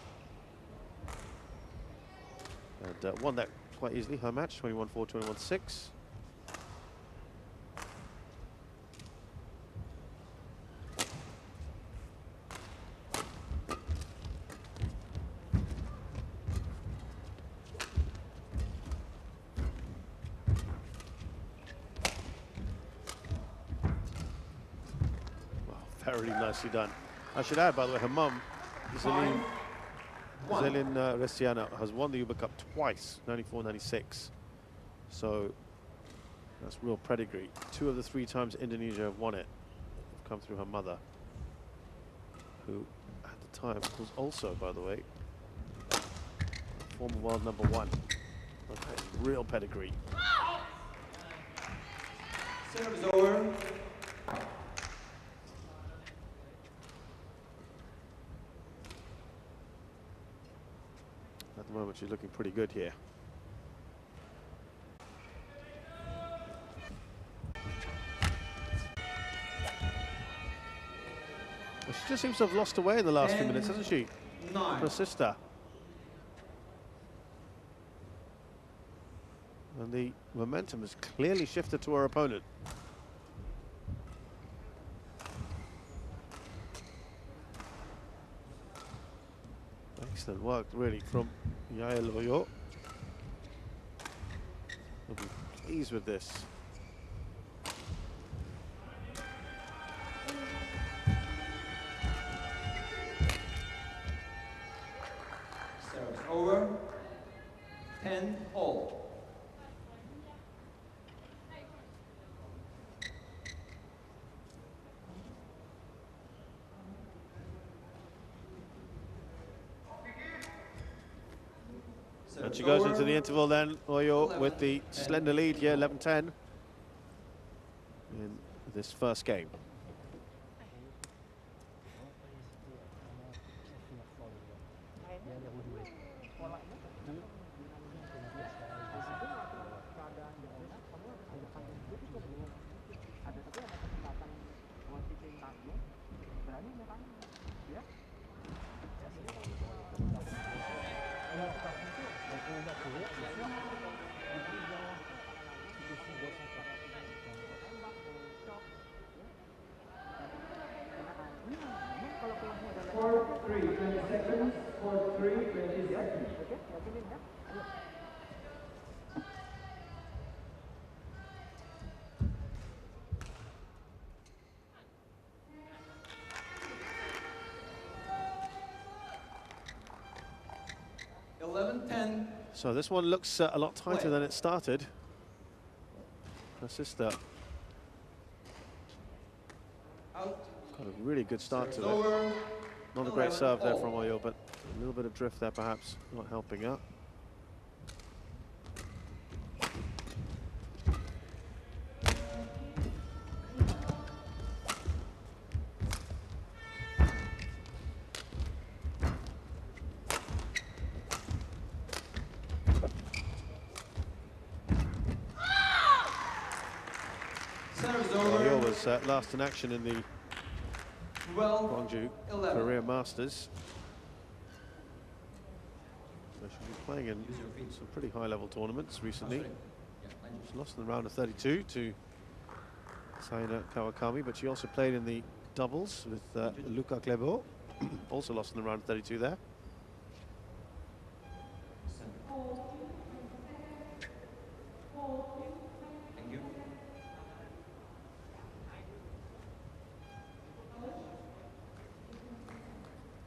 And won that quite easily, her match, 21-4, 21-6. Very nicely done. I should add, by the way, her mum, Zelin Restiana, has won the Uber Cup twice, 94, 96. So that's real pedigree. 2 of the 3 times Indonesia have won it have come through her mother, who at the time was also, by the way, former world #1. Okay, real pedigree. Service over. At the moment, she's looking pretty good here. Well, she just seems to have lost her way in the last few minutes, hasn't she? Her sister. And the momentum has clearly shifted to her opponent. Excellent work, really, from Yael Royo. I'll be pleased with this. Service over. 10-all. And she goes into the interval then, Oyo, with the slender lead here, 11-10, in this first game. Court 3, 20 seconds. Court 3, 20 seconds. So this one looks a lot tighter than it started. Her sister got a really good start to it. Not a great serve there from Oyo, but a little bit of drift there perhaps not helping her. Oyo was last in action in the Gwangju Career Masters. So she's been playing in some pretty high-level tournaments recently. She lost in the round of 32 to Saina Kawakami, but she also played in the doubles with Luca Klebo. Also lost in the round of 32 there. Thank you.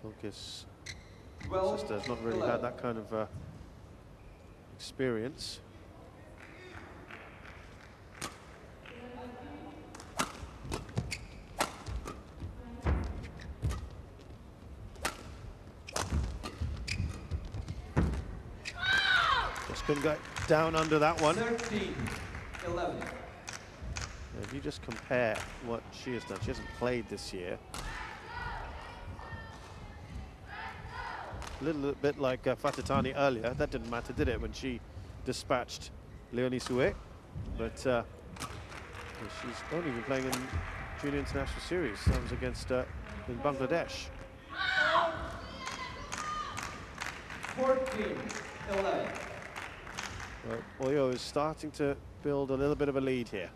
Focus Sister's not really had that kind of experience. Just couldn't go down under that one. 13-11. If you just compare what she has done, she hasn't played this year. A little bit like Fatatani earlier. That didn't matter, did it, when she dispatched Leonie Souet? But she's only been playing in Junior International Series. That was against in Bangladesh. 14-11. Well, Oyo is starting to build a little bit of a lead here.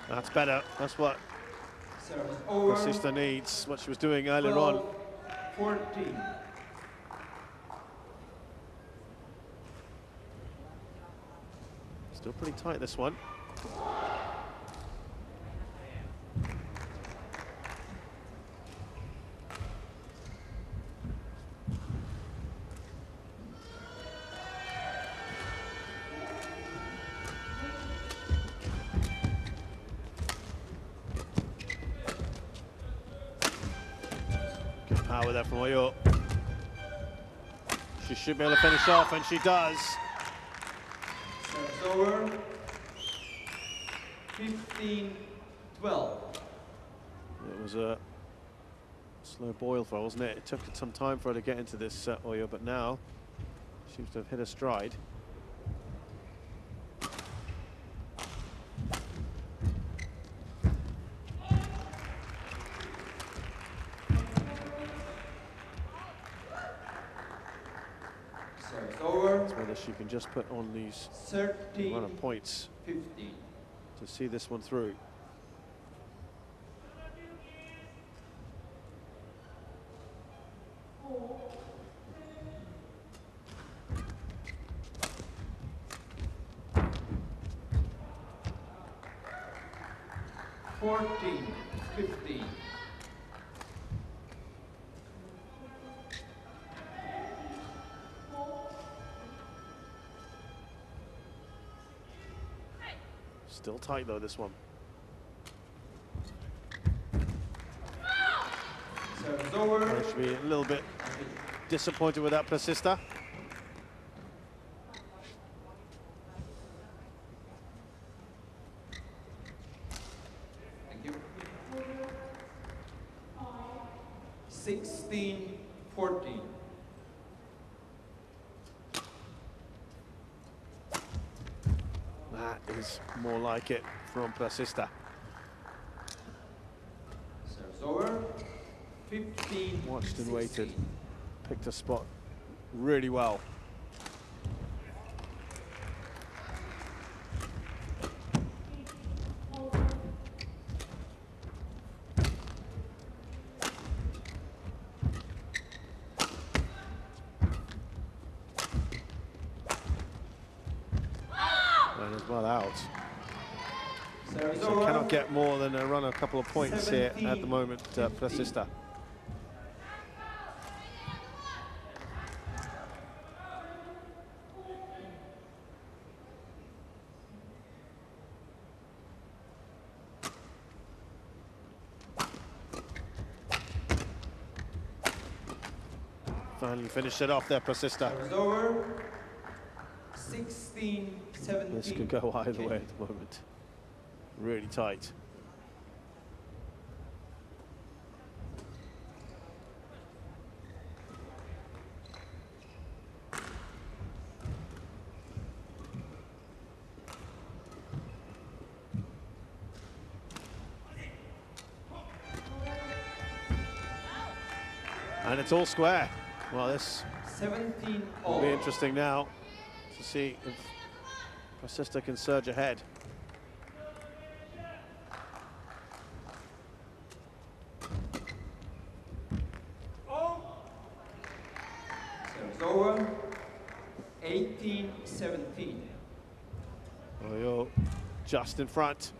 That's better. That's what her sister needs, what she was doing earlier on. 14. Still pretty tight, this one. Power there from Oyo. She should be able to finish off, and she does. Serves over. 15-12. It was a slow boil for her, wasn't it? It took some time for her to get into this Oyo, but now seems to have hit her stride. It's whether she can just put on these run of points 15. to see this one through. Fourteen, 15. Still tight though, this one. Serves over. I should be a little bit disappointed with that persista. Thank you. 16-14. That is more like it from persista. Serves over. 15. Watched and waited. Picked a spot really well. And as well out. Serves So over. cannot get more than a run a couple of points here at the moment, persista. Finally finished it off there, persista. Serves over. 16-17. This could go either way at the moment. Really tight. And it's all square. Well, this 17 will all. be interesting now to see if sister can surge ahead. Service over. 18-17. Oyo just in front.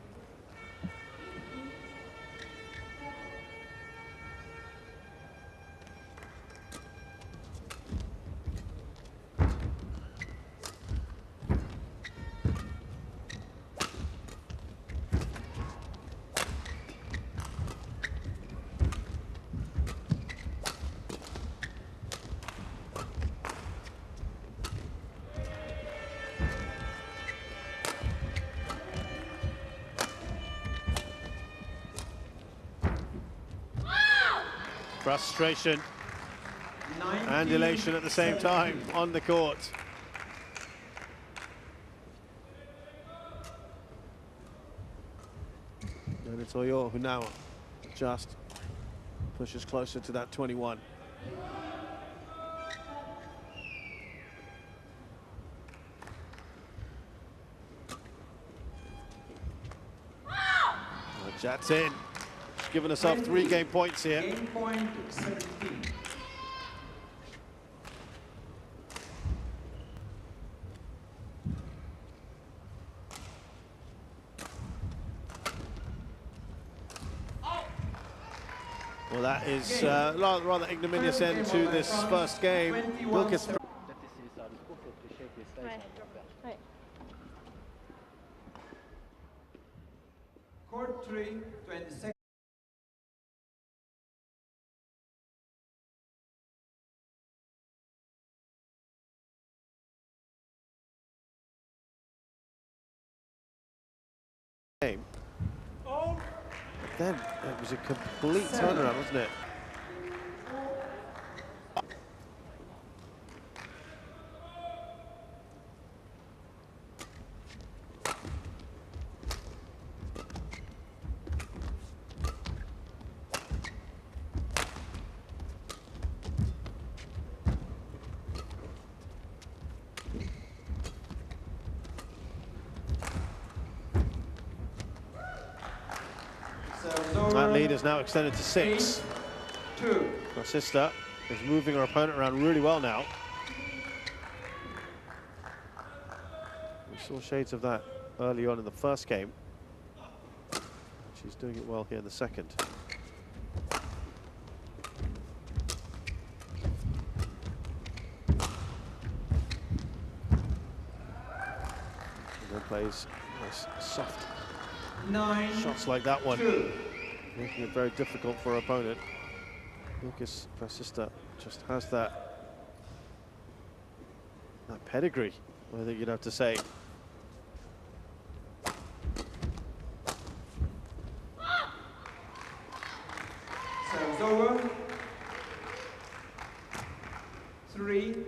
Frustration and elation at the same time on the court. And it's Oyo who now just pushes closer to that 21. Jat's in. She's given herself 3 game points here. Game point 17. Well, that is rather ignominious end to this first game. Lucas. Court 3, 20 seconds. Game. Then it was a complete turnaround, wasn't it? That lead is now extended to 6. 8-2. Her sister is moving her opponent around really well now. We saw shades of that early on in the first game. She's doing it well here in the second. And then plays nice soft 9. shots like that one, 2. making it very difficult for her opponent. Lucas Persista just has that pedigree, I think you'd have to say. Service over. 3-9.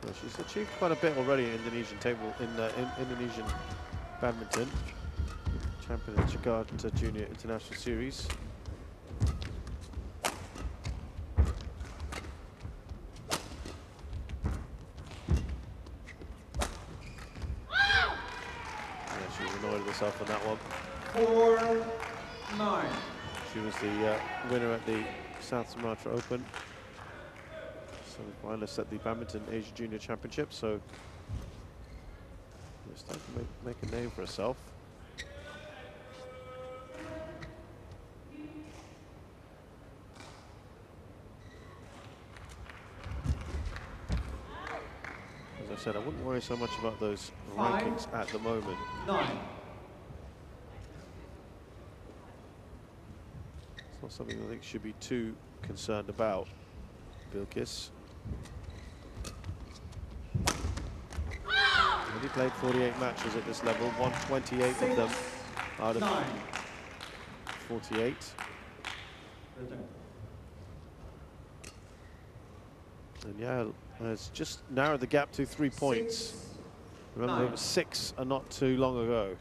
Well, she's achieved quite a bit already in Indonesian table in Indonesian badminton. Champion in Jakarta Junior International Series. Yeah, she annoyed herself on that one. 4-9. She was the winner at the South Sumatra Open. Finalist at the Badminton Asia Junior Championship, so she's starting to make a name for herself. As I said, I wouldn't worry so much about those rankings at the moment. 9. It's not something I think should be too concerned about. Bilkis. He played 48 matches at this level, won 28 of them out of 48. And yeah, it's just narrowed the gap to 3 points. Remember, it was 6 not too long ago.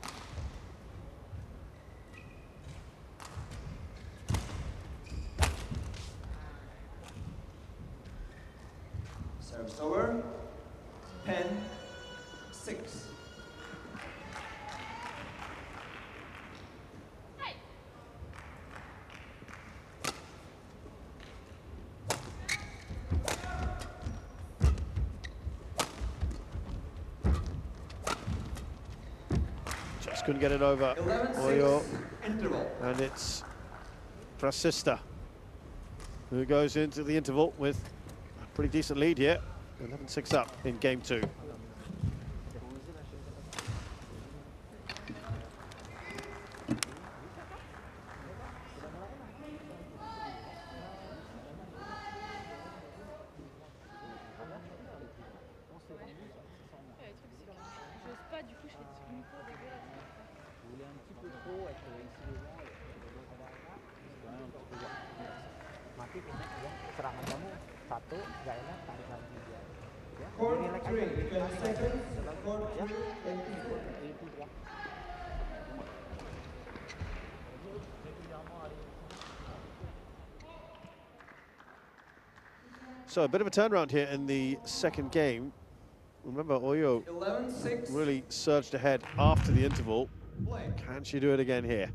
Service over. 10-6. Just couldn't get it over 11-6 interval. and it's Prasista who goes into the interval with a pretty decent lead here. 11-6 up in game 2. Serangan kamu satu, gak enak, tarik lagi dia. Court Relax 3, aja. 20 seconds. Court 2, 24. So a bit of a turnaround here in the second game. Remember, Oyo 11-6. really surged ahead after the interval. Play. Can she do it again here?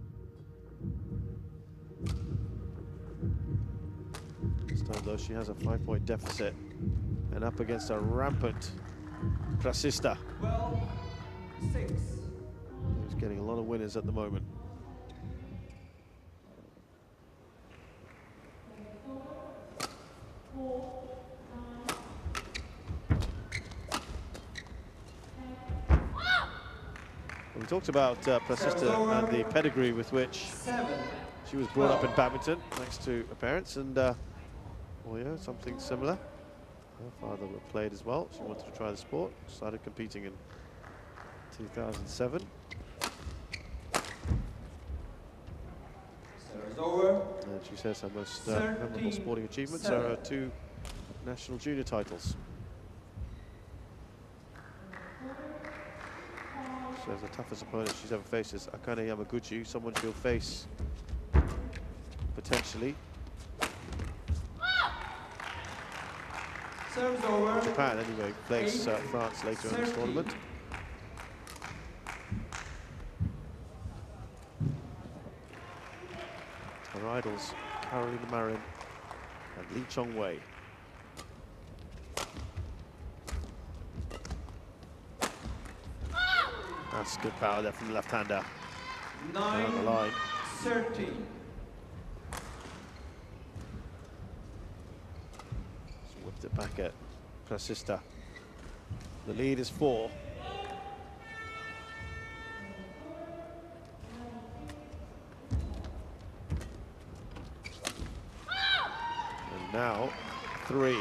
This time, though, she has a 5-point deficit and up against a rampant Prasista, 12-6. who's getting a lot of winners at the moment. We talked about Prasista and the pedigree with which 7. she was brought up in badminton, thanks to her parents, and well, yeah, something similar. Her father played as well. She wanted to try the sport, started competing in 2007. Service over. And she says her most memorable sporting achievements are her 2 national junior titles. She says the toughest opponent she's ever faced is Akane Yamaguchi, someone she'll face potentially Service over. Japan anyway, plays France later in this tournament. Her idols, Carolina Marin and Lee Chong-wei. That's good power there from the left-hander. Down the line. 9-13. Whipped it back at Prasista. The lead is 4. And now 3.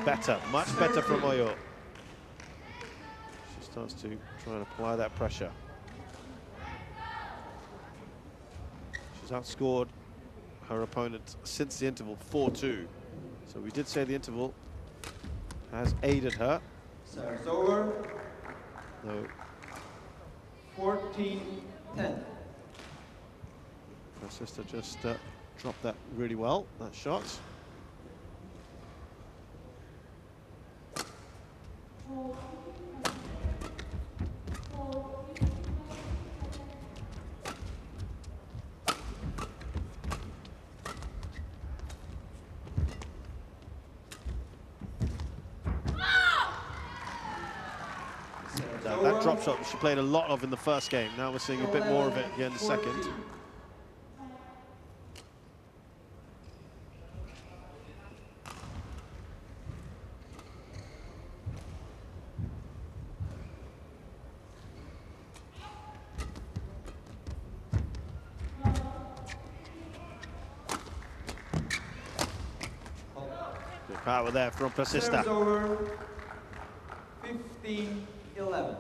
Better, much better from Oyo. She starts to try and apply that pressure. She's outscored her opponent since the interval 4-2. So we did say the interval has aided her. Service over. No, 14-10. her sister just dropped that really well, that shot. That drop shot she played a lot of in the first game. Now we're seeing a bit more of it here in the second. Good power there from Service Prasista. over. 15-11.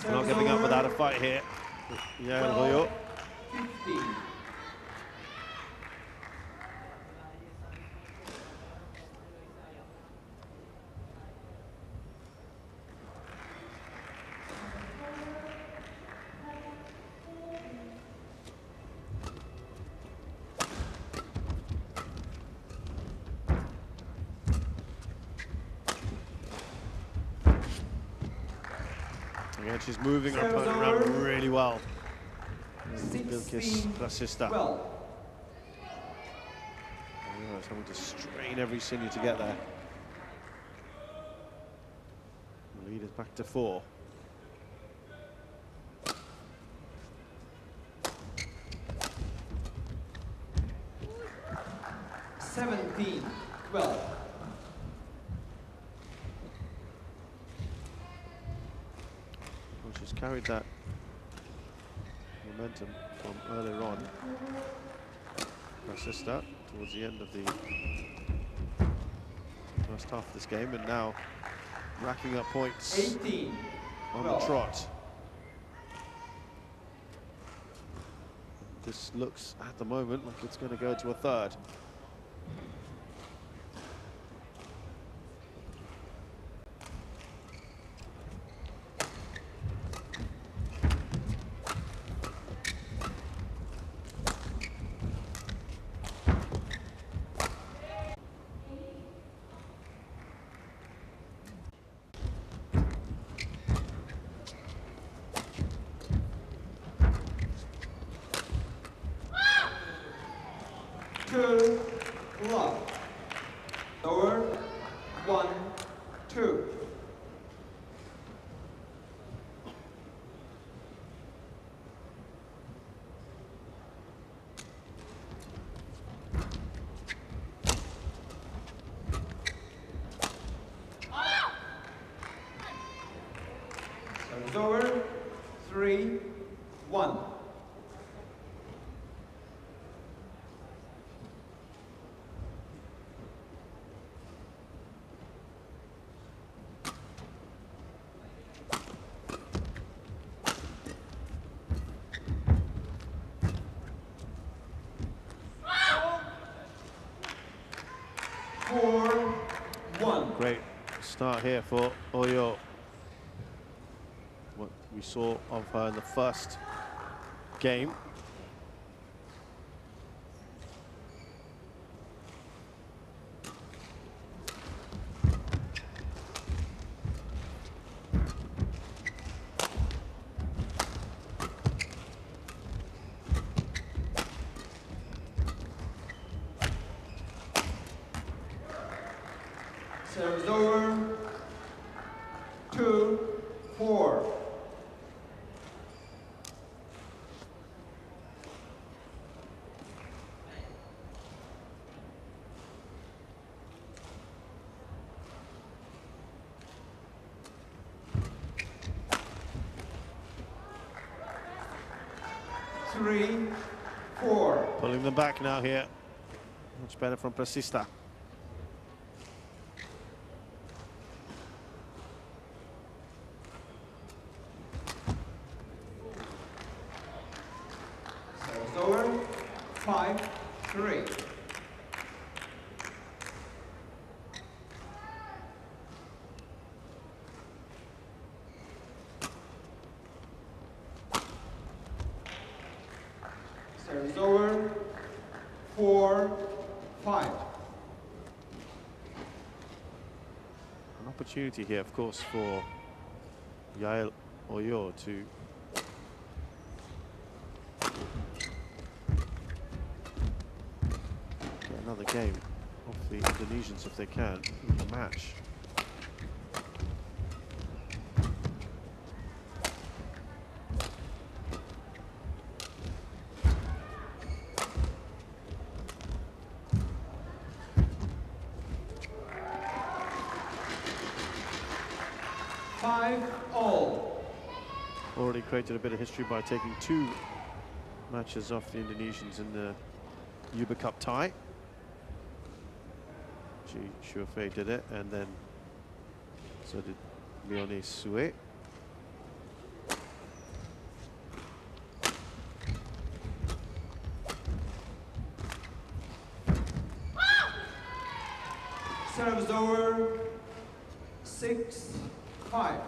Not giving up without a fight here. Yeah, Hoyo. 15. Again, she's moving her opponent around really well. Bilkis 16, Rasista. 12. It's having to strain every sinew to get there. The lead is back to 4. Seventeen, 12. Well, she's carried that momentum from earlier on. Rasista towards the end of the first half of this game, and now racking up points 18, on the 12. trot. This looks at the moment like it's going to go to a third. Two, love. Over, 1, 2. Service over, 3, 1. Great start here for Oyo. What we saw of her in the first game. Service over, 2, 4. Three, 4. Pulling them back now here. Much better from Prasista. Service over, 5, 3. Service over, 4, 5. An opportunity here, of course, for Yael Oyo to get another game off the Indonesians if they can in the match. Already created a bit of history by taking 2 matches off the Indonesians in the Yuba Cup tie. Shuafei did it, and then so did Leonie Sue. Service over. 6-5.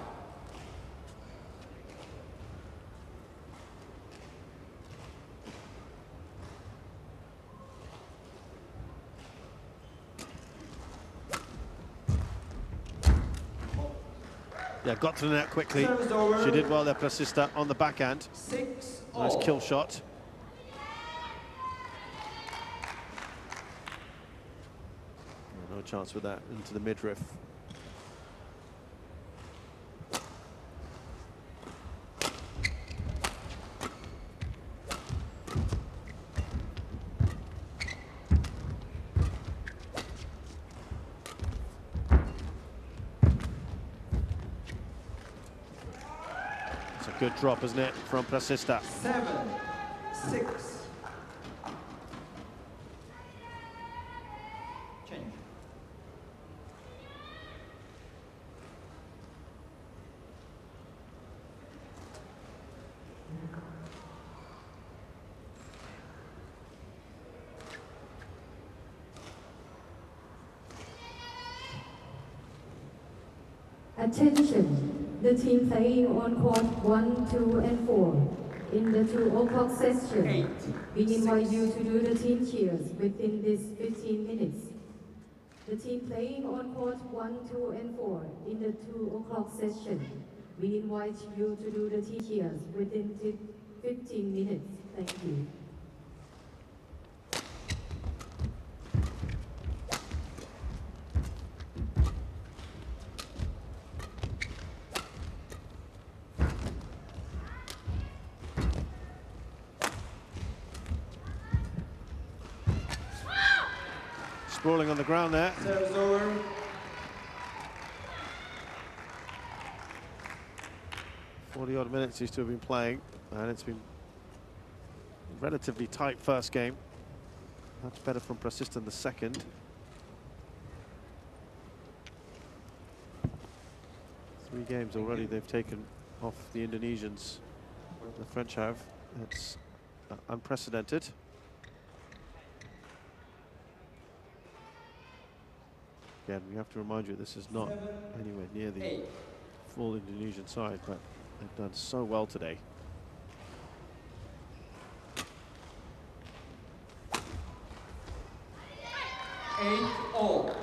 Yeah, got to the net quickly. She did well there, Placista, on the backhand. 6-all. Nice kill shot. No chance with that into the midriff. It's a good drop, isn't it, from Placista? 7-6. Change. Attention, the team playing on court 1, 2, and 4 in the 2 o'clock session. We invite you to do the team cheers within this 15 minutes. The team playing on court 1, 2, and 4 in the 2 o'clock session. We invite you to do the team cheers within 15 minutes. Thank you. Sprawling on the ground there. Service over. 40-odd minutes these two have been playing, and it's been a relatively tight first game. Much better from Placista in the second. 3 games already they've taken off the Indonesians. The French have. It's unprecedented. Again, we have to remind you this is not anywhere near the full Indonesian side, but they've done so well today. All.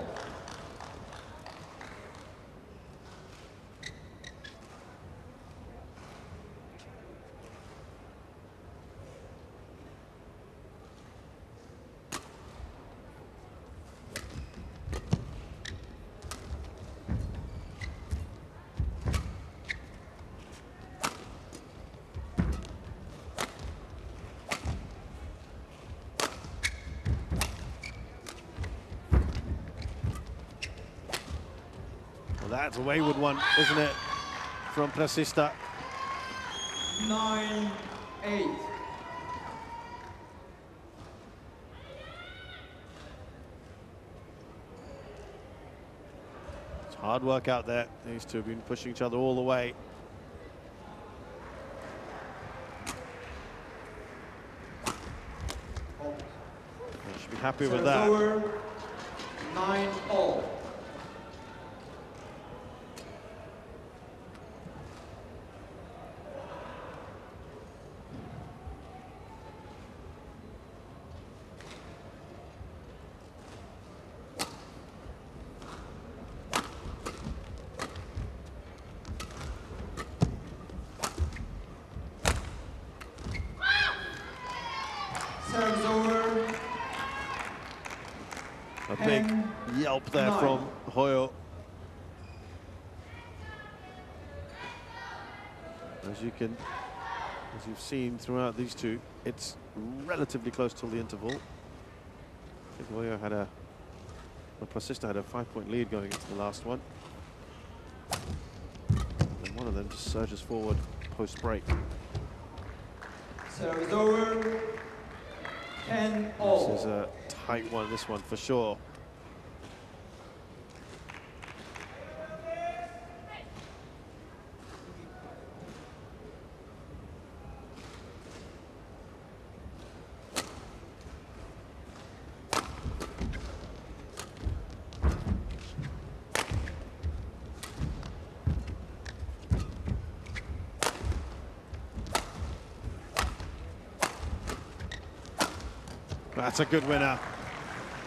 That's a wayward one, isn't it, from Placista? 9-8. It's hard work out there. These two have been pushing each other all the way. They should be happy with that. Over. 9-all. Service over. A big yelp there from Hoyo. As you've seen throughout these two, it's relatively close till the interval. I think Hoyo had Placista had a 5-point lead going into the last one. And one of them just surges forward post-break. Service over. 10-all. This is a tight one, this one for sure. That's a good winner.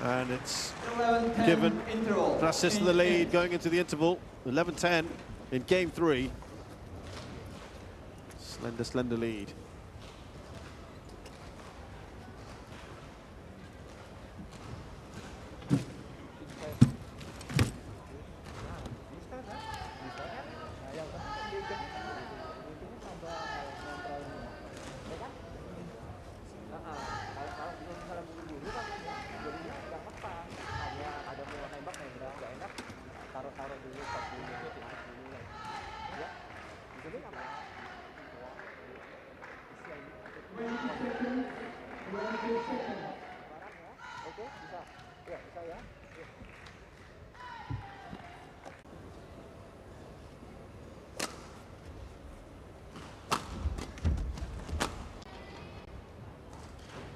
And it's 11-10 given interval. Prasista the lead going into the interval. 11-10 in game 3. Slender, slender lead.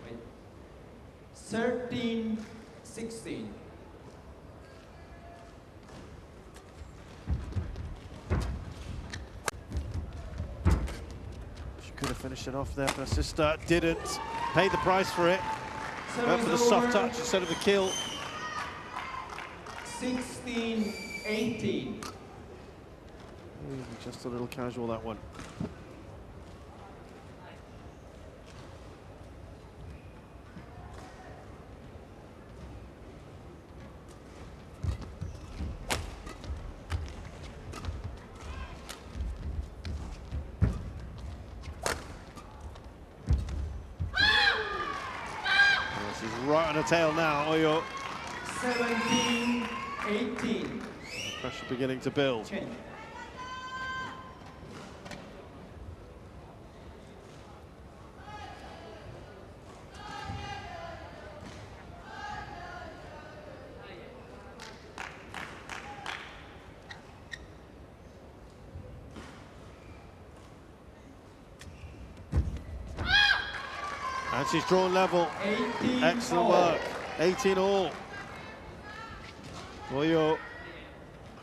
Wait. 13-16. She could have finished it off there, but her sister didn't. Paid the price for it. Went for the soft touch instead of the kill. 16-18. Just a little casual, that one. She's right on her tail now, Oyo. 17-18. Pressure beginning to build. 10. And she's drawn level. 18 Excellent all. work. 18 all. Oyo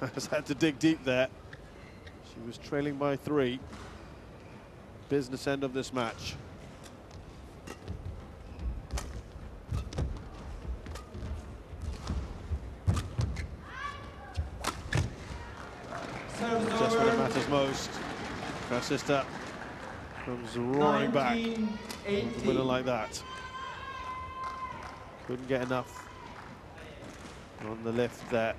has had to dig deep there. She was trailing by 3. Business end of this match. Just when it matters most. Her sister comes roaring back. 19-18. With a winner like that. Couldn't get enough on the lift there.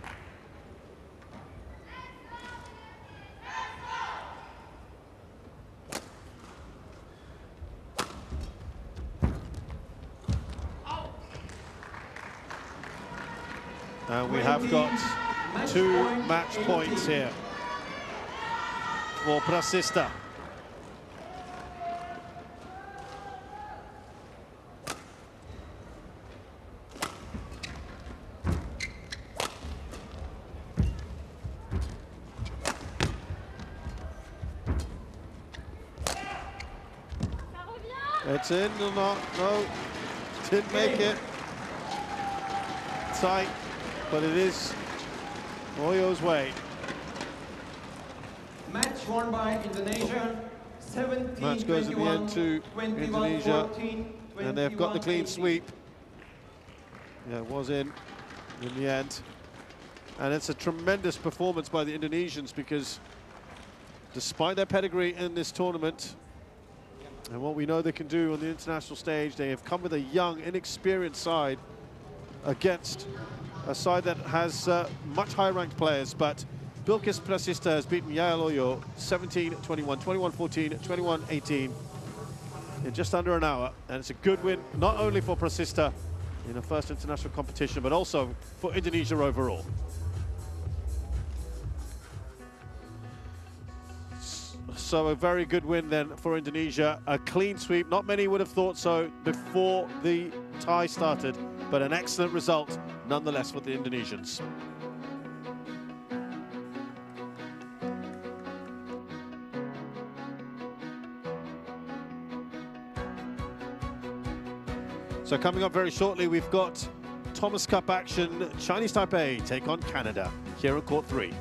And we have got 2 match points here for Prasista. It's in or not? No, didn't make it. Tight, but it is Oyo's way. Match won by Indonesia. 17-21. Match goes at the end to Indonesia, 14, and they've got the clean sweep. Yeah, it was in the end. And it's a tremendous performance by the Indonesians, because despite their pedigree in this tournament, and what we know they can do on the international stage, they have come with a young, inexperienced side against a side that has much higher ranked players. But Bilkis Prasista has beaten Yael Oyo 17-21, 21-14, 21-18 in just under an hour. And it's a good win, not only for Prasista in her first international competition, but also for Indonesia overall. So a very good win then for Indonesia. A clean sweep. Not many would have thought so before the tie started, but an excellent result nonetheless for the Indonesians. So coming up very shortly, we've got Thomas Cup action. Chinese Taipei take on Canada here on Court 3.